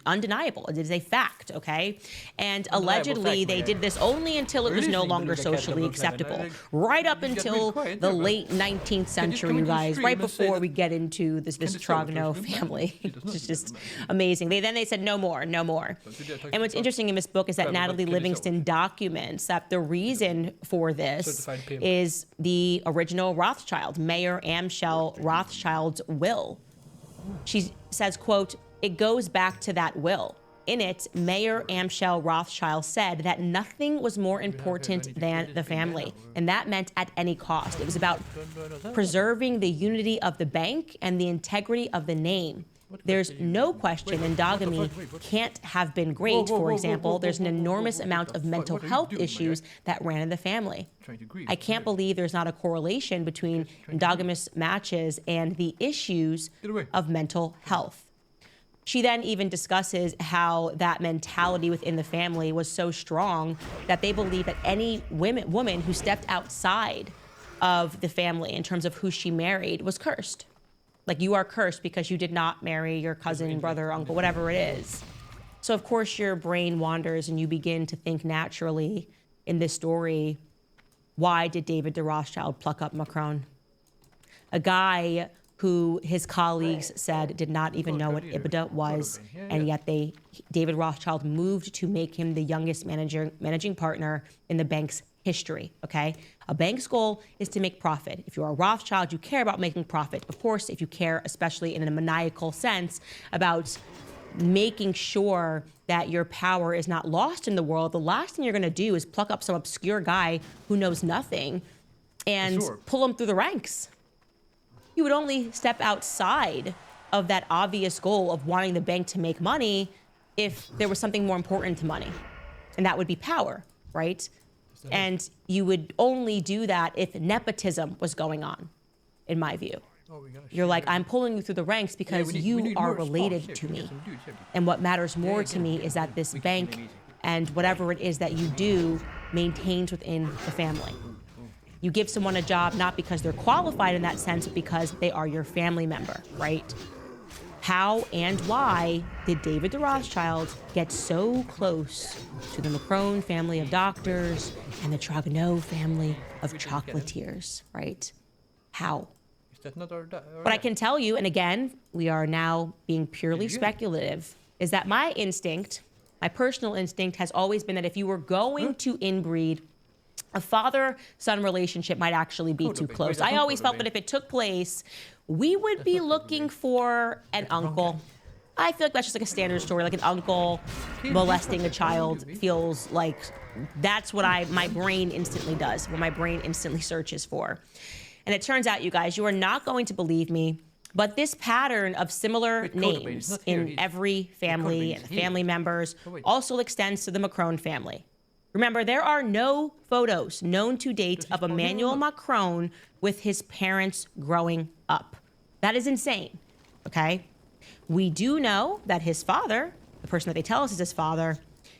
undeniable. It is a fact, okay? And allegedly, they did this only until it was no longer socially acceptable. Right up until the late 19th century, you guys, right before we get into this Trogno family. It's just amazing. Then they said, no more, no more. And what's interesting in this book is that Natalie Livingston documents that the reason for this is the original Rothschild, Mayor Amschel Rothschild's will. She says, quote, "It goes back to that will. In it, Mayor Amschel Rothschild said that nothing was more important than the family, and that meant at any cost. It was about preserving the unity of the bank and the integrity of the name. There's no question endogamy can't have been great. For example, there's an enormous amount of mental health issues that ran in the family. I can't believe there's not a correlation between endogamous matches and the issues of mental health." She then even discusses how that mentality within the family was so strong that they believe that any woman who stepped outside of the family in terms of who she married was cursed. Like, you are cursed because you did not marry your cousin, brother, uncle, whatever it is. So of course your brain wanders and you begin to think naturally in this story, why did David de Rothschild pluck up Macron? A guy who his colleagues said did not even know what EBITDA was, and yet David Rothschild moved to make him the youngest managing partner in the bank's history, okay? A bank's goal is to make profit. If you're a Rothschild, you care about making profit. Of course, if you care, especially in a maniacal sense, about making sure that your power is not lost in the world, the last thing you're gonna do is pluck up some obscure guy who knows nothing and pull him through the ranks. You would only step outside of that obvious goal of wanting the bank to make money if there was something more important to money, and that would be power, right? And you would only do that if nepotism was going on, in my view. You're like, I'm pulling you through the ranks because you are related to me. And what matters more to me is that this bank and whatever it is that you do maintains within the family. You give someone a job not because they're qualified in that sense, but because they are your family member, right? How and why did David de Rothschild get so close to the Macron family of doctors and the Trogonot family of chocolatiers, right? How? But I can tell you, and again, we are now being purely speculative, is that my instinct, my personal instinct has always been that if you were going to inbreed, a father-son relationship might actually be too close. I always felt that if it took place, we would be looking for an uncle. I feel like that's just like a standard story, like an uncle molesting a child feels like that's what my brain instantly does, what my brain instantly searches for. And it turns out, you guys, you are not going to believe me, but this pattern of similar names in every family and the family members also extends to the Macron family. Remember, there are no photos known to date of Emmanuel Macron with his parents growing up. That is insane, okay? We do know that his father, the person that they tell us is his father,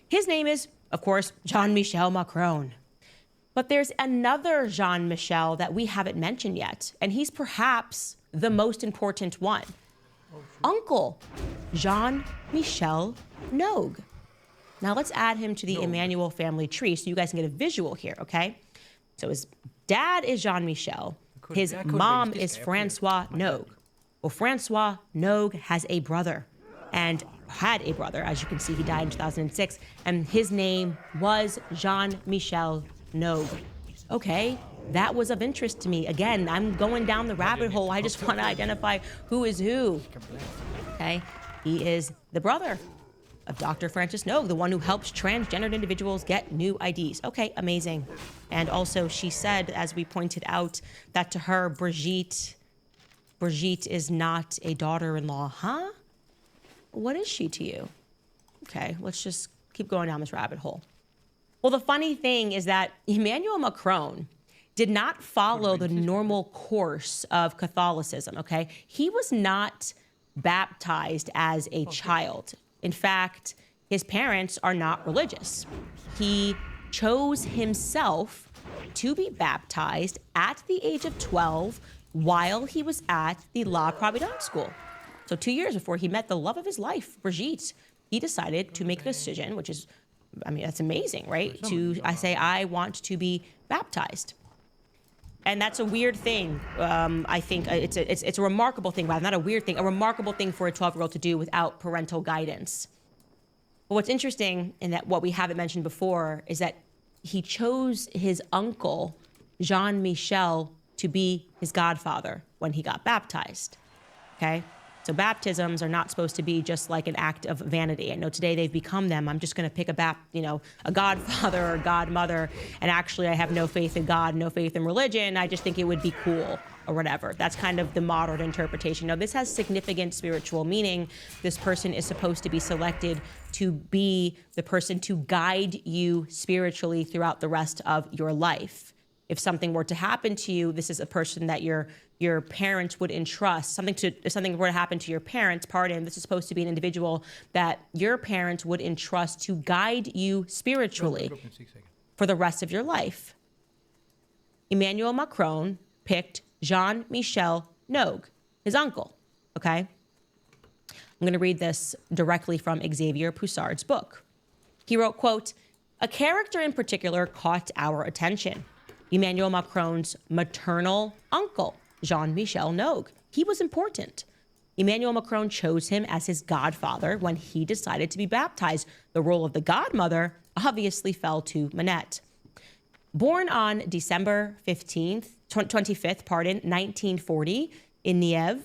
his name is, of course, Jean-Michel Macron. But there's another Jean-Michel that we haven't mentioned yet, and he's perhaps the most important one. Uncle Jean-Michel Nogue. Now let's add him to the Emmanuel family tree so you guys can get a visual here, okay? So his dad is Jean-Michel. His mom is Francois Nogue. Well, Francois Nogue has a brother and had a brother. As you can see, he died in 2006, and his name was Jean-Michel Nogue. Okay, that was of interest to me. Again, I'm going down the rabbit hole. I just want to identify who is who. Okay, he is the brother of Dr. Francis Nogue, the one who helps transgendered individuals get new IDs. Okay, amazing. And also she said, as we pointed out, that to her, Brigitte is not a daughter-in-law. Huh? What is she to you? Okay, let's just keep going down this rabbit hole. Well, the funny thing is that Emmanuel Macron did not follow the normal course of Catholicism, okay? He was not baptized as a child. In fact, his parents are not religious. He chose himself to be baptized at the age of 12 while he was at the La Providence school. So 2 years before he met the love of his life, Brigitte, he decided to make a decision, which is, I mean, that's amazing, right? I say, I want to be baptized. And that's a weird thing. I think it's a remarkable thing, but not a weird thing, a remarkable thing for a 12-year-old to do without parental guidance. But what's interesting in that what we haven't mentioned before is that he chose his uncle, Jean-Michel, to be his godfather when he got baptized, okay? So baptisms are not supposed to be just like an act of vanity. I know today they've become them. I'm just going to pick a godfather or godmother, and actually I have no faith in God, no faith in religion. I just think it would be cool or whatever. That's kind of the modern interpretation. Now, this has significant spiritual meaning. This person is supposed to be selected to be the person to guide you spiritually throughout the rest of your life. If something were to happen to you, this is a person that your parents would entrust. If something were to happen to your parents, this is supposed to be an individual that your parents would entrust to guide you spiritually for the rest of your life. Emmanuel Macron picked Jean-Michel Nogue, his uncle, okay? I'm going to read this directly from Xavier Poussard's book. He wrote, quote, "A character in particular caught our attention. Emmanuel Macron's maternal uncle, Jean-Michel Nogue. He was important. Emmanuel Macron chose him as his godfather when he decided to be baptized. The role of the godmother obviously fell to Manette. Born on December 25th, 1940 in Nièvre,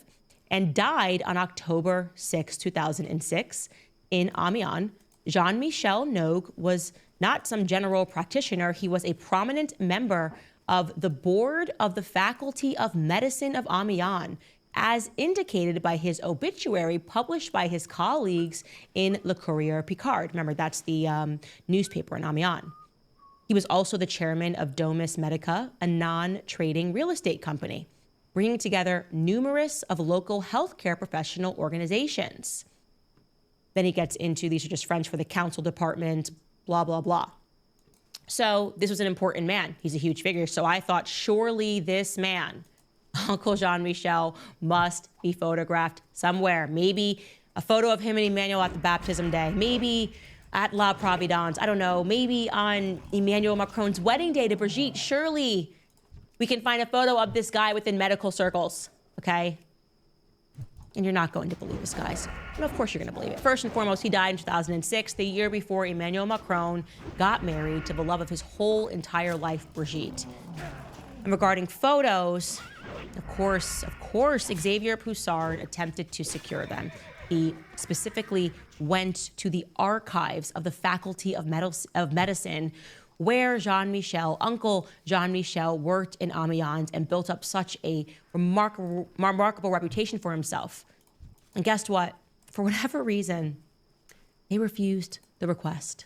and died on October 6, 2006 in Amiens, Jean-Michel Nogue was not some general practitioner. He was a prominent member of the board of the Faculty of Medicine of Amiens, as indicated by his obituary published by his colleagues in Le Courrier Picard. Remember, that's the newspaper in Amiens. He was also the chairman of Domus Medica, a non-trading real estate company, bringing together numerous of local healthcare professional organizations. Then he gets into, these are just French for the council department, blah, blah, blah. So this was an important man. He's a huge figure. So I thought, surely this man, Uncle Jean-Michel, must be photographed somewhere. Maybe a photo of him and Emmanuel at the baptism day. Maybe at La Providence. I don't know. Maybe on Emmanuel Macron's wedding day to Brigitte. Surely we can find a photo of this guy within medical circles, okay? And you're not going to believe this, guys. And of course you're going to believe it. First and foremost, he died in 2006, the year before Emmanuel Macron got married to the love of his whole entire life, Brigitte. And regarding photos, of course, Xavier Poussard attempted to secure them. He specifically went to the archives of the Faculty of Medicine, where Jean-Michel, Uncle Jean-Michel, worked in Amiens and built up such a remarkable reputation for himself. And guess what? For whatever reason, they refused the request.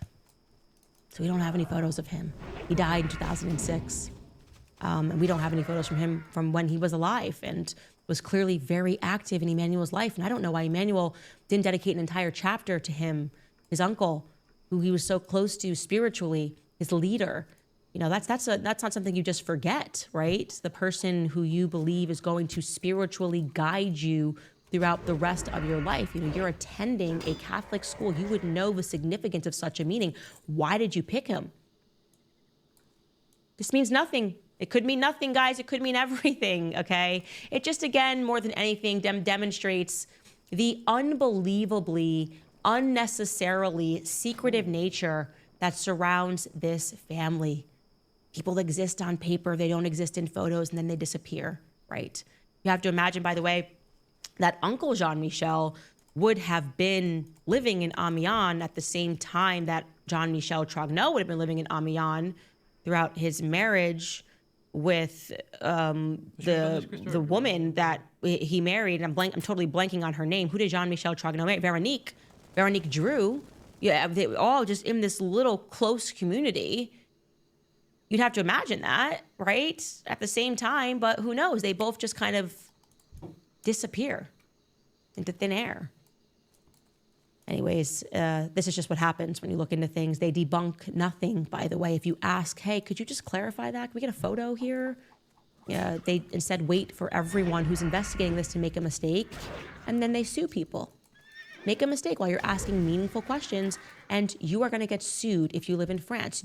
So we don't have any photos of him. He died in 2006. And we don't have any photos from him from when he was alive and was clearly very active in Emmanuel's life. And I don't know why Emmanuel didn't dedicate an entire chapter to him, his uncle, who he was so close to spiritually, his leader. You know, that's not something you just forget, right? The person who you believe is going to spiritually guide you throughout the rest of your life. You know, you're attending a Catholic school. You would know the significance of such a meaning. Why did you pick him? This means nothing. It could mean nothing, guys. It could mean everything, okay? It just, again, more than anything, demonstrates the unbelievably, unnecessarily secretive nature that surrounds this family. People exist on paper, they don't exist in photos, and then they disappear, right? You have to imagine, by the way, that Uncle Jean-Michel would have been living in Amiens at the same time that Jean-Michel Trogneau would have been living in Amiens throughout his marriage with the woman that he married. And I'm totally blanking on her name. Who did Jean-Michel Trogneau marry? Veronique Drew. Yeah, they were all just in this little close community. You'd have to imagine that, right? At the same time, but who knows? They both just kind of disappear into thin air. Anyways, this is just what happens when you look into things. They debunk nothing, by the way. If you ask, hey, could you just clarify that? Can we get a photo here? Yeah, they instead wait for everyone who's investigating this to make a mistake, and then they sue people. Make a mistake while you're asking meaningful questions, and you are going to get sued if you live in France.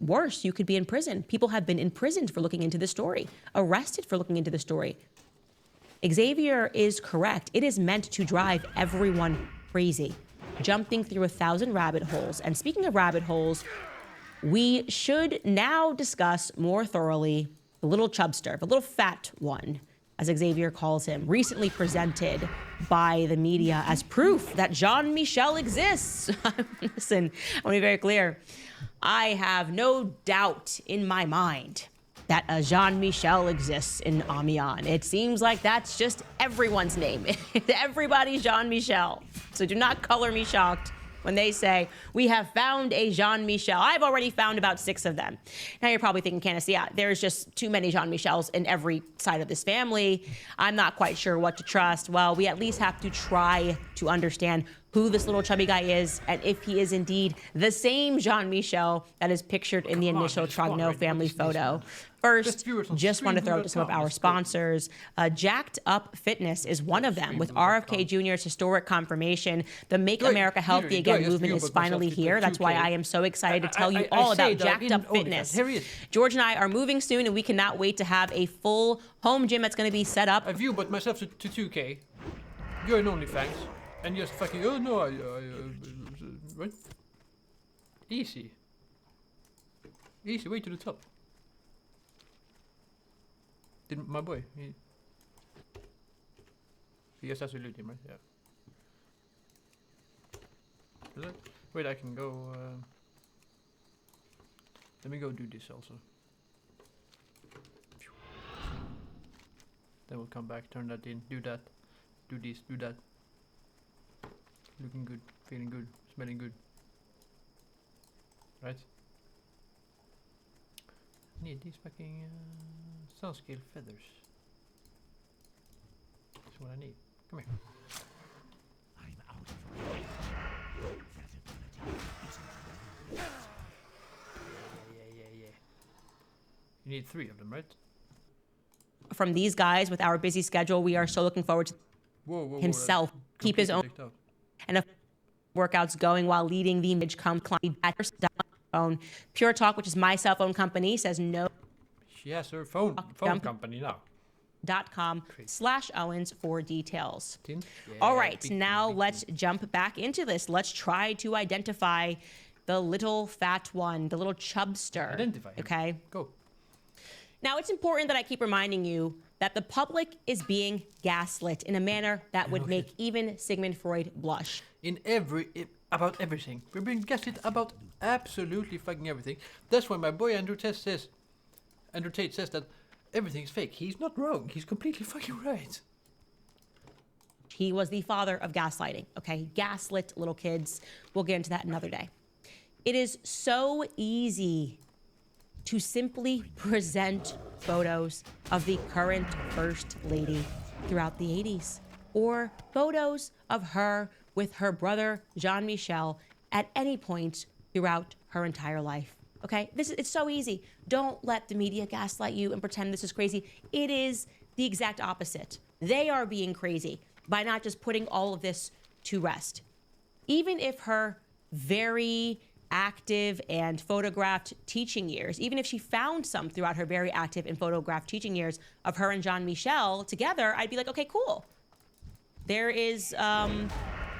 Worse, you could be in prison. People have been imprisoned for looking into the story, arrested for looking into the story. Xavier is correct. It is meant to drive everyone crazy, jumping through 1,000 rabbit holes. And speaking of rabbit holes, we should now discuss more thoroughly the little chubster, the little fat one, as Xavier calls him, recently presented by the media as proof that Jean-Michel exists. Listen, I want to be very clear. I have no doubt in my mind that a Jean-Michel exists in Amiens. It seems like that's just everyone's name. Everybody's Jean-Michel. So do not color me shocked when they say, we have found a Jean-Michel. I've already found about 6 of them. Now you're probably thinking, Candace, yeah, there's just too many Jean-Michels in every side of this family. I'm not quite sure what to trust. Well, we at least have to try to understand who this little chubby guy is and if he is indeed the same Jean-Michel that is pictured in the initial Trogneau family photo. First, just want to throw to some of our sponsors. Jacked Up Fitness is one of them, with RFK Jr.'s historic confirmation. The Make America Healthy Again movement is finally here. That's why I am so excited to tell you all about Jacked Up Fitness. George and I are moving soon, and we cannot wait to have a full home gym that's going to be set up. I view but myself to 2K. You're an OnlyFans. And just fucking, oh no, right? Easy. Easy, way to the top. Did my boy, he just has to loot him, right? Yeah. Is it? Wait, I can go, let me go do this also. Then we'll come back, turn that in, do that, do this, do that. Looking good, feeling good, smelling good. Right? Need these fucking sunscale feathers. That's what I need. Come here. I'm out of yeah. You need 3 of them, right? From these guys, with our busy schedule, we are so looking forward to himself keep his own and workouts going while leading the image phone. Pure Talk, which is my cell phone company, says no. She has her phone company now. .com/Owens for details. All right, now let's jump back into this. Let's try to identify the little fat one, the little chubster. Identify him. Okay. Go. Now, it's important that I keep reminding you that the public is being gaslit in a manner that would make even Sigmund Freud blush. About everything. We're being gaslit about absolutely fucking everything. That's why my boy Andrew Tate says that everything is fake. He's not wrong. He's completely fucking right. He was the father of gaslighting, okay? He gaslit little kids. We'll get into that another day. It is so easy to simply present photos of the current First Lady throughout the 80s, or photos of her with her brother, Jean-Michel, at any point throughout her entire life, okay? It's so easy. Don't let the media gaslight you and pretend this is crazy. It is the exact opposite. They are being crazy by not just putting all of this to rest. Even if her very active and photographed teaching years, even if she found some throughout her very active and photographed teaching years of her and Jean-Michel together, I'd be like, okay, cool. There is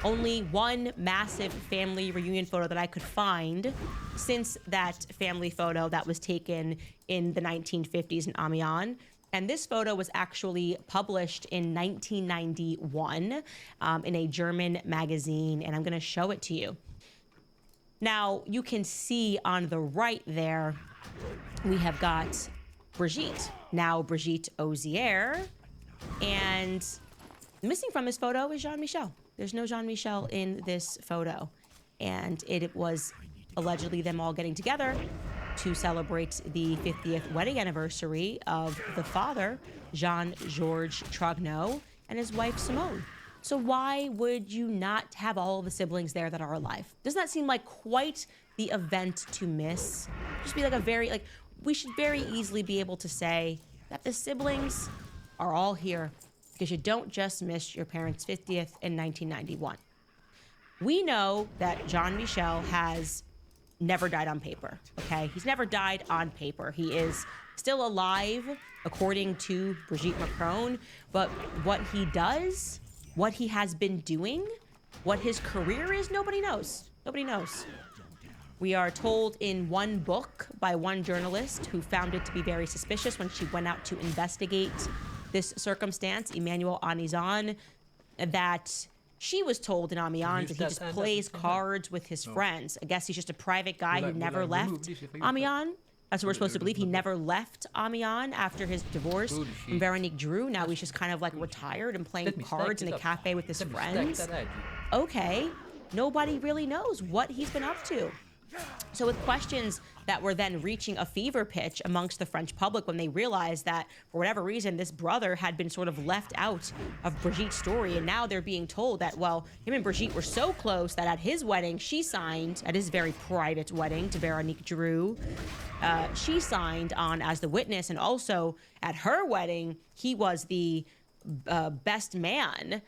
only one massive family reunion photo that I could find since that family photo that was taken in the 1950s in Amiens. And this photo was actually published in 1991 in a German magazine, and I'm going to show it to you. Now, you can see on the right there, we have got Brigitte, now Brigitte Ozier, and missing from this photo is Jean-Michel. There's no Jean-Michel in this photo, and it was allegedly them all getting together to celebrate the 50th wedding anniversary of the father, Jean-Georges Trogneau, and his wife, Simone. So why would you not have all the siblings there that are alive? Doesn't that seem like quite the event to miss? Just be like we should very easily be able to say that the siblings are all here because you don't just miss your parents' 50th in 1991. We know that Jean-Michel has never died on paper, okay? He's never died on paper. He is still alive, according to Brigitte Macron, but what he does, what he has been doing, what his career is, nobody knows. Nobody knows. We are told in one book by one journalist who found it to be very suspicious when she went out to investigate this circumstance, Emmanuel Anizan, that she was told in Amiens that he just plays cards with his friends. I guess he's just a private guy who never left Amiens. That's what we're supposed to believe. He never left Amiens after his divorce from Veronique Drew. Now he's just kind of like retired and playing cards in a cafe with his friends. Okay, nobody really knows what he's been up to. So with questions that were then reaching a fever pitch amongst the French public when they realized that, for whatever reason, this brother had been sort of left out of Brigitte's story, and now they're being told that, well, him and Brigitte were so close that at his wedding, she signed, at his very private wedding to Veronique Giroux, she signed on as the witness, and also at her wedding, he was the best man.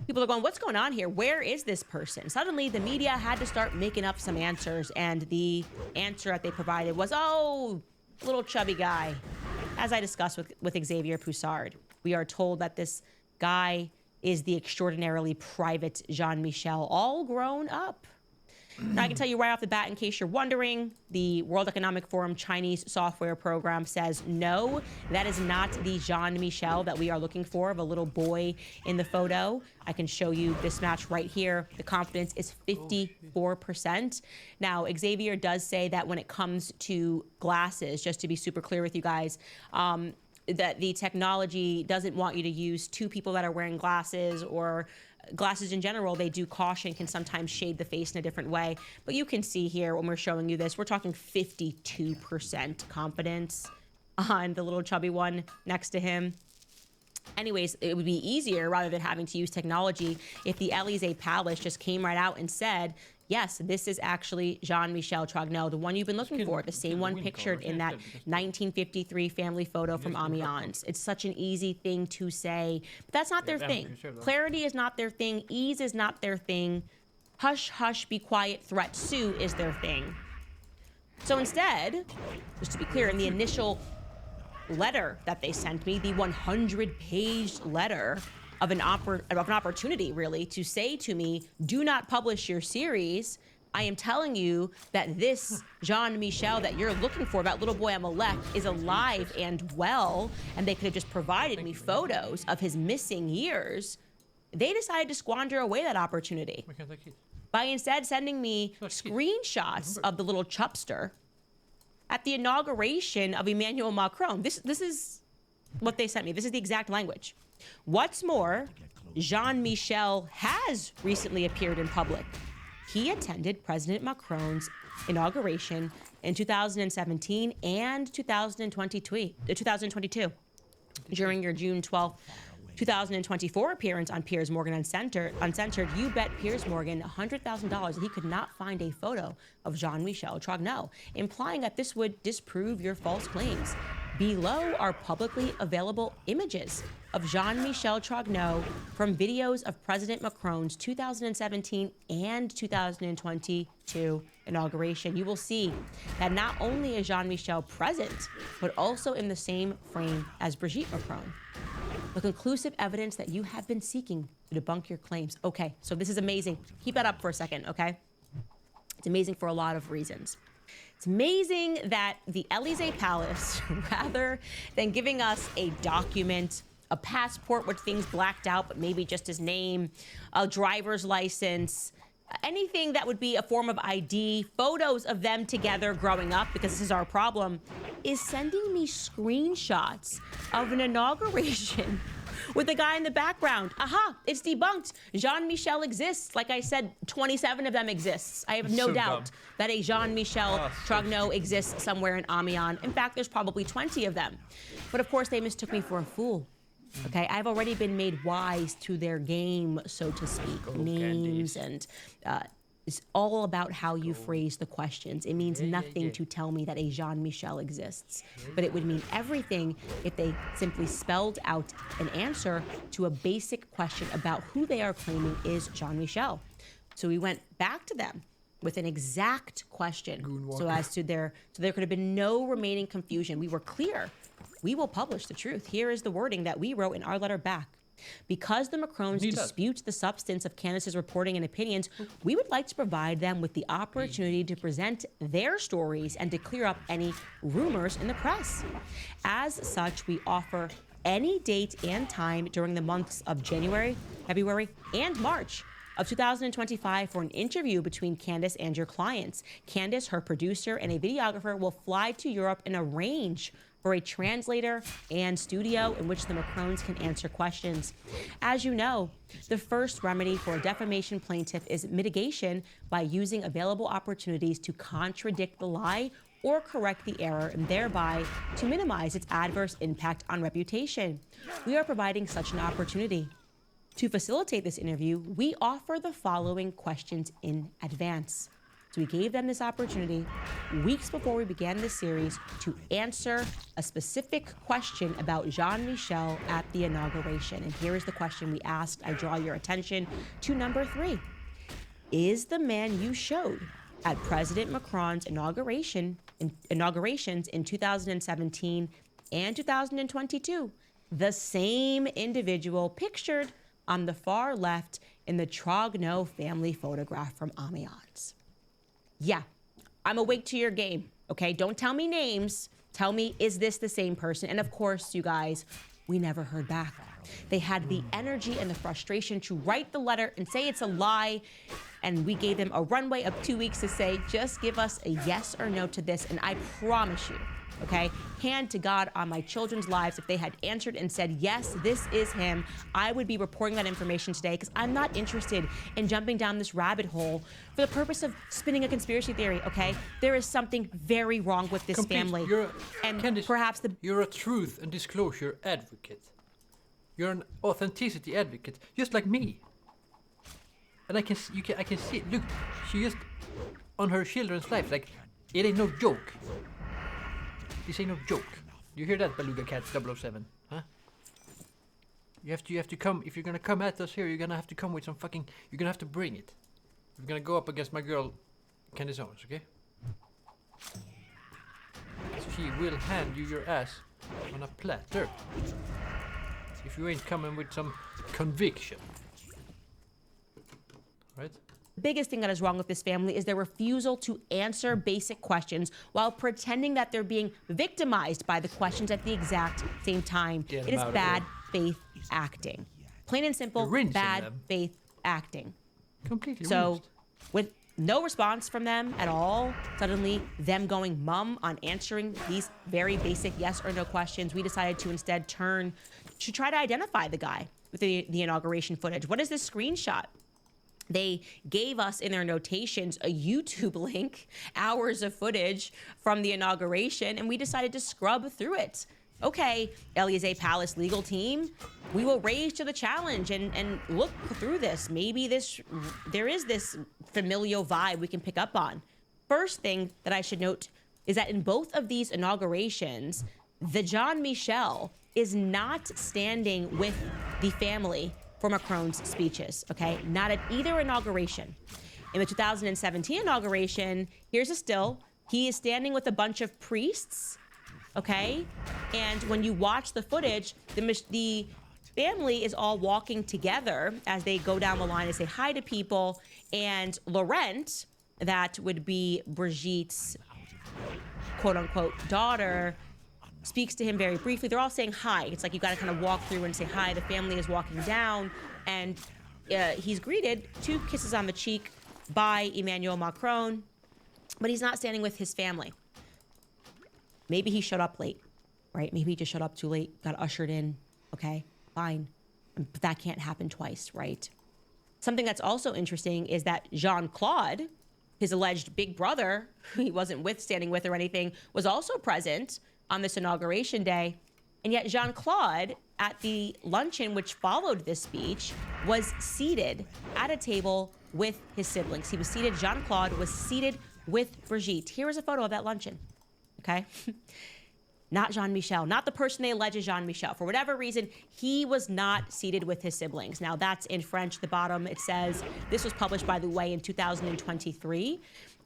People are going, what's going on here? Where is this person? Suddenly, the media had to start making up some answers, and the answer that they provided was, oh, little chubby guy. As I discussed with Xavier Poussard, we are told that this guy is the extraordinarily private Jean-Michel, all grown up. Now, I can tell you right off the bat, in case you're wondering, the World Economic Forum Chinese software program says, no, that is not the Jean-Michel that we are looking for, of a little boy in the photo. I can show you this match right here. The confidence is 54%. Now, Xavier does say that when it comes to glasses, just to be super clear with you guys, that the technology doesn't want you to use two people that are wearing glasses, or glasses in general. They do caution can sometimes shade the face in a different way. But you can see here when we're showing you this, we're talking 52% confidence on the little chubby one next to him. Anyways, it would be easier, rather than having to use technology, if the Élysée Palace just came right out and said, yes, this is actually Jean-Michel Trogneau, the one you've been looking for, the same one pictured in that 1953 family photo from Amiens. It's such an easy thing to say, but that's not their thing. Clarity is not their thing. Ease is not their thing. Hush, hush, be quiet, threat, sue is their thing. So instead, just to be clear, in the initial letter that they sent me, the 100-page letter of an opportunity, really, to say to me, do not publish your series. I am telling you that this Jean-Michel that you're looking for, that little boy Amalek, is alive and well, and they could have just provided me photos of his missing years. They decided to squander away that opportunity by instead sending me screenshots of the little chupster at the inauguration of Emmanuel Macron. This is what they sent me. This is the exact language. What's more, Jean-Michel has recently appeared in public. He attended President Macron's inauguration in 2017 and 2022. During your June 12th, 2024 appearance on Piers Morgan Uncensored, you bet Piers Morgan $100,000 that he could not find a photo of Jean-Michel Trogneau, implying that this would disprove your false claims. Below are publicly available images of Jean-Michel Trogneau from videos of President Macron's 2017 and 2022 inauguration. You will see that not only is Jean-Michel present, but also in the same frame as Brigitte Macron. The conclusive evidence that you have been seeking to debunk your claims. Okay, so this is amazing. Keep that up for a second, okay? It's amazing for a lot of reasons. It's amazing that the Élysée Palace, rather than giving us a document, a passport with things blacked out, but maybe just his name, a driver's license, anything that would be a form of ID, photos of them together growing up, because this is our problem, is sending me screenshots of an inauguration with the guy in the background. Aha, it's debunked. Jean-Michel exists. Like I said, 27 of them exists. I have no doubt that a Jean-Michel Trogneau exists somewhere in Amiens. In fact, there's probably 20 of them. But of course, they mistook me for a fool. Okay, I've already been made wise to their game, so to speak. Names and it's all about how you phrase the questions. It means nothing to tell me that a Jean-Michel exists, but it would mean everything if they simply spelled out an answer to a basic question about who they are claiming is Jean-Michel. So we went back to them with an exact question, so there could have been no remaining confusion. We were clear. We will publish the truth. Here is the wording that we wrote in our letter back. Because the Macrons dispute the substance of Candace's reporting and opinions, we would like to provide them with the opportunity to present their stories and to clear up any rumors in the press. As such, we offer any date and time during the months of January, February, and March of 2025 for an interview between Candace and your clients. Candace, her producer, and a videographer will fly to Europe and arrange for a translator and studio in which the Macrones can answer questions. As you know, the first remedy for a defamation plaintiff is mitigation by using available opportunities to contradict the lie or correct the error, and thereby to minimize its adverse impact on reputation. We are providing such an opportunity. To facilitate this interview, we offer the following questions in advance. So we gave them this opportunity weeks before we began this series to answer a specific question about Jean-Michel at the inauguration. And here is the question we asked. I draw your attention to number 3. Is the man you showed at President Macron's inaugurations in 2017 and 2022 the same individual pictured on the far left in the Trogneau family photograph from Amiens? Yeah, I'm awake to your game, okay? Don't tell me names. Tell me, is this the same person? And of course, you guys, we never heard back. They had the energy and the frustration to write the letter and say it's a lie. And we gave them a runway of 2 weeks to say, just give us a yes or no to this. And I promise you, okay, hand to God on my children's lives, if they had answered and said, yes, this is him, I would be reporting that information today, because I'm not interested in jumping down this rabbit hole for the purpose of spinning a conspiracy theory, okay? There is something very wrong with this family. Candace, perhaps you're a truth and disclosure advocate. You're an authenticity advocate, just like me. And I can see it. Look, she just on her children's life, like, it ain't no joke. This ain't no joke. You hear that, Beluga Cat 007? Huh? You have to come. If you're gonna come at us here, you're gonna have to come with some fucking. You're gonna have to bring it. You're gonna go up against my girl, Candace Owens, okay? She will hand you your ass on a platter. If you ain't coming with some conviction. Right? The biggest thing that is wrong with this family is their refusal to answer basic questions while pretending that they're being victimized by the questions at the exact same time. It is bad faith acting. Plain and simple, bad faith acting. Completely So, with no response from them at all, suddenly them going mum on answering these very basic yes or no questions, we decided to instead turn to try to identify the guy with the inauguration footage. What is this screenshot? They gave us in their notations a YouTube link, hours of footage from the inauguration, and we decided to scrub through it. Okay, Elysee Palace legal team, we will raise to the challenge and look through this. Maybe there is this familial vibe we can pick up on. First thing that I should note is that in both of these inaugurations, the Jean-Michel is not standing with the family for Macron's speeches, okay? Not at either inauguration. In the 2017 inauguration, here's a still. He is standing with a bunch of priests, okay? And when you watch the footage, the family is all walking together as they go down the line and say hi to people. And Laurent, that would be Brigitte's quote-unquote daughter, speaks to him very briefly. They're all saying hi. It's like you got to kind of walk through and say hi. The family is walking down, and he's greeted 2 kisses on the cheek by Emmanuel Macron, but he's not standing with his family. Maybe he showed up late, right? Maybe he just showed up too late, got ushered in. Okay, fine. But that can't happen twice, right? Something that's also interesting is that Jean-Claude, his alleged big brother, who he wasn't standing with or anything, was also present on this inauguration day. And yet Jean-Claude, at the luncheon which followed this speech, was seated at a table with his siblings. He was seated, Jean-Claude was seated with Brigitte. Here is a photo of that luncheon, okay? Not Jean-Michel, not the person they allege is Jean-Michel. For whatever reason, he was not seated with his siblings. Now that's in French, the bottom, it says, this was published, by the way, in 2023.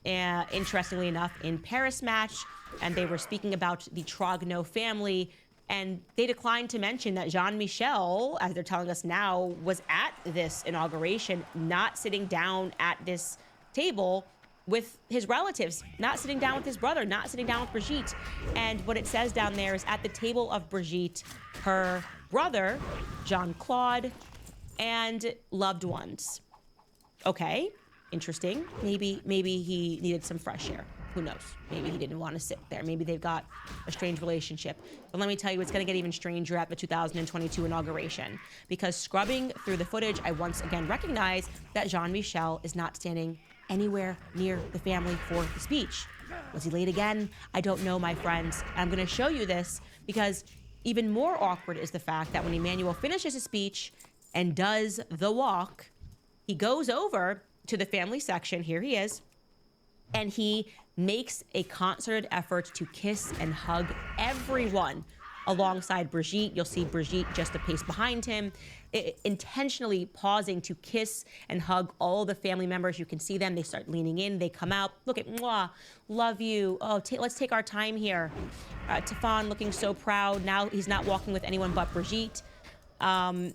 Interestingly enough, in Paris Match, and they were speaking about the Trogneau family, and they declined to mention that Jean-Michel, as they're telling us now, was at this inauguration, not sitting down at this table with his relatives, not sitting down with his brother, not sitting down with Brigitte. And what it says down there is at the table of Brigitte, her brother, Jean-Claude, and loved ones. Okay, interesting. Maybe he needed some fresh air. Who knows? Maybe he didn't want to sit there. Maybe they've got a strange relationship. But let me tell you, it's going to get even stranger at the 2022 inauguration. Because scrubbing through the footage, I once again recognize that Jean-Michel is not standing anywhere near the family for the speech. Was he late again? I don't know, my friends. I'm going to show you this because even more awkward is the fact that when Emmanuel finishes his speech and does the walk, he goes over to the family section. Here he is. And he makes a concerted effort to kiss and hug everyone alongside Brigitte. You'll see Brigitte just a pace behind him, intentionally pausing to kiss and hug all the family members. You can see them. They start leaning in. They come out. Look at, mwah, love you. Oh, let's take our time here. Tefan looking so proud. Now he's not walking with anyone but Brigitte. I'm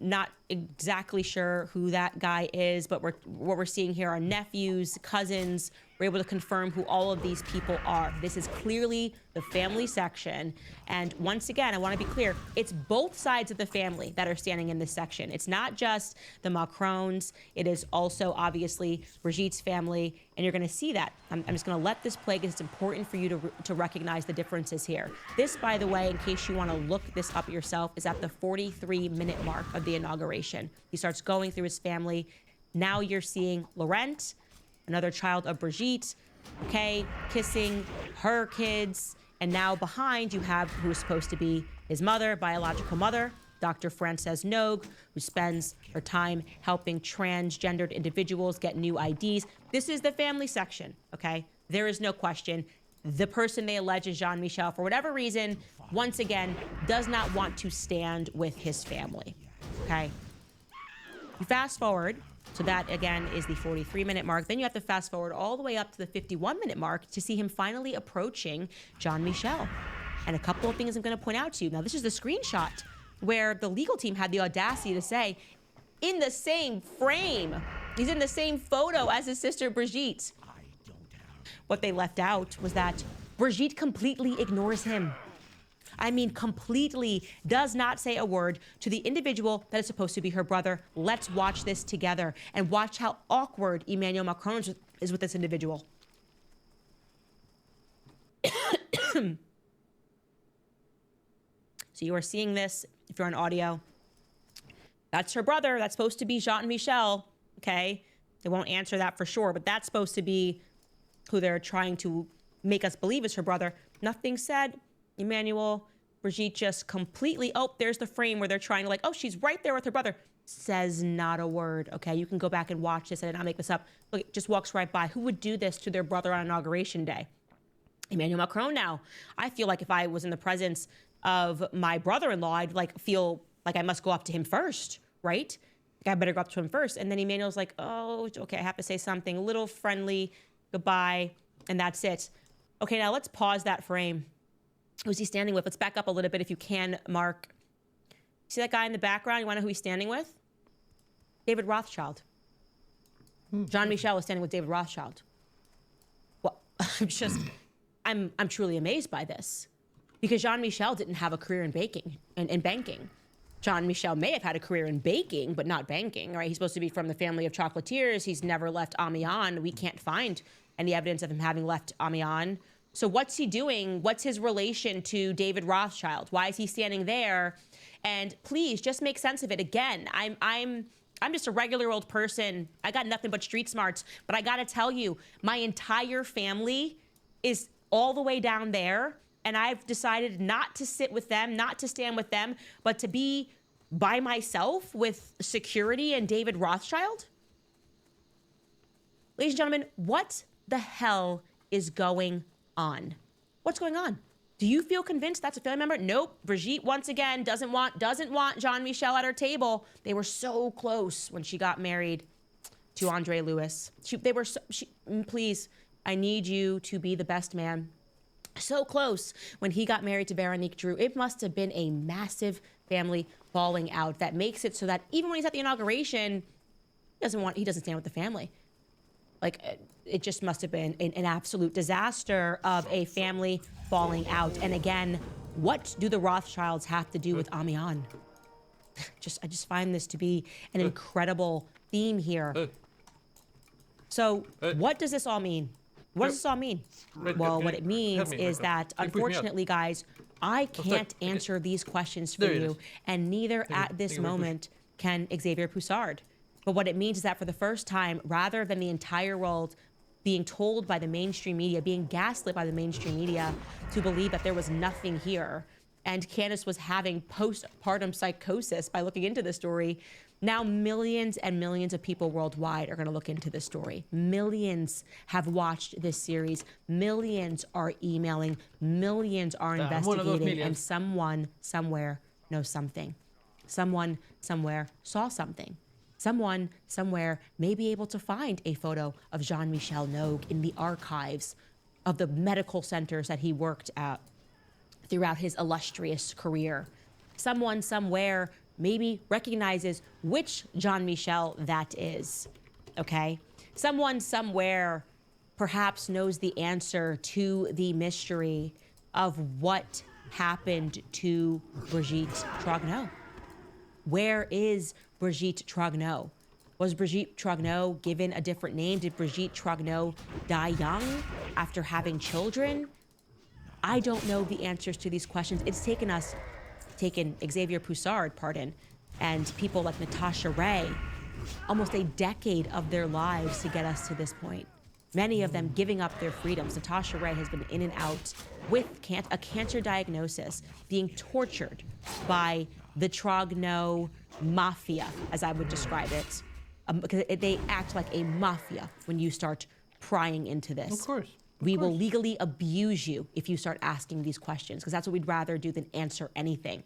not exactly sure who that guy is, but what we're seeing here are nephews, cousins. We're able to confirm who all of these people are. This is clearly the family section. And once again, I want to be clear, it's both sides of the family that are standing in this section. It's not just the Macrons. It is also, obviously, Brigitte's family. And you're going to see that. I'm just going to let this play because it's important for you to recognize the differences here. This, by the way, in case you want to look this up yourself, is at the 43-minute mark of the inauguration. He starts going through his family. Now you're seeing Laurent, another child of Brigitte, okay, kissing her kids. And now behind you have who is supposed to be his mother, biological mother, Dr. Frances Nogue, who spends her time helping transgendered individuals get new IDs. This is the family section, okay? There is no question. The person they allege is Jean-Michel, for whatever reason, once again, does not want to stand with his family, okay? You fast forward. So that, again, is the 43-minute mark. Then you have to fast forward all the way up to the 51-minute mark to see him finally approaching Jean-Michel. And a couple of things I'm going to point out to you. Now, this is the screenshot where the legal team had the audacity to say, in the same frame, he's in the same photo as his sister Brigitte. What they left out was that Brigitte completely ignores him. I mean, completely does not say a word to the individual that is supposed to be her brother. Let's watch this together and watch how awkward Emmanuel Macron is with this individual. So you are seeing this, if you're on audio. That's her brother. That's supposed to be Jean-Michel, okay? They won't answer that for sure, but that's supposed to be who they're trying to make us believe is her brother. Nothing said. Emmanuel, Brigitte just completely, oh, there's the frame where they're trying to like, oh, she's right there with her brother. Says not a word, okay? You can go back and watch this. I did not make this up. Look, it just walks right by. Who would do this to their brother on Inauguration Day? Emmanuel Macron now. I feel like if I was in the presence of my brother-in-law, I'd like feel like I must go up to him first, right? Like I better go up to him first. And then Emmanuel's like, oh, okay, I have to say something. A little friendly, goodbye, and that's it. Okay, now let's pause that frame. Who's he standing with? Let's back up a little bit if you can, Mark. See that guy in the background? You want to know who he's standing with? David Rothschild. Jean-Michel is standing with David Rothschild. Well, I'm truly amazed by this. Because Jean-Michel didn't have a career in banking. Jean-Michel may have had a career in baking, but not banking, right? He's supposed to be from the family of chocolatiers. He's never left Amiens. We can't find any evidence of him having left Amiens. So what's he doing? What's his relation to David Rothschild? Why is he standing there? And please just make sense of it. Again, I'm just a regular old person. I got nothing but street smarts, but I got to tell you, my entire family is all the way down there. And I've decided not to sit with them, not to stand with them, but to be by myself with security and David Rothschild. Ladies and gentlemen, what the hell is going on? What's going on? Do you feel convinced that's a family member? Nope. Brigitte, once again, doesn't want Jean-Michel at her table. They were so close when she got married to Andre Louis. Please, I need you to be the best man. So close when he got married to Veronique Drew. It must have been a massive family falling out that makes it so that even when he's at the inauguration, he doesn't stand with the family. Like, it just must have been an absolute disaster of a family falling out. And again, what do the Rothschilds have to do with Amiens? I just find this to be an incredible theme here. So what does this all mean? What does this all mean? Well, what it means is that, unfortunately, guys, I can't answer these questions for you, and neither at this moment can Xavier Poussard. But what it means is that for the first time, rather than the entire world being told by the mainstream media, being gaslit by the mainstream media to believe that there was nothing here, and Candace was having postpartum psychosis by looking into this story, now millions and millions of people worldwide are going to look into this story. Millions have watched this series. Millions are emailing. Millions are investigating. And someone somewhere knows something. Someone somewhere saw something. Someone somewhere may be able to find a photo of Jean-Michel Nogue in the archives of the medical centers that he worked at throughout his illustrious career. Someone somewhere maybe recognizes which Jean-Michel that is, okay? Someone somewhere perhaps knows the answer to the mystery of what happened to Brigitte Trogneux. Where is Brigitte Trogneux? Was Brigitte Trogneux given a different name? Did Brigitte Trogneux die young after having children? I don't know the answers to these questions. It's taken Xavier Poussard, and people like Natasha Ray, almost a decade of their lives to get us to this point. Many of them giving up their freedoms. Natasha Ray has been in and out with a cancer diagnosis, being tortured by the Trogneux mafia, as I would describe it. Because they act like a mafia when you start prying into this. Of course. We will legally abuse you if you start asking these questions, because that's what we'd rather do than answer anything.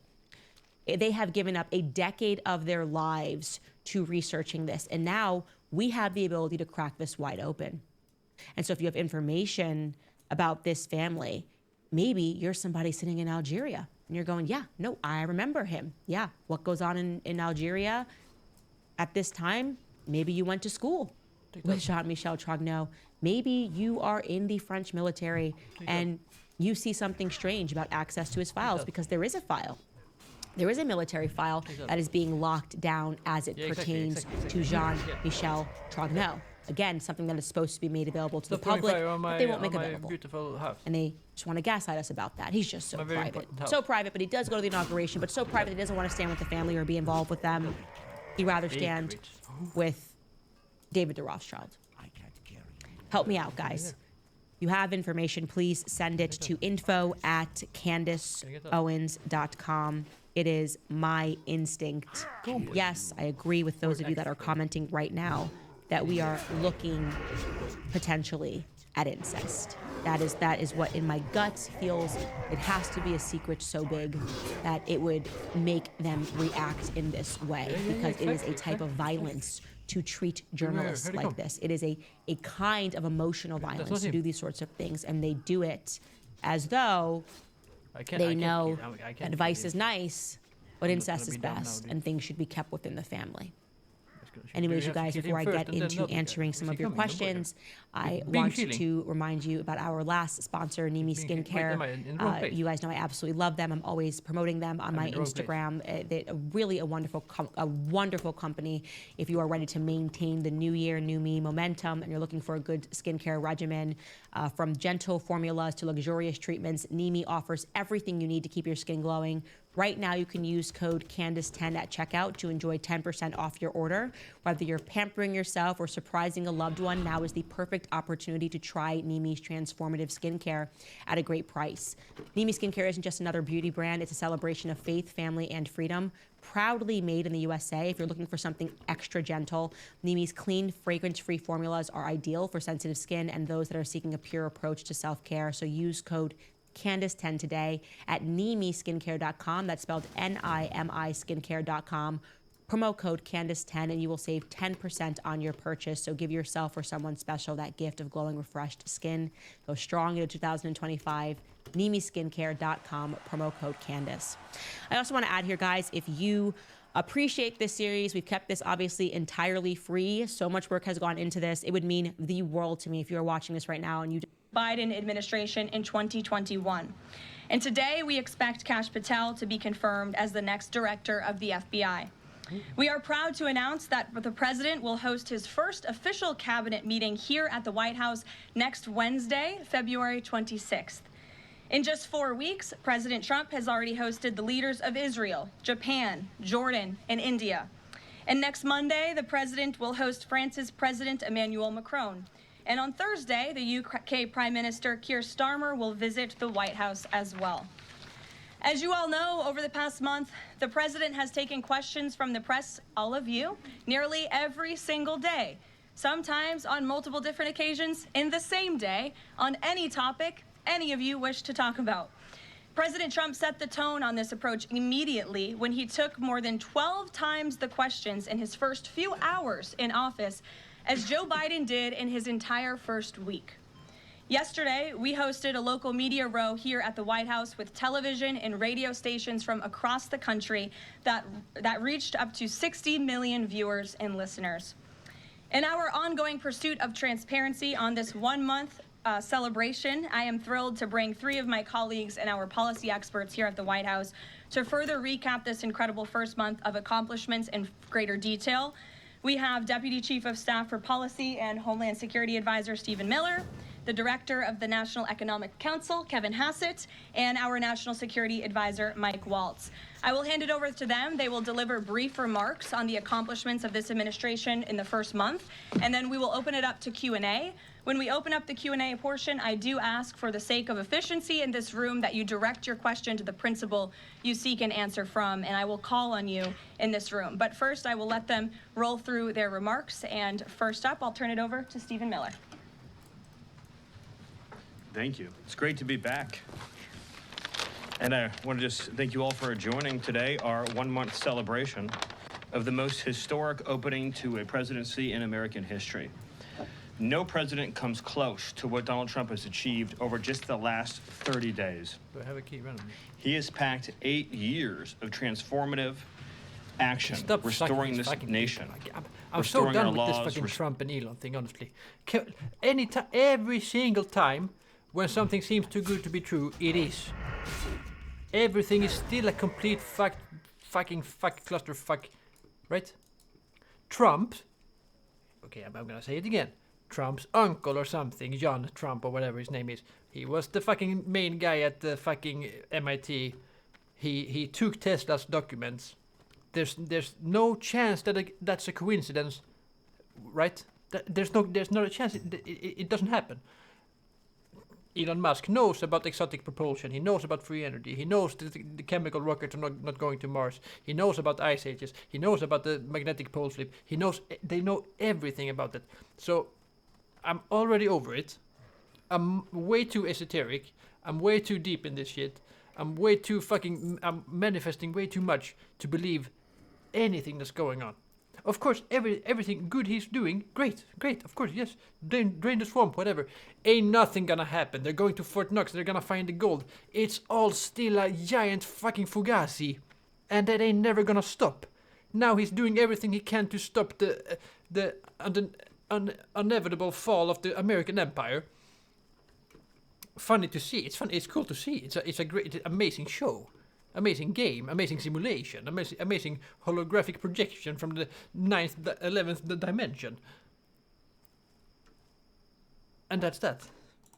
They have given up a decade of their lives to researching this, and now we have the ability to crack this wide open. And so if you have information about this family, maybe you're somebody sitting in Algeria, and you're going, yeah, no, I remember him. Yeah, what goes on in Algeria at this time? Maybe you went to school with Jean-Michel Trogneux. Maybe you are in the French military and you see something strange about access to his files, because there is a file. There is a military file that is being locked down as it pertains to Jean-Michel Trogneux. Again, something that is supposed to be made available to the public, but they won't make available. And they just want to gaslight us about that. He's just so private. So private, but he does go to the inauguration, but so private he doesn't want to stand with the family or be involved with them. He'd rather stand with David de Rothschild. Help me out, guys. You have information, please send it to info@CandaceOwens.com. It is my instinct. Yes, I agree with those of you that are commenting right now that we are looking potentially at incest. That is what in my gut feels. It has to be a secret so big that it would make them react in this way, because it is a type of violence to treat journalists like this. It is a kind of emotional violence to do these sorts of things, and they do it as though they know that vice is nice, but incest is best, and things should be kept within the family. Anyways, you guys, before I get into answering some of your questions, I want to remind you about our last sponsor, Nimi Skincare. You guys know I absolutely love them. I'm always promoting them on my Instagram. They're really a wonderful company. If you are ready to maintain the new year, new me momentum, and you're looking for a good skincare regimen, from gentle formulas to luxurious treatments, Nimi offers everything you need to keep your skin glowing. Right now, you can use code Candace10 at checkout to enjoy 10% off your order. Whether you're pampering yourself or surprising a loved one, now is the perfect opportunity to try Nimi's transformative skincare at a great price. Nimi Skincare isn't just another beauty brand. It's a celebration of faith, family, and freedom. Proudly made in the USA. If you're looking for something extra gentle, Nimi's clean, fragrance-free formulas are ideal for sensitive skin and those that are seeking a pure approach to self-care. So use code Candace10 today at NimiSkincare.com. That's spelled Nimi skincare.com. Promo code Candace10 and you will save 10% on your purchase. So give yourself or someone special that gift of glowing, refreshed skin. Go strong into 2025. NimiSkincare.com. Promo code Candace. I also want to add here, guys, if you appreciate this series, we've kept this obviously entirely free. So much work has gone into this. It would mean the world to me if you're watching this right now and you Biden administration in 2021. And today we expect Kash Patel to be confirmed as the next director of the FBI. We are proud to announce that the President will host his first official cabinet meeting here at the White House next Wednesday, February 26th. In just 4 weeks, President Trump has already hosted the leaders of Israel, Japan, Jordan, and India. And next Monday, the President will host France's President Emmanuel Macron. And on Thursday, the UK Prime Minister Keir Starmer will visit the White House as well. As you all know, over the past month, the President has taken questions from the press, all of you, nearly every single day, sometimes on multiple different occasions in the same day, on any topic any of you wish to talk about. President Trump set the tone on this approach immediately when he took more than 12 times the questions in his first few hours in office, as Joe Biden did in his entire first week. Yesterday, we hosted a local media row here at the White House with television and radio stations from across the country that reached up to 60 million viewers and listeners. In our ongoing pursuit of transparency on this 1 month celebration, I am thrilled to bring 3 of my colleagues and our policy experts here at the White House to further recap this incredible first month of accomplishments in greater detail. We have Deputy Chief of Staff for Policy and Homeland Security Advisor Stephen Miller, the Director of the National Economic Council, Kevin Hassett, and our National Security Advisor, Mike Waltz. I will hand it over to them. They will deliver brief remarks on the accomplishments of this administration in the first month, and then we will open it up to Q&A. When we open up the Q&A portion, I do ask, for the sake of efficiency in this room, that you direct your question to the principal you seek an answer from, and I will call on you in this room. But first, I will let them roll through their remarks, and first up, I'll turn it over to Stephen Miller. Thank you. It's great to be back. And I want to just thank you all for joining today, our 1 month celebration of the most historic opening to a presidency in American history. No president comes close to what Donald Trump has achieved over just the last 30 days. Do I have a key running? He has packed 8 years of transformative action, Stop restoring this fucking nation. I'm so done with this fucking Trump and Elon thing, honestly. Every single time when something seems too good to be true, it is. Everything is still a complete fucking clusterfuck, right? Trump, okay, I'm gonna say it again. Trump's uncle or something, John Trump or whatever his name is, he was the fucking main guy at the fucking MIT. He took Tesla's documents. There's no chance that that's a coincidence, right? There's not a chance. It doesn't happen. Elon Musk knows about exotic propulsion. He knows about free energy. He knows that the chemical rockets are not going to Mars. He knows about ice ages. He knows about the magnetic pole flip. They know everything about it. So I'm already over it. I'm way too esoteric. I'm way too deep in this shit. I'm manifesting way too much to believe anything that's going on. Of course, everything good he's doing, great, of course, yes. Drain the swamp, whatever. Ain't nothing gonna happen. They're going to Fort Knox, they're gonna find the gold. It's all still a giant fucking fugazi. And that ain't never gonna stop. Now he's doing everything he can to stop the inevitable fall of the American empire. Funny to see. It's fun. It's cool to see. It's a great, amazing show. Amazing game, amazing simulation, amazing holographic projection from the 9th, 11th dimension. And that's that.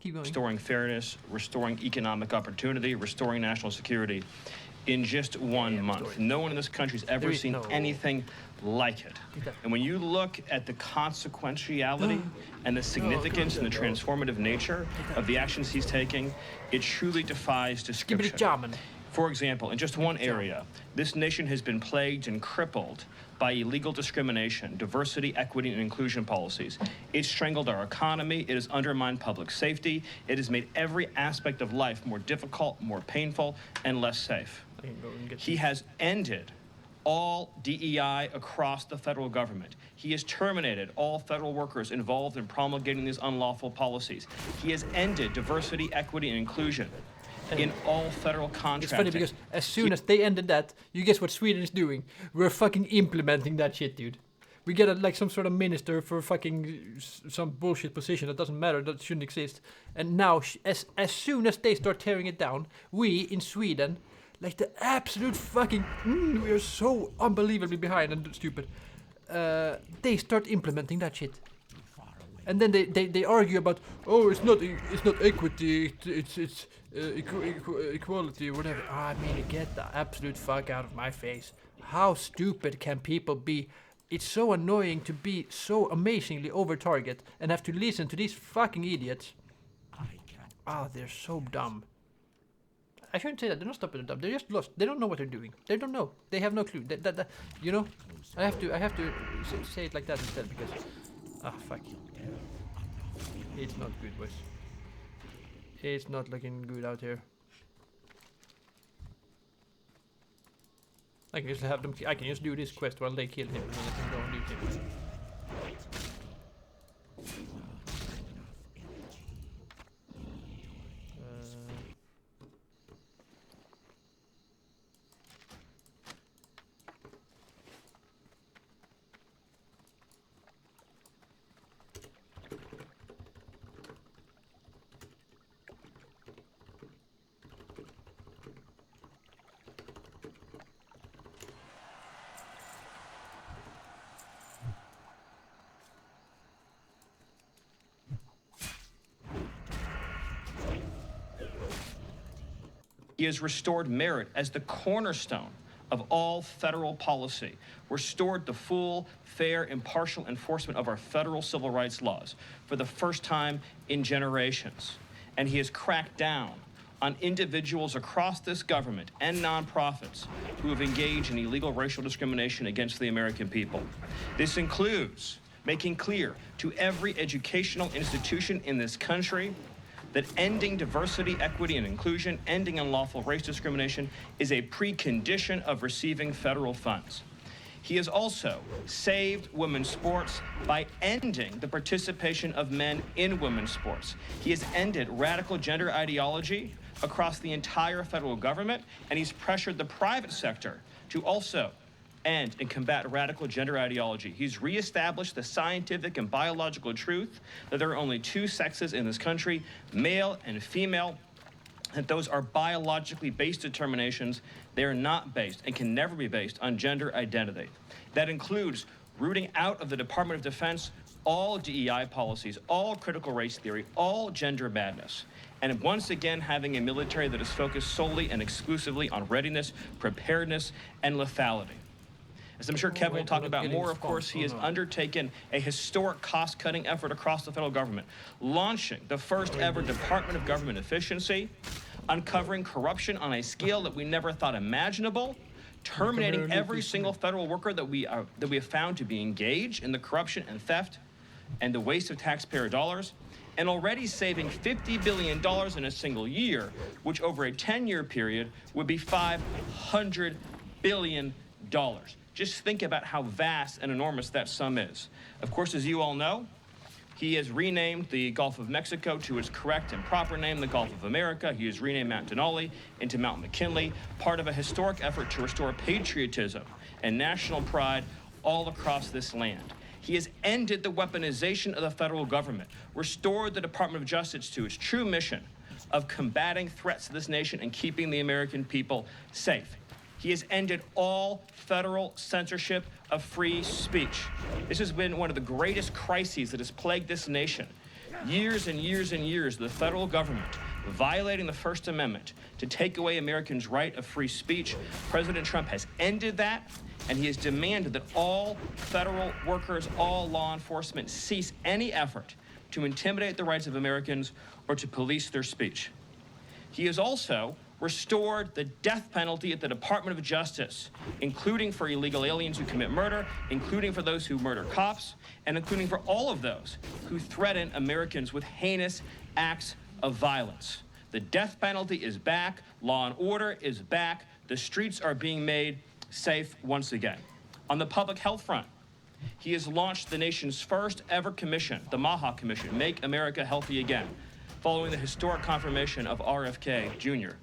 Keep going. Restoring fairness, restoring economic opportunity, restoring national security in just 1 month. No one in this country has ever seen anything like it. And when you look at the consequentiality and the significance and the transformative nature of the actions he's taking, it truly defies description. For example, in just one area, this nation has been plagued and crippled by illegal discrimination, diversity, equity, and inclusion policies. It's strangled our economy. It has undermined public safety. It has made every aspect of life more difficult, more painful, and less safe. He has ended all DEI across the federal government. He has terminated all federal workers involved in promulgating these unlawful policies. He has ended diversity, equity, and inclusion in all federal contracting. It's funny because as soon as they ended that, you guess what Sweden is doing? We're fucking implementing that shit, dude. We get some sort of minister for fucking some bullshit position that doesn't matter, that shouldn't exist. And now, as soon as they start tearing it down, we in Sweden, like the absolute fucking we are so unbelievably behind and stupid. They start implementing that shit, and then they argue about it's not equity, it's equality or whatever. I mean, get the absolute fuck out of my face. How stupid can people be? It's so annoying to be so amazingly over target and have to listen to these fucking idiots. They're so dumb. I shouldn't say that. They're not stupid and dumb. They're just lost. They don't know what they're doing. They don't know. They have no clue. You know, I have to say it like that instead because fuck. It's not good, boys. It's not looking good out here. I can just have them. I can just do this quest while they kill him, and then I can go and do him. He has restored merit as the cornerstone of all federal policy, restored the full, fair, impartial enforcement of our federal civil rights laws for the first time in generations. And he has cracked down on individuals across this government and nonprofits who have engaged in illegal racial discrimination against the American people. This includes making clear to every educational institution in this country that ending diversity, equity, and inclusion, ending unlawful race discrimination is a precondition of receiving federal funds. He has also saved women's sports by ending the participation of men in women's sports. He has ended radical gender ideology across the entire federal government, and he's pressured the private sector to also end and combat radical gender ideology. He's reestablished the scientific and biological truth that there are only two sexes in this country, male and female, that those are biologically based determinations. They are not based and can never be based on gender identity. That includes rooting out of the Department of Defense all DEI policies, all critical race theory, all gender madness. And once again, having a military that is focused solely and exclusively on readiness, preparedness, and lethality. As I'm sure Kevin will talk about more, of course, he has undertaken a historic cost-cutting effort across the federal government, launching the first ever Department of Government Efficiency, uncovering corruption on a scale that we never thought imaginable, terminating every single federal worker that we have found to be engaged in the corruption and theft and the waste of taxpayer dollars, and already saving $50 billion in a single year, which over a 10-year period would be $500 billion. Just think about how vast and enormous that sum is. Of course, as you all know, he has renamed the Gulf of Mexico to its correct and proper name, the Gulf of America. He has renamed Mount Denali into Mount McKinley, part of a historic effort to restore patriotism and national pride all across this land. He has ended the weaponization of the federal government, restored the Department of Justice to its true mission of combating threats to this nation and keeping the American people safe. He has ended all federal censorship of free speech. This has been one of the greatest crises that has plagued this nation. Years and years and years, the federal government violating the First Amendment to take away Americans' right of free speech. President Trump has ended that, and he has demanded that all federal workers, all law enforcement, cease any effort to intimidate the rights of Americans or to police their speech. He has also restored the death penalty at the Department of Justice, including for illegal aliens who commit murder, including for those who murder cops, and including for all of those who threaten Americans with heinous acts of violence. The death penalty is back, law and order is back, the streets are being made safe once again. On the public health front, he has launched the nation's first ever commission, the MAHA Commission, Make America Healthy Again, following the historic confirmation of RFK Jr.,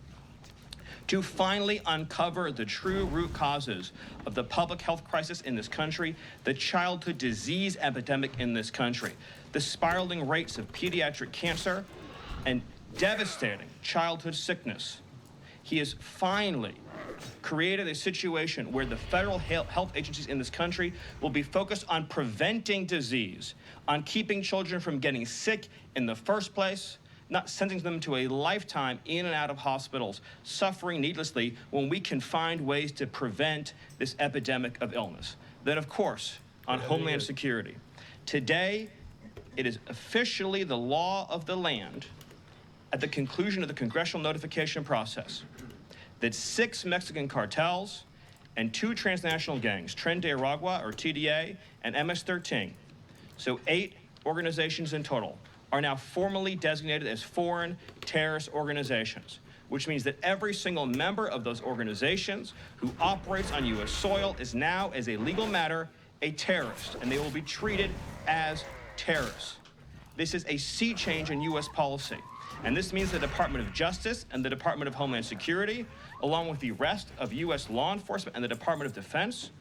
to finally uncover the true root causes of the public health crisis in this country, the childhood disease epidemic in this country, the spiraling rates of pediatric cancer, and devastating childhood sickness. he has finally created a situation where the federal health agencies in this country will be focused on preventing disease, on keeping children from getting sick in the first place, not sending them to a lifetime in and out of hospitals, suffering needlessly, when we can find ways to prevent this epidemic of illness. Then, of course, on Homeland Security. Today, it is officially the law of the land, at the conclusion of the congressional notification process, that 6 Mexican cartels and 2 transnational gangs, Tren de Aragua, or TDA, and MS-13, so 8 organizations in total, are now formally designated as foreign terrorist organizations, which means that every single member of those organizations who operates on U.S. soil is now, as a legal matter, a terrorist, and they will be treated as terrorists. This is a sea change in U.S. policy. And this means the Department of Justice and the Department of Homeland Security, along with the rest of U.S. law enforcement and the Department of Defense,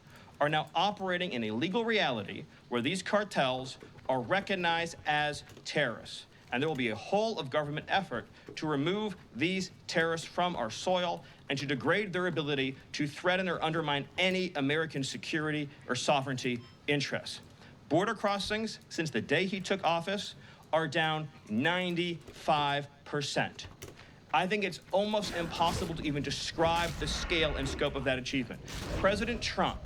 are now operating in a legal reality where these cartels are recognized as terrorists. And there will be a whole of government effort to remove these terrorists from our soil and to degrade their ability to threaten or undermine any American security or sovereignty interests. Border crossings, since the day he took office, are down 95%. I think it's almost impossible to even describe the scale and scope of that achievement. President Trump,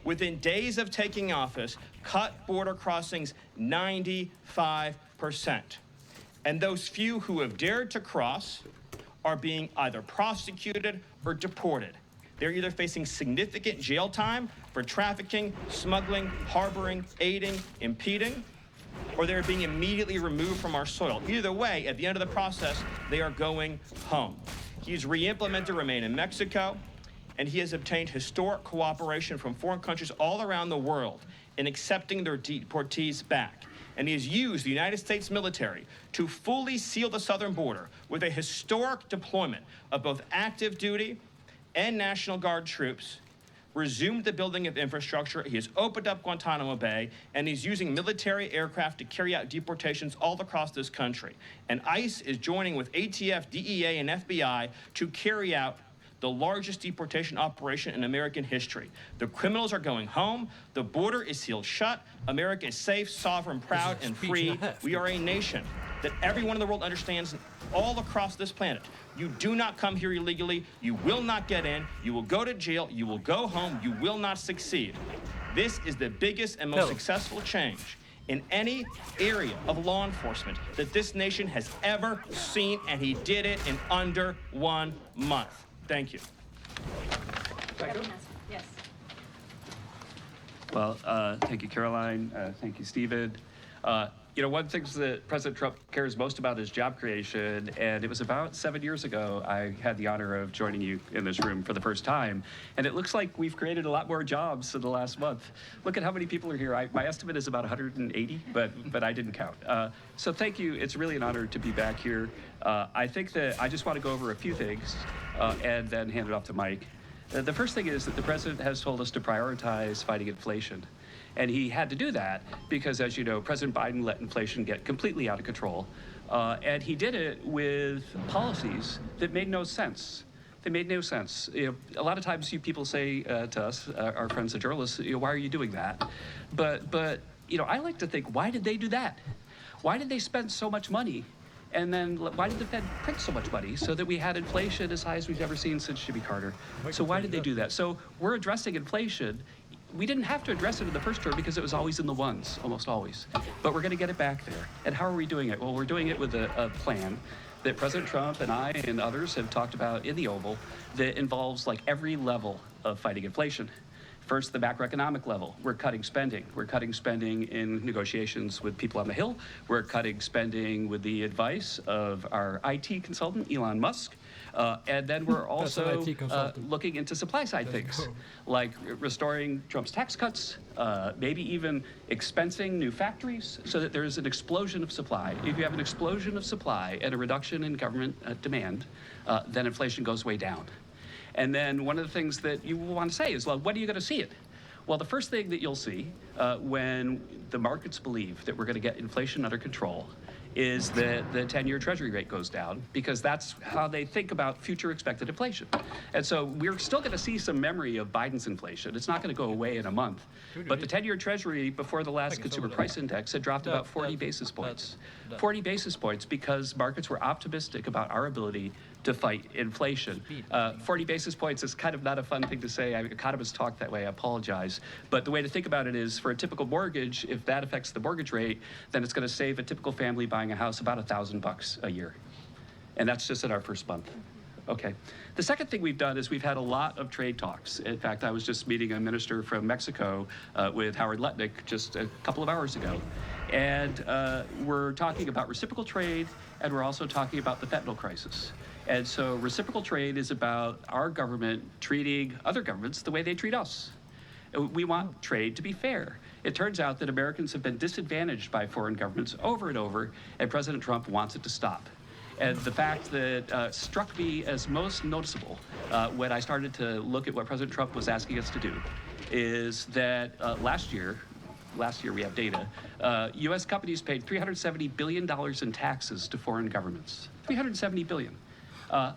within days of taking office, cut border crossings 95%. And those few who have dared to cross are being either prosecuted or deported. They're either facing significant jail time for trafficking, smuggling, harboring, aiding, impeding, or they're being immediately removed from our soil. Either way, at the end of the process, they are going home. He's re-implemented Remain in Mexico, and he has obtained historic cooperation from foreign countries all around the world in accepting their deportees back. And he has used the United States military to fully seal the southern border with a historic deployment of both active duty and National Guard troops, resumed the building of infrastructure. He has opened up Guantanamo Bay, and he's using military aircraft to carry out deportations all across this country. And ICE is joining with ATF, DEA, and FBI to carry out the largest deportation operation in American history. The criminals are going home. The border is sealed shut. America is safe, sovereign, proud, and free. We are a nation that everyone in the world understands all across this planet. You do not come here illegally. You will not get in. You will go to jail. You will go home. You will not succeed. This is the biggest and most successful change in any area of law enforcement that this nation has ever seen, and he did it in under 1 month. Thank you. Yes. Well, thank you, Caroline. Thank you, Stephen. You know, one of the things that President Trump cares most about is job creation, and it was about 7 years ago I had the honor of joining you in this room for the first time, and it looks like we've created a lot more jobs in the last month. Look at how many people are here. My estimate is about 180, but I didn't count. So thank you. It's really an honor to be back here. I think that I just want to go over a few things and then hand it off to Mike. The first thing is that the president has told us to prioritize fighting inflation. And he had to do that because, as you know, President Biden let inflation get completely out of control. And he did it with policies that made no sense. They made no sense. You know, a lot of times you people say to us, our friends, the journalists, you know, why are you doing that? But you know, I like to think, why did they do that? Why did they spend so much money? And then why did the Fed print so much money so that we had inflation as high as we've ever seen since Jimmy Carter? So why did they do that? So we're addressing inflation. We didn't have to address it in the first term because it was always in the ones, almost always. But we're going to get it back there. And how are we doing it? Well, we're doing it with a plan that President Trump and I and others have talked about in the Oval that involves like every level of fighting inflation. First, the macroeconomic level. We're cutting spending. We're cutting spending in negotiations with people on the Hill. We're cutting spending with the advice of our IT consultant, Elon Musk. And then we're also looking into supply side things, like restoring Trump's tax cuts, maybe even expensing new factories so that there's an explosion of supply. If you have an explosion of supply and a reduction in government demand, then inflation goes way down. And then one of the things that you want to say is, well, when are you going to see it? Well, the first thing that you'll see when the markets believe that we're going to get inflation under control is that the 10-year Treasury rate goes down, because that's how they think about future expected inflation. And so we're still going to see some memory of Biden's inflation. It's not going to go away in a month. But the 10-year Treasury before the last consumer price index had dropped about 40 basis points. 40 basis points because markets were optimistic about our ability to fight inflation. 40 basis points is kind of not a fun thing to say. Economists talk that way, I apologize. But the way to think about it is, for a typical mortgage, if that affects the mortgage rate, then it's going to save a typical family buying a house about $1,000 a year. And that's just in our first month. Okay. The second thing we've done is we've had a lot of trade talks. In fact, I was just meeting a minister from Mexico with Howard Lutnick just a couple of hours ago. And we're talking about reciprocal trade, and we're also talking about the fentanyl crisis. And so reciprocal trade is about our government treating other governments the way they treat us. We want trade to be fair. It turns out that Americans have been disadvantaged by foreign governments over and over, and President Trump wants it to stop. And the fact that struck me as most noticeable when I started to look at what President Trump was asking us to do is that last year we have data, U.S. companies paid $370 billion in taxes to foreign governments. $370 billion.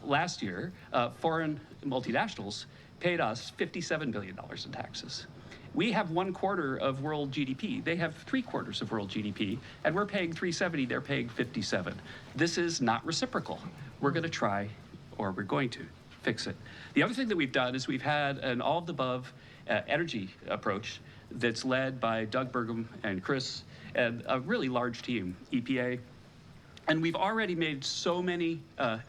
Last year, foreign multinationals paid us $57 billion in taxes. We have 1/4 of world GDP. They have 3/4 of world GDP, and we're paying 370, they're paying 57. This is not reciprocal. We're going to try, or we're going to, fix it. The other thing that we've done is we've had an all-of-the-above energy approach that's led by Doug Burgum and Chris and a really large team, EPA. And we've already made so many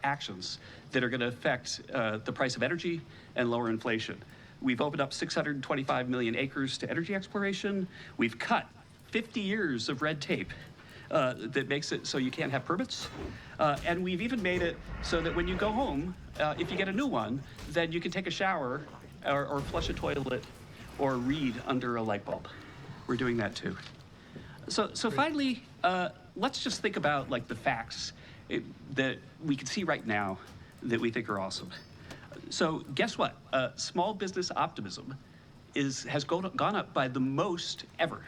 actions that are going to affect the price of energy and lower inflation. We've opened up 625 million acres to energy exploration. We've cut 50 years of red tape that makes it so you can't have permits. And we've even made it so that when you go home, if you get a new one, then you can take a shower or flush a toilet or read under a light bulb. We're doing that too. So finally, let's just think about like the facts that we can see right now that we think are awesome. So guess what? Small business optimism has gone up by the most ever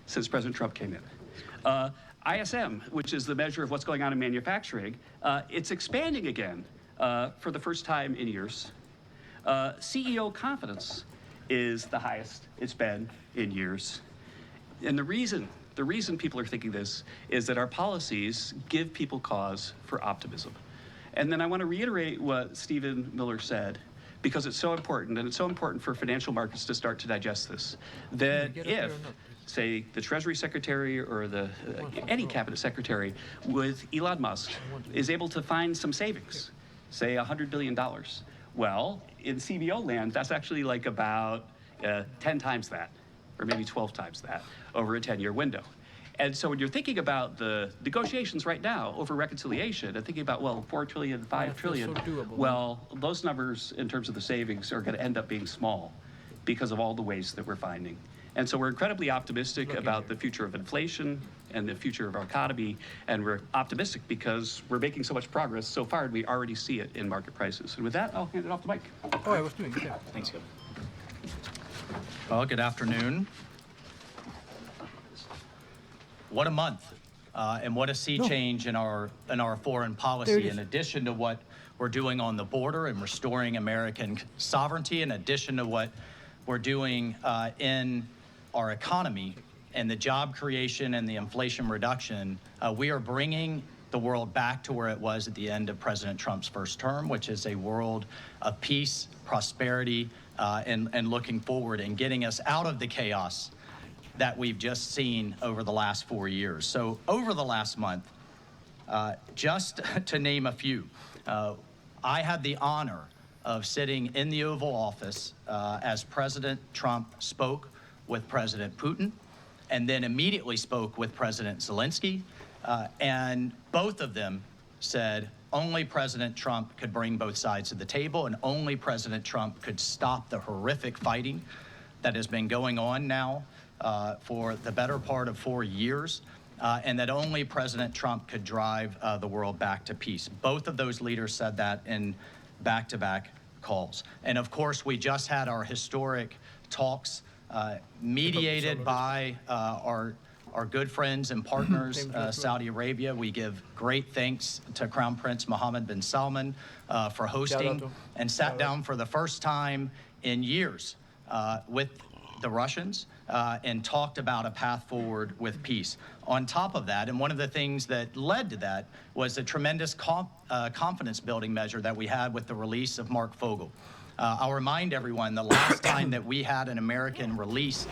since President Trump came in. ISM, which is the measure of what's going on in manufacturing, it's expanding again for the first time in years. CEO confidence is the highest it's been in years. And the reason people are thinking this is that our policies give people cause for optimism. And then I want to reiterate what Stephen Miller said, because it's so important, and it's so important for financial markets to start to digest this, that if, say, the Treasury Secretary or any cabinet secretary with Elon Musk is able to find some savings, say $100 billion, well, in CBO land, that's actually like about 10 times that, or maybe 12 times that, over a 10-year window. And so when you're thinking about the negotiations right now over reconciliation and thinking about, well, 4 trillion, 5 trillion, well, those numbers in terms of the savings are going to end up being small because of all the waste that we're finding. And so we're incredibly optimistic about the future of inflation and the future of our economy. And we're optimistic because we're making so much progress so far, and we already see it in market prices. And with that, I'll hand it off to Mike. Oh, I was doing it. Yeah. Thanks, Kevin. Well, good afternoon. What a month, and what a sea change in our foreign policy. In addition to what we're doing on the border and restoring American sovereignty, in addition to what we're doing in our economy and the job creation and the inflation reduction, we are bringing the world back to where it was at the end of President Trump's first term, which is a world of peace, prosperity, and looking forward and getting us out of the chaos that we've just seen over the last 4 years. So over the last month, just to name a few, I had the honor of sitting in the Oval Office as President Trump spoke with President Putin, and then immediately spoke with President Zelensky, and both of them said only President Trump could bring both sides to the table, and only President Trump could stop the horrific fighting that has been going on now for the better part of 4 years, and that only President Trump could drive the world back to peace. Both of those leaders said that in back-to-back calls. And of course, we just had our historic talks mediated by our our good friends and partners, Saudi Arabia. We give great thanks to Crown Prince Mohammed bin Salman for hosting and sat down for the first time in years with the Russians and talked about a path forward with peace. On top of that, and one of the things that led to that was a tremendous confidence building measure that we had with the release of Mark Fogel. I'll remind everyone the last time that we had an American released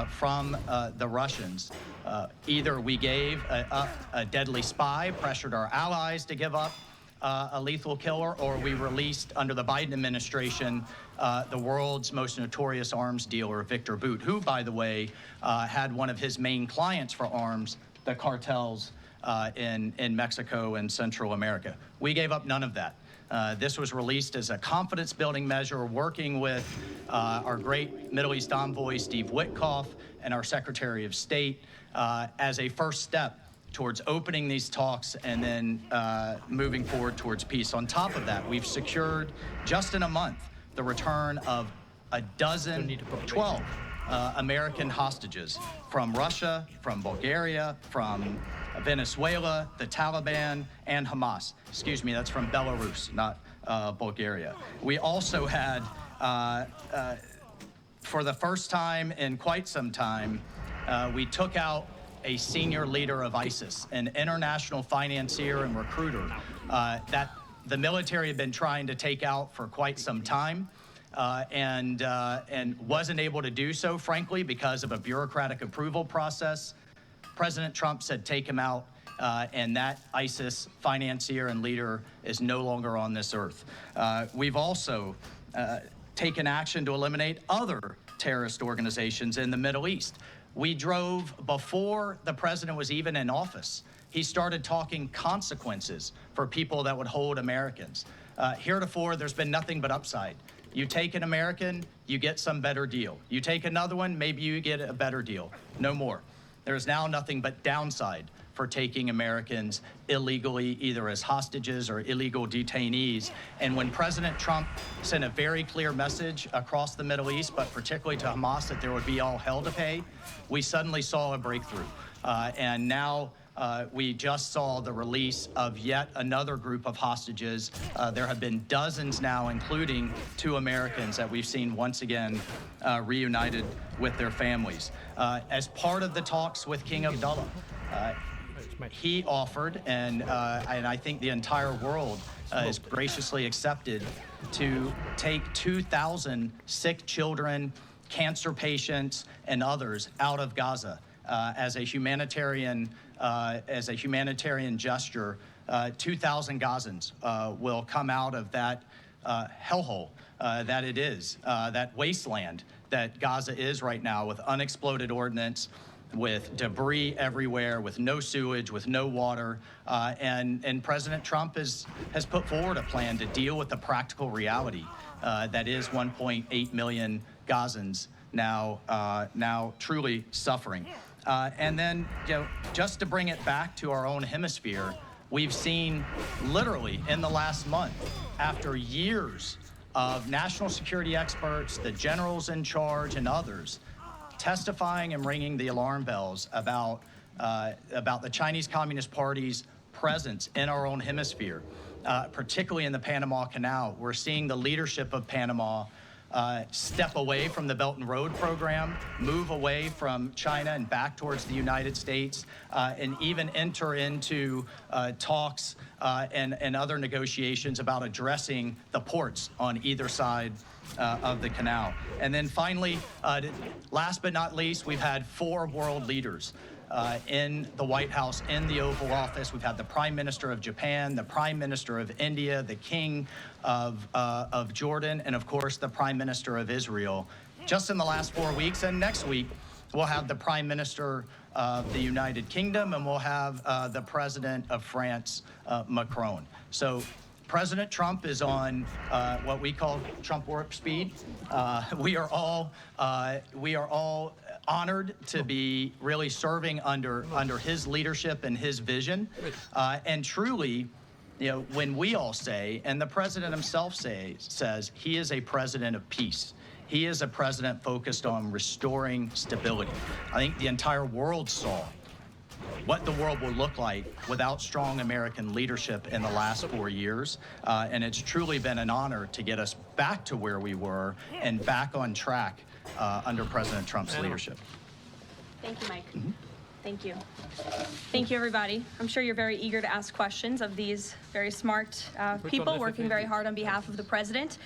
from the Russians, either we gave a deadly spy, pressured our allies to give up a lethal killer, or we released under the Biden administration the world's most notorious arms dealer, Victor Bout, who, by the way, had one of his main clients for arms, the cartels in Mexico and Central America. We gave up none of that. This was released as a confidence-building measure, working with our great Middle East envoy, Steve Witkoff, and our Secretary of State as a first step towards opening these talks and then moving forward towards peace. On top of that, we've secured, just in a month, the return of 12 American hostages from Russia, from Bulgaria, from Venezuela, the Taliban, and Hamas. Excuse me, that's from Belarus, not Bulgaria. We also had, for the first time in quite some time, we took out a senior leader of ISIS, an international financier and recruiter that the military had been trying to take out for quite some time. And wasn't able to do so, frankly, because of a bureaucratic approval process. President Trump said, take him out, and that ISIS financier and leader is no longer on this earth. We've also taken action to eliminate other terrorist organizations in the Middle East. We drove, before the president was even in office, he started talking consequences for people that would hold Americans. Heretofore, there's been nothing but upside. You take an American, you get some better deal. You take another one, maybe you get a better deal. No more. There's now nothing but downside for taking Americans illegally, either as hostages or illegal detainees. And when President Trump sent a very clear message across the Middle East, but particularly to Hamas, that there would be all hell to pay, we suddenly saw a breakthrough. And now we just saw the release of yet another group of hostages. There have been dozens now, including 2 Americans that we've seen once again reunited with their families. As part of the talks with King Abdullah, he offered, and I think the entire world is graciously accepted, to take 2,000 sick children, cancer patients, and others out of Gaza as a humanitarian gesture. 2,000 Gazans will come out of that hellhole that it is, that wasteland that Gaza is right now, with unexploded ordnance, with debris everywhere, with no sewage, with no water. And President Trump has put forward a plan to deal with the practical reality that is 1.8 million Gazans now truly suffering. And then, just to bring it back to our own hemisphere, we've seen literally in the last month, after years of national security experts, the generals in charge, and others testifying and ringing the alarm bells about the Chinese Communist Party's presence in our own hemisphere, particularly in the Panama Canal. We're seeing the leadership of Panama step away from the Belt and Road program, move away from China and back towards the United States, and even enter into talks and other negotiations about addressing the ports on either side of the canal. And then finally, last but not least, we've had 4 world leaders in the White House, in the Oval Office. We've had the Prime Minister of Japan, the Prime Minister of India, the King of Jordan, and of course the Prime Minister of Israel, just in the last 4 weeks. And next week, we'll have the Prime Minister of the United Kingdom, and we'll have the President of France, Macron. So President Trump is on what we call Trump warp speed. We are all honored to be really serving under his leadership and his vision. And truly, when we all say, and the president himself says he is a president of peace, He is a president focused on restoring stability. I think the entire world saw what the world will look like without strong American leadership in the last 4 years. And it's truly been an honor to get us back to where we were and back on track under President Trump's leadership. Thank you, Mike. Thank you. Thank you, everybody. I'm sure you're very eager to ask questions of these very smart people working very hard on behalf of the president.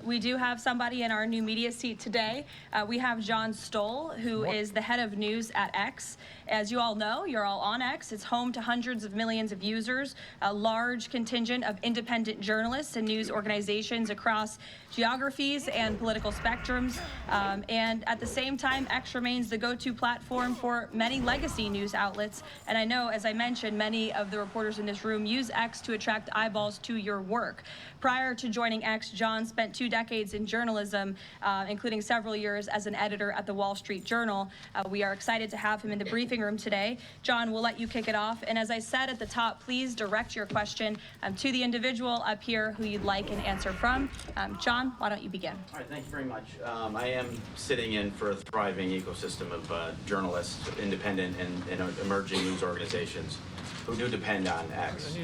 We do have somebody in our new media seat today. We have John Stoll, who is the head of news at X. As you all know, you're all on X. It's home to hundreds of millions of users, a large contingent of independent journalists and news organizations across geographies and political spectrums. And at the same time, X remains the go-to platform for many legacy news outlets. And I know, as I mentioned, many of the reporters in this room use X to attract eyeballs to your work. Prior to joining X, John spent 2 decades in journalism, including several years as an editor at the Wall Street Journal. We are excited to have him in the briefing room today. John, we'll let you kick it off. And as I said at the top, please direct your question to the individual up here who you'd like an answer from. John, why don't you begin? All right, thank you very much. I am sitting in for a thriving ecosystem of journalists, independent and emerging news organizations who do depend on X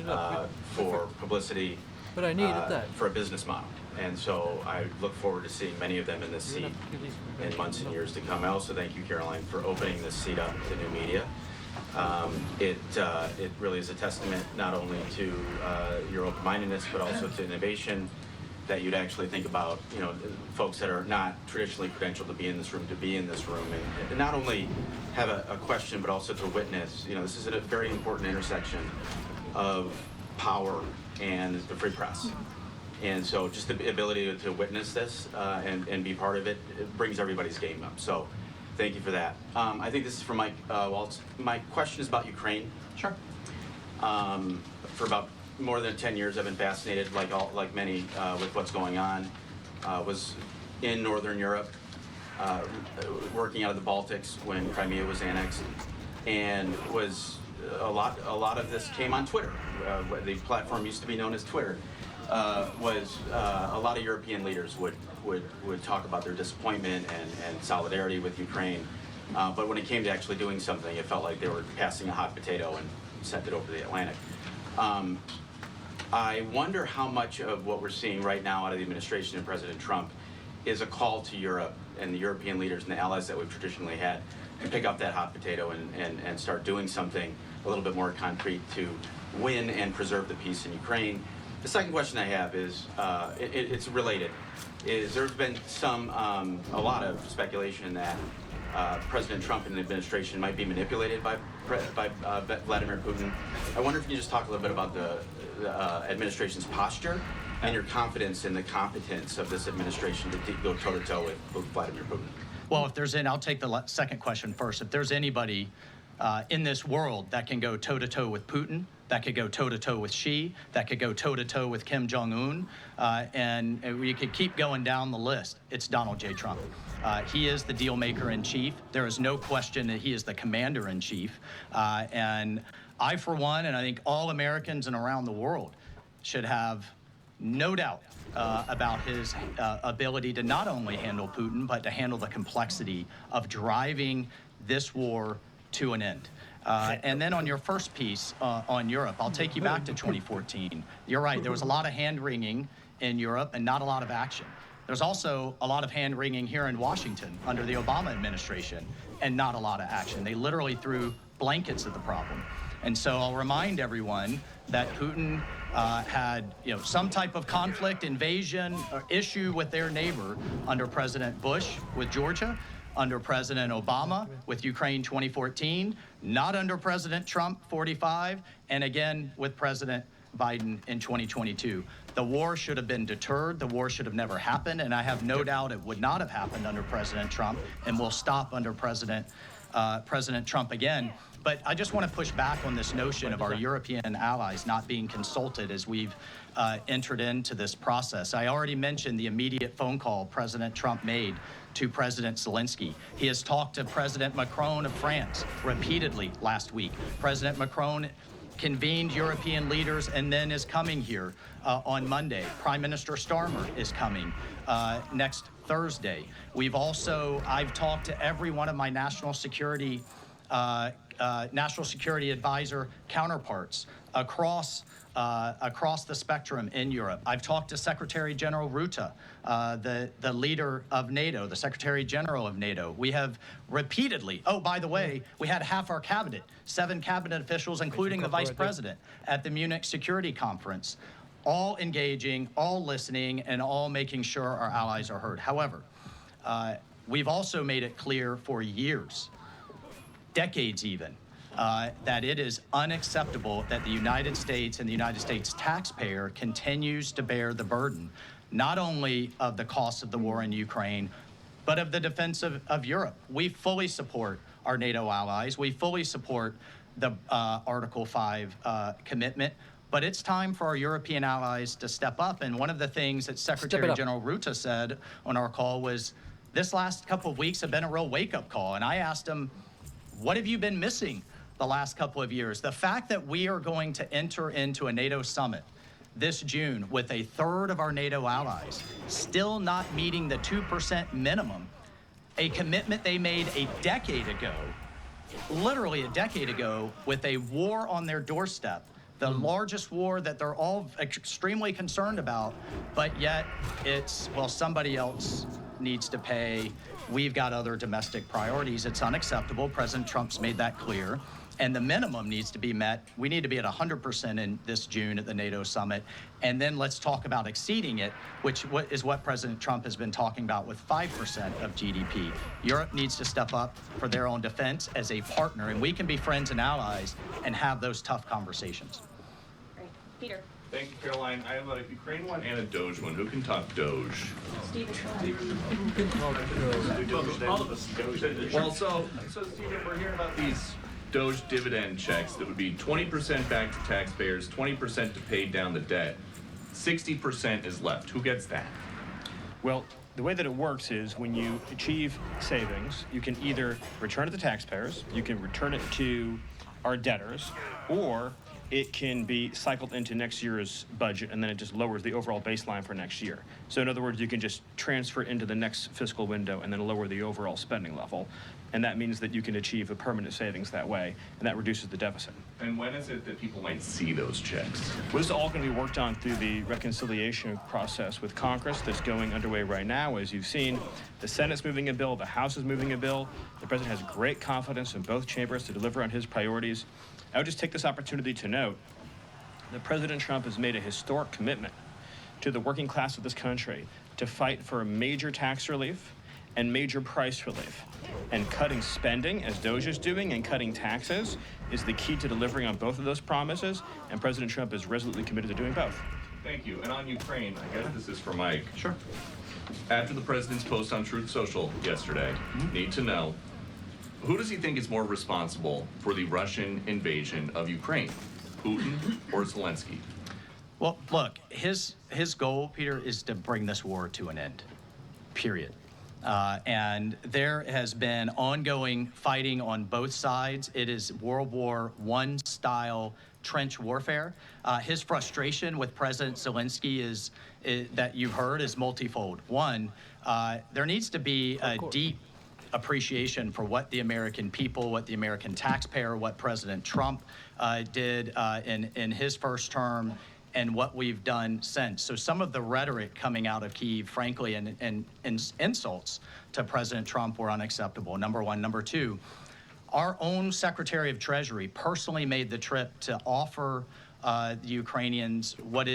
for publicity, but I needed that for a business model. And so I look forward to seeing many of them in this seat in months and years to come. I also thank you, Caroline, for opening this seat up to new media. It really is a testament not only to your open-mindedness, but also to innovation, that you'd actually think about, you know, folks that are not traditionally credentialed to be in this room, and not only have a question, but also to witness. You know, this is a very important intersection of power and the free press. And so just the ability to witness this and be part of it, it brings everybody's game up. So thank you for that. I think this is for Mike Waltz. My question is about Ukraine. Sure. For about more than 10 years, I've been fascinated, like many, with what's going on. Was in Northern Europe, working out of the Baltics when Crimea was annexed, and was a lot of this came on Twitter. The platform used to be known as Twitter. Was a lot of European leaders would talk about their disappointment and solidarity with Ukraine, but when it came to actually doing something, it felt like they were passing a hot potato and sent it over the Atlantic. I wonder how much of what we're seeing right now out of the administration of President Trump is a call to Europe and the European leaders and the allies that we've traditionally had to pick up that hot potato and start doing something a little bit more concrete to win and preserve the peace in Ukraine. The second question I have is, it's related, is there's been a lot of speculation that President Trump and the administration might be manipulated by Vladimir Putin. I wonder if you could just talk a little bit about the administration's posture and your confidence in the competence of this administration to go toe-to-toe with Vladimir Putin. Well, if there's I'll take the second question first. If there's anybody in this world that can go toe-to-toe with Putin, that could go toe-to-toe with Xi, that could go toe-to-toe with Kim Jong-un, and we could keep going down the list, it's Donald J. Trump. He is the deal maker in chief. There is no question that he is the commander in chief. And I, for one, and I think all Americans and around the world should have no doubt about his ability to not only handle Putin, but to handle the complexity of driving this war to an end. And then on your first piece on Europe, I'll take you back to 2014. You're right, there was a lot of hand-wringing in Europe and not a lot of action. There's also a lot of hand-wringing here in Washington under the Obama administration and not a lot of action. They literally threw blankets at the problem. And so I'll remind everyone that Putin had some type of conflict, invasion, or issue with their neighbor under President Bush with Georgia, under President Obama with Ukraine 2014, not under President Trump 45, and again with President Biden in 2022. The war should have been deterred. The war should have never happened, and I have no doubt it would not have happened under President Trump and will stop under President Trump again. But I just want to push back on this notion of our European allies not being consulted as we've entered into this process. I already mentioned the immediate phone call President Trump made to President Zelensky. He has talked to President Macron of France repeatedly last week. President Macron convened European leaders and then is coming here on Monday. Prime Minister Starmer is coming next Thursday. I've talked to every one of my national security advisor counterparts across the spectrum in Europe. I've talked to Secretary General Rutte, the leader of NATO, the Secretary General of NATO. We have repeatedly, oh, by the way, we had half our cabinet, 7 cabinet officials, including the vice president, at the Munich Security Conference, all engaging, all listening, and all making sure our allies are heard. However, we've also made it clear for years, decades even, that it is unacceptable that the United States and the United States taxpayer continues to bear the burden, not only of the cost of the war in Ukraine, but of the defense of Europe. We fully support our NATO allies. We fully support the Article 5 commitment, but it's time for our European allies to step up. And one of the things that Secretary General Rutte said on our call was, this last couple of weeks have been a real wake-up call. And I asked him, what have you been missing the last couple of years? The fact that we are going to enter into a NATO summit this June with a third of our NATO allies still not meeting the 2% minimum, a commitment they made a decade ago, literally a decade ago, with a war on their doorstep, the largest war that they're all extremely concerned about, but yet it's, well, somebody else needs to pay. We've got other domestic priorities. It's unacceptable. President Trump's made that clear. And the minimum needs to be met. We need to be at 100% in this June at the NATO summit. And then let's talk about exceeding it, which is what President Trump has been talking about with 5% of GDP. Europe needs to step up for their own defense as a partner, and we can be friends and allies and have those tough conversations. Great. Peter. Thank you, Caroline. I have a Ukraine one and a Doge one. Who can talk Doge? Stephen. All of us. Well, so Stephen, we're hearing about these Doge dividend checks that would be 20% back to taxpayers, 20% to pay down the debt. 60% is left. Who gets that? Well, the way that it works is when you achieve savings, you can either return it to taxpayers, you can return it to our debtors, or it can be cycled into next year's budget, and then it just lowers the overall baseline for next year. So in other words, you can just transfer it into the next fiscal window and then lower the overall spending level. And that means that you can achieve a permanent savings that way, and that reduces the deficit. And when is it that people might see those checks? Well, this is all going to be worked on through the reconciliation process with Congress that's going underway right now. As you've seen, the Senate's moving a bill, the House is moving a bill. The president has great confidence in both chambers to deliver on his priorities. I would just take this opportunity to note that President Trump has made a historic commitment to the working class of this country to fight for major tax relief and major price relief. And cutting spending, as Doge is doing, and cutting taxes is the key to delivering on both of those promises, and President Trump is resolutely committed to doing both. Thank you. And on Ukraine, I guess this is for Mike. Sure. After the president's post on Truth Social yesterday, need to know, who does he think is more responsible for the Russian invasion of Ukraine, Putin or Zelensky? Well, look, his goal, Peter, is to bring this war to an end, period. And there has been ongoing fighting on both sides. It is World War I style trench warfare. His frustration with President Zelensky is that you've heard is multifold. One, there needs to be a deep appreciation for what the American people, what the American taxpayer, what President Trump did in his first term, and what we've done since. So some of the rhetoric coming out of Kyiv, frankly, and insults to President Trump were unacceptable, number one. Number two, our own Secretary of Treasury personally made the trip to offer the Ukrainians what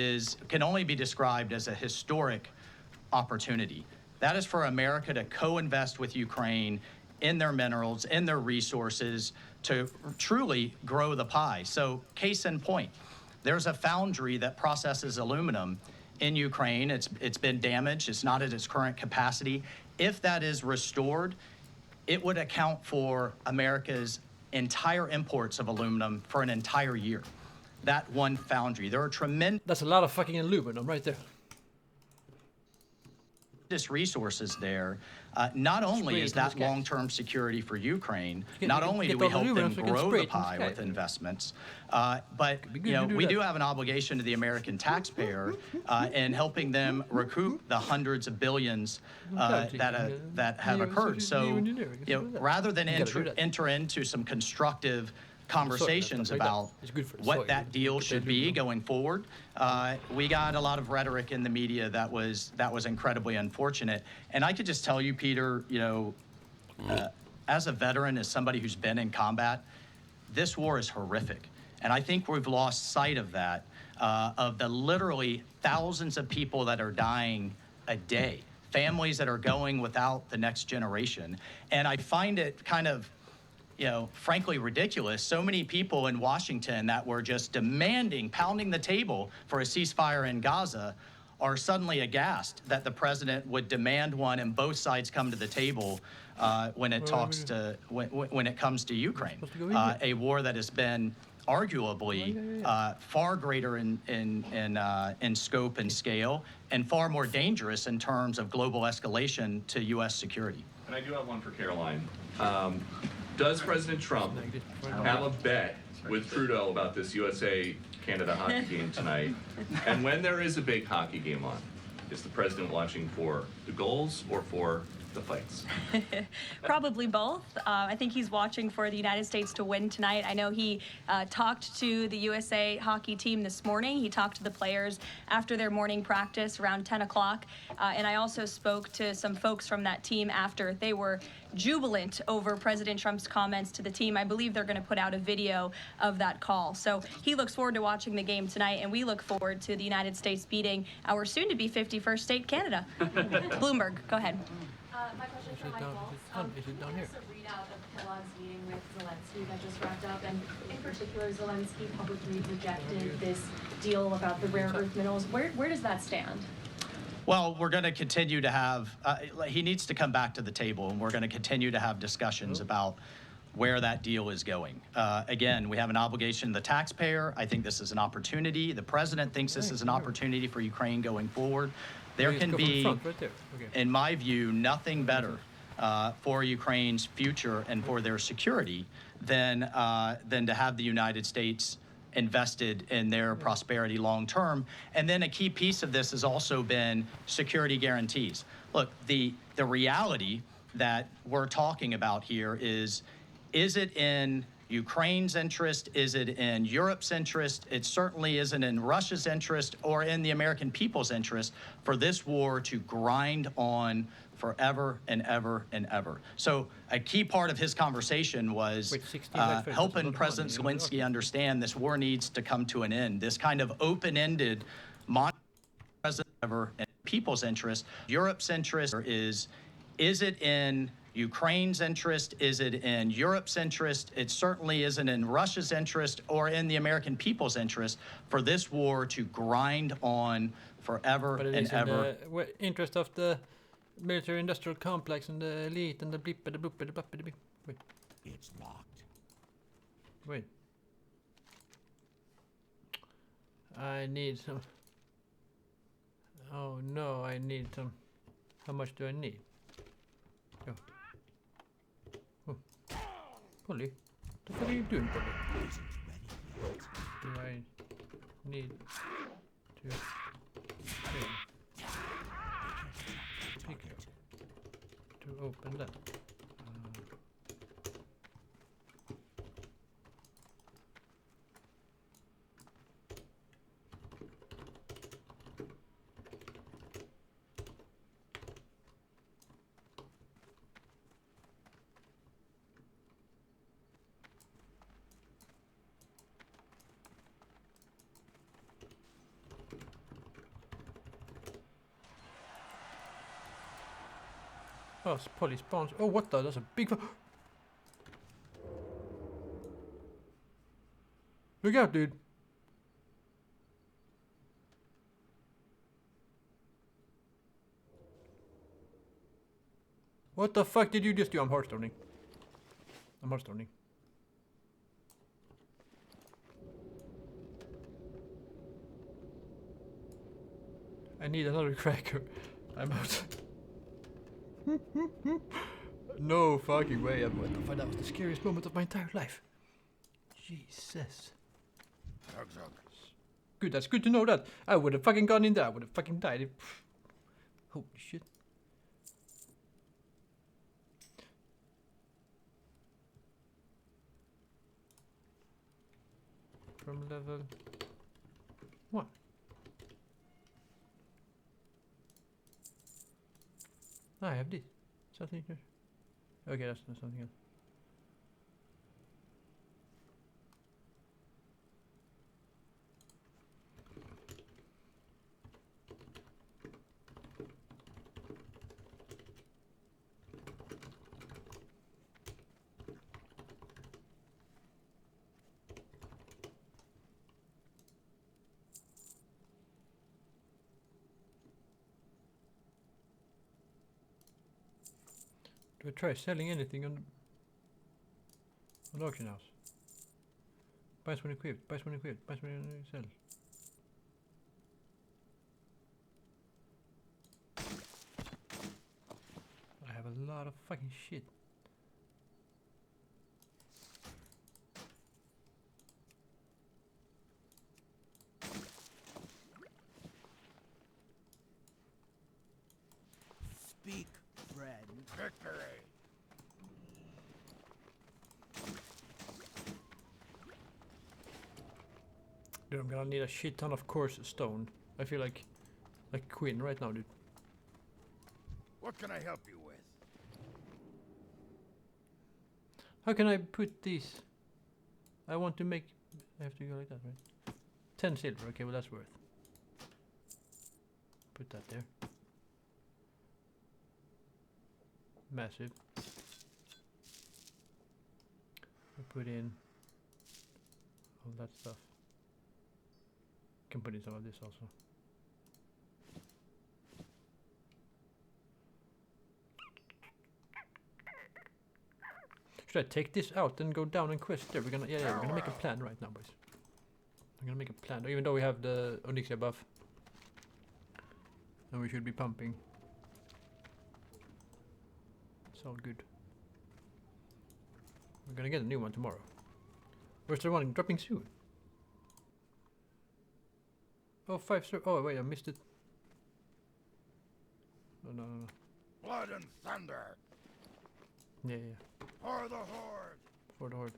can only be described as a historic opportunity. That is for America to co-invest with Ukraine in their minerals, in their resources, to truly grow the pie. So case in point, there's a foundry that processes aluminum in Ukraine. It's been damaged. It's not at its current capacity. If that is restored, it would account for America's entire imports of aluminum for an entire year. That one foundry. There are tremendous... That's a lot of fucking aluminum right there. resources there, not only is that long-term security for Ukraine, not only do we help them grow the pie with investments, but we do have an obligation to the American taxpayer in helping them recoup the hundreds of billions that have occurred. So, rather than enter into some constructive conversations about what that deal should be going forward, we got a lot of rhetoric in the media that was incredibly unfortunate. And I could just tell you, Peter, as a veteran, as somebody who's been in combat, this war is horrific. And I think we've lost sight of that, of the literally thousands of people that are dying a day, families that are going without the next generation. And I find it kind of, frankly ridiculous. So many people in Washington that were just demanding, pounding the table for a ceasefire in Gaza are suddenly aghast that the president would demand one and both sides come to the table when it comes to Ukraine, a war that has been arguably far greater in scope and scale and far more dangerous in terms of global escalation to U.S. security. And I do have one for Caroline. Does President Trump have a bet with Trudeau about this USA-Canada hockey game tonight? And when there is a big hockey game on, is the president watching for the goals or for the fights? Probably both. I think he's watching for the United States to win tonight. I know he talked to the USA hockey team this morning. He talked to the players after their morning practice around 10 o'clock. And I also spoke to some folks from that team after. They were jubilant over President Trump's comments to the team. I believe they're going to put out a video of that call. So he looks forward to watching the game tonight, and we look forward to the United States beating our soon-to-be 51st state, Canada. Bloomberg, go ahead. My question for Mike Waltz. Is it down here? There's a readout of Kellogg's meeting with Zelensky that just wrapped up, and in particular, Zelensky publicly rejected this deal about the rare earth minerals. Where does that stand? Well, we're going to continue to have, he needs to come back to the table, and we're going to continue to have discussions about where that deal is going. Again, we have an obligation to the taxpayer. I think this is an opportunity. The president thinks this is an opportunity for Ukraine going forward. There can be, in my view, nothing better for Ukraine's future and for their security than to have the United States invested in their prosperity long term. And then a key piece of this has also been security guarantees. Look, the reality that we're talking about here is it in Ukraine's interest? Is it in Europe's interest? It certainly isn't in Russia's interest or in the American people's interest for this war to grind on forever and ever and ever. So a key part of his conversation was helping President Zelensky understand this war needs to come to an end. This kind of open-ended president ever in people's interest. Europe's interest is it in Ukraine's interest? Is it in Europe's interest? It certainly isn't in Russia's interest or in the American people's interest for this war to grind on forever and ever. But it is in the interest of the military-industrial complex and the elite and the blippity bloopity bloppity beep. Wait. It's locked. Wait. I need some. Oh no, I need some. How much do I need? Oh. Oh. Polly, what the fuck are you doing, Polly? Do I need to pick to open that? Oh, Polly spawns. Oh, what the? That's a big. Look out, dude. What the fuck did you just do? I'm heartstoning. I'm heartstoning. I need another cracker. I'm out. No fucking way. That was the scariest moment of my entire life. Jesus. Good, that's good to know that. I would have fucking gone in there. I would have fucking died. Holy shit. From level 1. I have this. Something here. Okay, that's not something else. Do I try selling anything on auction house? Buys when equipped, buys when equipped, buys when sell. I have a lot of fucking shit. Speak, friend. Victory. Dude, I'm gonna need a shit ton of coarse stone. I feel like Quinn right now, dude. What can I help you with? How can I put these? I want to make... I have to go like that, right? 10 silver, okay, well that's worth. Put that there. Massive. I put in all that stuff. Can put in some of this also. Should I take this out and go down and quest there? We're gonna we're gonna make a plan right now, boys. I'm gonna make a plan, even though we have the Onyxia buff. And we should be pumping. It's all good. We're gonna get a new one tomorrow. Where's the one dropping soon? Oh, 5 star. Oh, wait, I missed it. Oh, no. Blood and thunder. Yeah. For the horde. For the horde.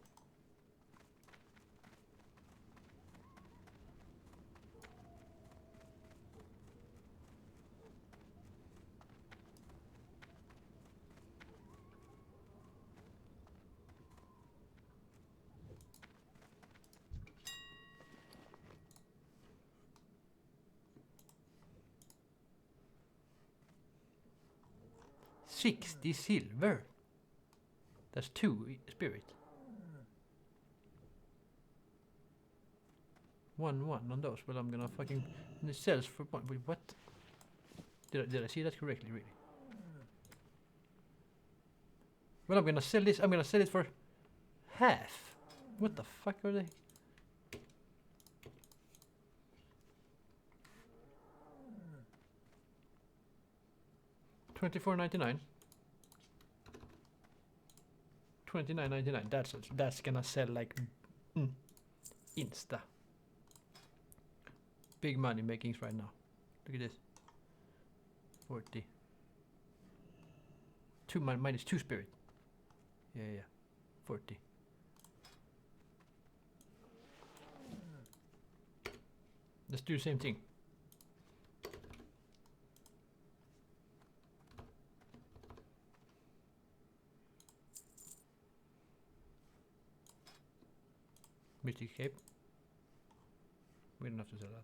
$60 silver. That's 2 spirit. 1 on those. Well, I'm gonna fucking... And it sells for... Wait, what? Did I see that correctly, really? Well, I'm gonna sell this. I'm gonna sell it for half. What the fuck are they? $24.99. $29.99. That's gonna sell like insta. Big money makings right now. Look at this. 40. Minus 2 spirit. Yeah. 40. Let's do the same thing. Mystic Cape. We don't have to sell that.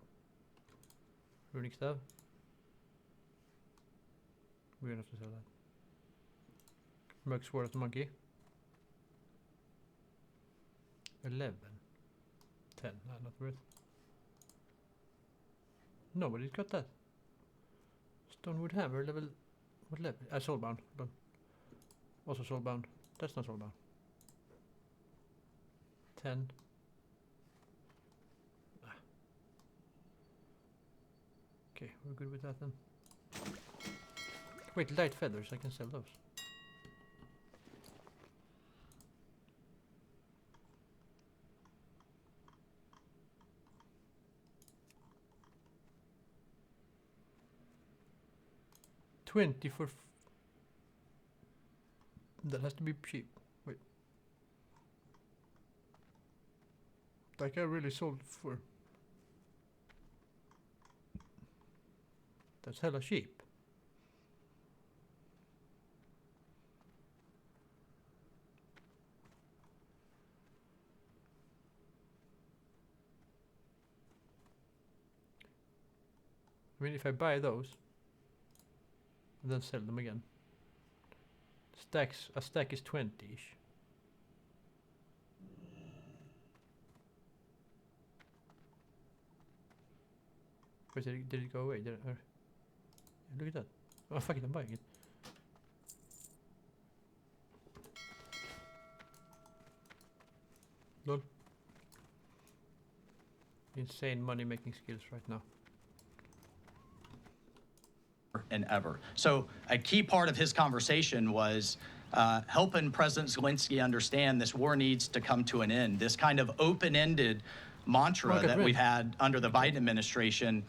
Runic Staff. We don't have to sell that. Merc Sword of the Monkey. 11. 10. Not worth. Nobody's got that. Stonewood Hammer level. What level? Soulbound. Also Soulbound. That's not Soulbound. 10. Okay, we're good with that then. Wait, light feathers, I can sell those. That has to be cheap. Wait. Like I really sold for. That's hella cheap. I mean, if I buy those, and then sell them again. A stack is 20-ish. Wait, did it go away? Look at that. Oh, fuck it, I'm buying it. Lol. Insane money-making skills right now. And ever. So a key part of his conversation was helping President Zelensky understand this war needs to come to an end. This kind of open-ended mantra that we've had under the Biden administration,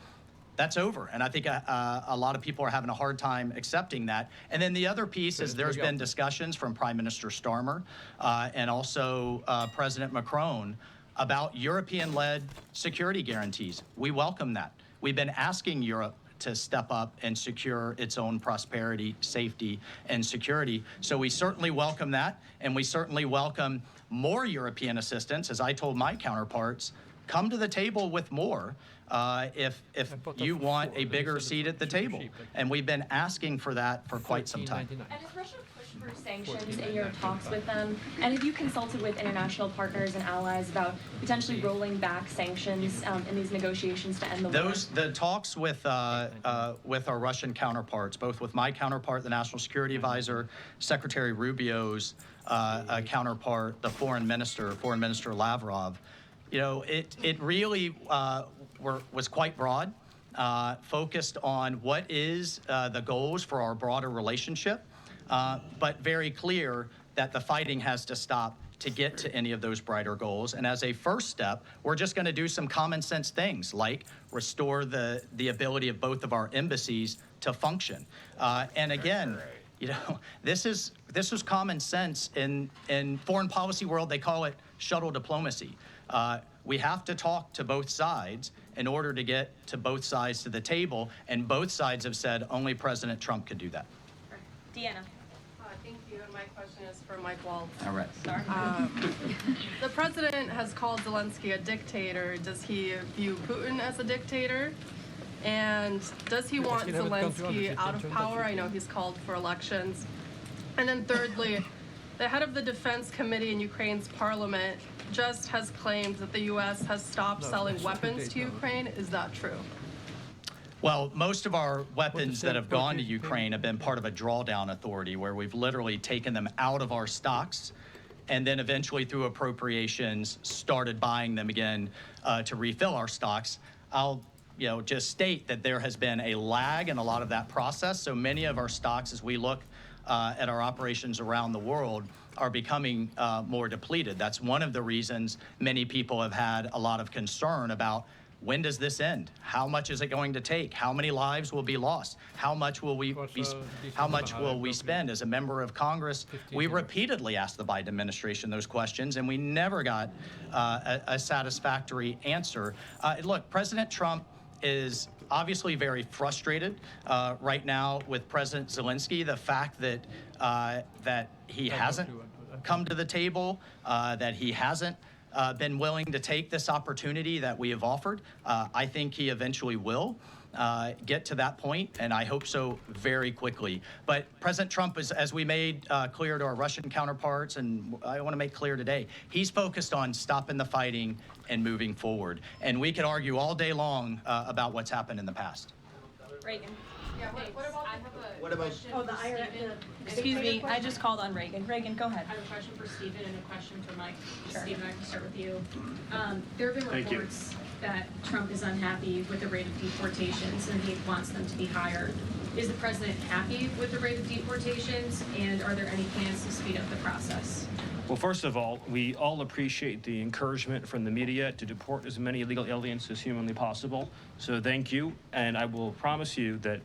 that's over. And I think a lot of people are having a hard time accepting that. And then the other piece is there's been discussions from Prime Minister Starmer and also President Macron about European-led security guarantees. We welcome that. We've been asking Europe to step up and secure its own prosperity, safety, and security. So we certainly welcome that, and we certainly welcome more European assistance. As I told my counterparts, come to the table with more if you want a bigger seat at the table. And we've been asking for that for quite some time. And has Russia pushed for sanctions in your talks with them? And have you consulted with international partners and allies about potentially rolling back sanctions in these negotiations to end the war? The talks with our Russian counterparts, both with my counterpart, the National Security Advisor, Secretary Rubio's counterpart, the Foreign Minister Lavrov, you know, it really was quite broad, focused on what is the goals for our broader relationship, but very clear that the fighting has to stop to get to any of those brighter goals. And as a first step, we're just going to do some common sense things like restore the ability of both of our embassies to function. And again, you know, this is common sense in foreign policy world. They call it shuttle diplomacy. We have to talk to both sides in order to get to both sides to the table, and both sides have said only President Trump could do that. Deanna. Thank you, and my question is for Mike Waltz. All right. Sorry. The president has called Zelensky a dictator. Does he view Putin as a dictator? And does he want Zelensky out of power? I know he's called for elections. And then thirdly, the head of the Defense Committee in Ukraine's parliament just has claimed that the U.S. has stopped selling weapons to Ukraine. Is that true? Well, most of our weapons that have gone to Ukraine have been part of a drawdown authority where we've literally taken them out of our stocks and then eventually through appropriations started buying them again to refill our stocks. I'll just state that there has been a lag in a lot of that process. So many of our stocks, as we look at our operations around the world, are becoming more depleted. That's one of the reasons many people have had a lot of concern about when does this end? How much is it going to take? How many lives will be lost? How much will we spend? As a member of Congress, we repeatedly asked the Biden administration those questions, and we never got a satisfactory answer. Look, President Trump is obviously very frustrated right now with President Zelensky. The fact that he hasn't come to the table, that he hasn't been willing to take this opportunity that we have offered. I think he eventually will get to that point, and I hope so very quickly. But President Trump, as we made clear to our Russian counterparts, and I want to make clear today, he's focused on stopping the fighting and moving forward. And we could argue all day long about what's happened in the past. Reagan. Yeah, what about the IRA? Excuse me, I just called on Reagan. Reagan, go ahead. I have a question for Stephen and a question for Mike. Sure. Stephen, I can start with you. There have been reports that Trump is unhappy with the rate of deportations and he wants them to be higher. Is the president happy with the rate of deportations, and are there any plans to speed up the process? Well, first of all, we all appreciate the encouragement from the media to deport as many illegal aliens as humanly possible. So thank you, and I will promise you that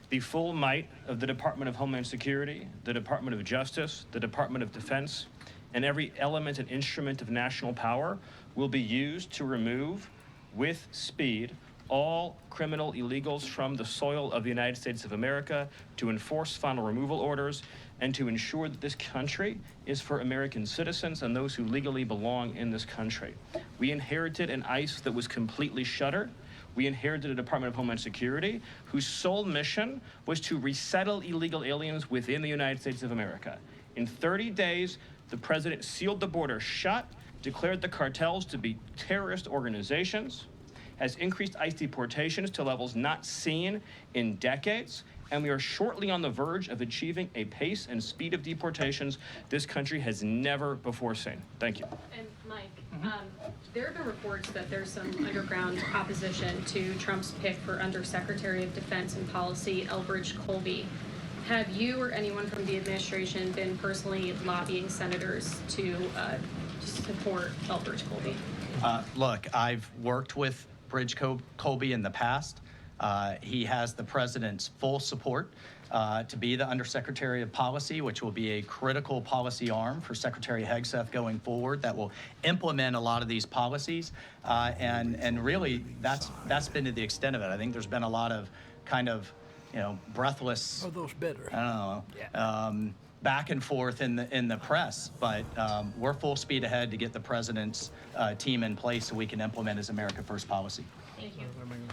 the full might of the Department of Homeland Security, the Department of Justice, the Department of Defense, and every element and instrument of national power will be used to remove, with speed, all criminal illegals from the soil of the United States of America, to enforce final removal orders, and to ensure that this country is for American citizens and those who legally belong in this country. We inherited an ICE that was completely shuttered. We inherited a Department of Homeland Security whose sole mission was to resettle illegal aliens within the United States of America. In 30 days, the president sealed the border shut, declared the cartels to be terrorist organizations, has increased ICE deportations to levels not seen in decades, and we are shortly on the verge of achieving a pace and speed of deportations this country has never before seen. Thank you. And Mike, there have been reports that there's some underground opposition to Trump's pick for Undersecretary of Defense and Policy, Elbridge Colby. Have you or anyone from the administration been personally lobbying senators to support Elbridge Colby? Look, I've worked with Bridge Colby in the past. He has the president's full support to be the Undersecretary of Policy, which will be a critical policy arm for Secretary Hegseth going forward that will implement a lot of these policies. And really, that's been to the extent of it. I think there's been a lot of kind of, breathless. Are those better? I don't know. Back and forth in the press, but we're full speed ahead to get the president's team in place so we can implement his America First policy. Thank you.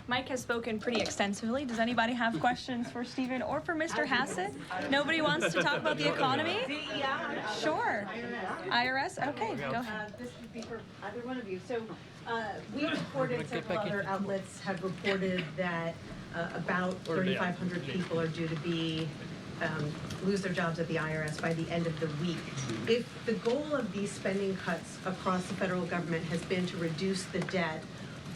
Mike has spoken pretty extensively. Does anybody have questions for Stephen or for Mr. Hassett? Nobody wants to talk about the economy? Sure. IRS? Okay, go ahead. This would be for either one of you. So we reported, several other outlets have reported that about 3,500 people are due to be lose their jobs at the IRS by the end of the week. If the goal of these spending cuts across the federal government has been to reduce the debt,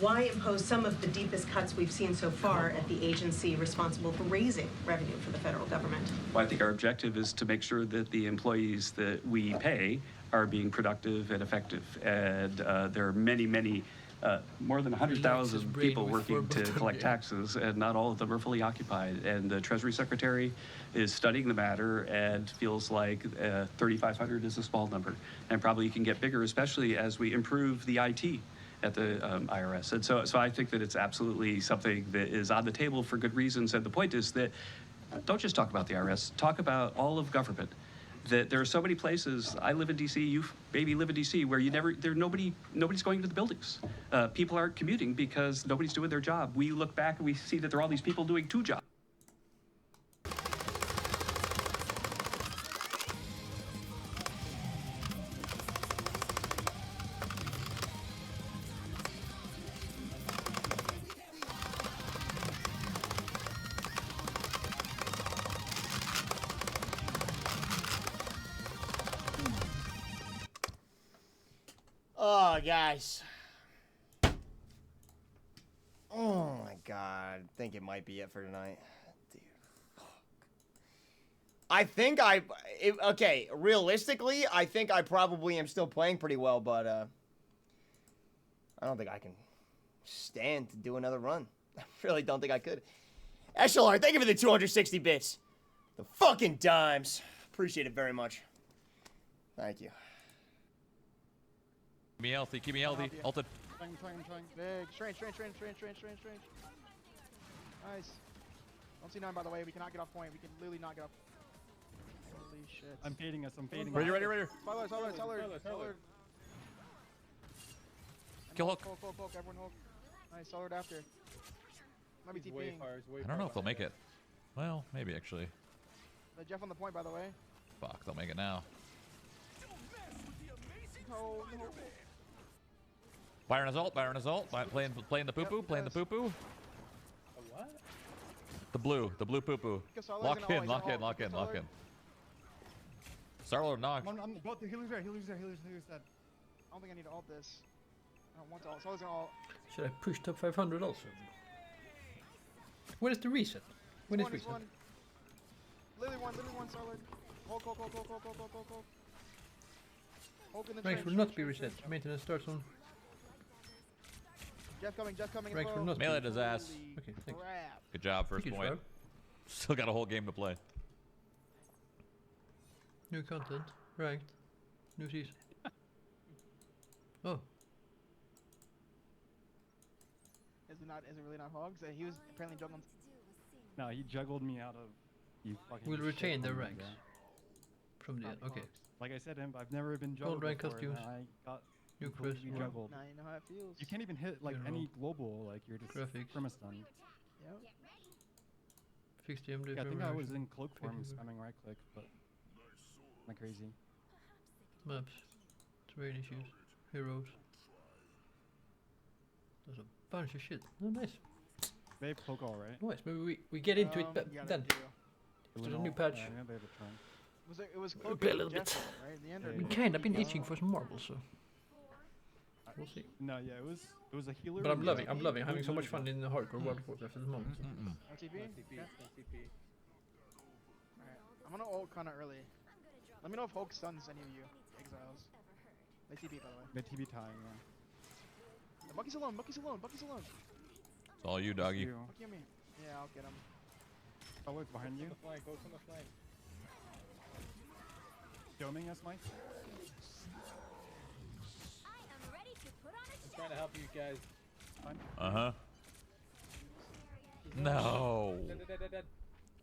why impose some of the deepest cuts we've seen so far at the agency responsible for raising revenue for the federal government? Well, I think our objective is to make sure that the employees that we pay are being productive and effective. And there are many, more than 100,000 people working to collect taxes, and not all of them are fully occupied. And the Treasury Secretary is studying the matter and feels like 3,500 is a small number, and probably can get bigger, especially as we improve the IT at the IRS. And so I think that it's absolutely something that is on the table for good reasons. And the point is that don't just talk about the IRS, talk about all of government. That there are so many places. I live in D.C. You maybe live in D.C. where nobody's going to the buildings. People aren't commuting because nobody's doing their job. We look back and we see that there are all these people doing two jobs. Oh, guys. Oh, my God. I think it might be it for tonight. Dude. I think okay, realistically, I think I probably am still playing pretty well, but, I don't think I can stand to do another run. I really don't think I could. SLR, thank you for the 260 bits. The fucking dimes. Appreciate it very much. Thank you. Keep me healthy, keep me healthy. Ulted. I'm trying. Big. Strange. Nice. Don't see none, by the way. We cannot get off point. We can literally not get off. Holy shit. I'm fading us. Ready. Solar. Kill hook. Hook. Everyone hook. Nice. Solar after. Might be TPing. I don't know if they'll make it. Well, maybe actually. Jeff on the point, by the way. Fuck, they'll make it now. No. Byron is ult. Playing the poo-poo. What? The blue poo-poo. Lock in. Starlord knocked. Healer's dead. I don't think I need to ult this. I don't want to ult. Solar's gonna ult. Should I push top 500 also? Where is the reset? When is He's Reset? one. Literally one, solid. Hold. Hold in the Ranks trench, will not be trench, reset. trench. Maintenance starts on. Jeff coming, Ranks will not Melee be. his ass. Okay, thanks. Crap. Good job, first Thank you, point. Shroud. Still got a whole game to play. New content. Ranked. New season. Oh. Is it really not Hogs? He was apparently juggling. No, he juggled me out of. You fucking. We'll shit retain the on me, ranks. bro. From the end. Okay. Like I said, I've never been Gold juggled rank before, and costumes. I got New Chris. completely juggled. Now you know how it feels. You can't even hit like General. any global. Like you're just Graphics. perma-stunned. Yep. Fix the MD. Yeah, I think I was in cloak form, spamming right click, but am I crazy? Maps. Terrain issues. Heroes. There's a bunch of shit. Oh, nice. They have cloak all right. Nice. Maybe we get into it then. There's a new patch. Yeah, maybe they have a turn. It was We'll close play a to little bit. Jeff, right? In the end, or I've kind of been itching for some marbles, so we'll see. No, yeah, it was a healer. But I'm and loving it was having so much really fun in the hardcore World of Warcraft at the moment. OTP? Yeah. Alright, I'm gonna ult kinda early. Let me know if Hulk stuns any of you exiles. They TP by the way. They TP tying, yeah. Bucky's alone. It's all you, doggy. You. Bucky on me. Yeah, I'll get him. Oh, wait, behind you. Go from the flank. Doming us, Mike. I'm trying to help you guys. Uh-huh. No. Dead.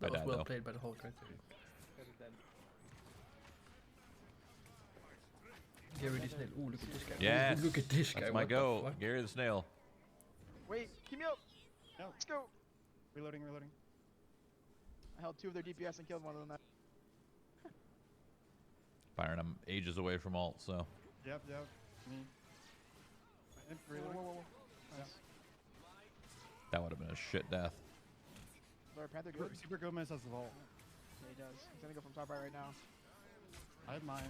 That was died, well though. played by the Hulk right there. Gary the Snail. Ooh, look at this guy. Yes. Ooh, look at this guy. That's my What the go. fuck? Gary the Snail. Wait, keep me up. No. Let's go. Reloading. I held 2 of their DPS and killed one of them. Byron, I'm ages away from ult, so. Yep. Me. Reloading. Whoa. Nice. That would have been a shit death. Lord Panther good. Super Gomez has the vault. Yeah, he does. He's gonna go from top right now. I have mine.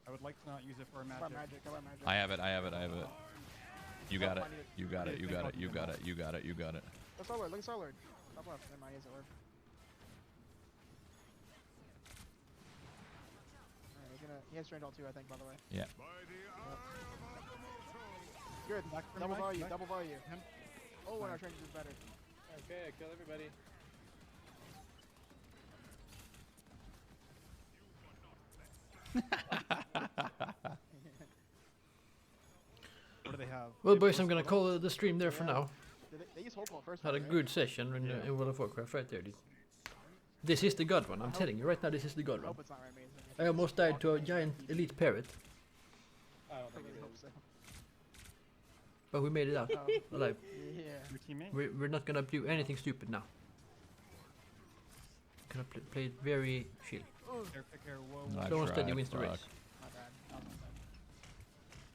I would like to not use it for a magic. How about magic? I have it. You got it. You got it. Look at Starlord. Top left. Never mind, he has an orb. Alright, he has Strange Ult too, I think, by the way. Yeah. Good. Double value. Him. Oh, and our Strange is better. Okay, I kill everybody. What do they have? Well, boys, I'm gonna call the stream there for now. They use Hulk first. Had a good session in World of Warcraft right there. This is the god one. I'm telling you right now. This is the god I one. hope it's not right, amazing. I almost died to a giant elite parrot, I don't think it hope is. so. but we made it out alive. Yeah. Your teammate? We're not gonna do anything stupid now. Gonna play it very chill. Care, whoa. I Slow and steady tried, wins the fuck. race. My bad.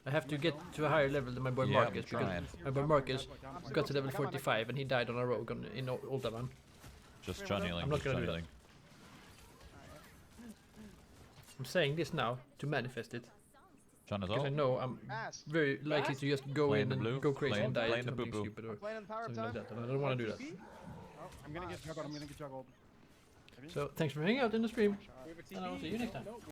I have to get to a higher level than my boy Yeah, I'm Marcus because trying. my boy Marcus got to level 45 and he died on a rogue in Ultaman. Just chun healing. I'm not just gonna chun do that. healing. I'm saying this now to manifest it. Chun is Because I ult. know I'm very likely to just go Playing in the blue, and go crazy playing- and die playing to the something poo-poo. stupid or Playing in power something like time. that. And I don't want to do that. I'm gonna get juggled. So thanks for hanging out in the stream, We have a and I'll TP. see you next time. Nope.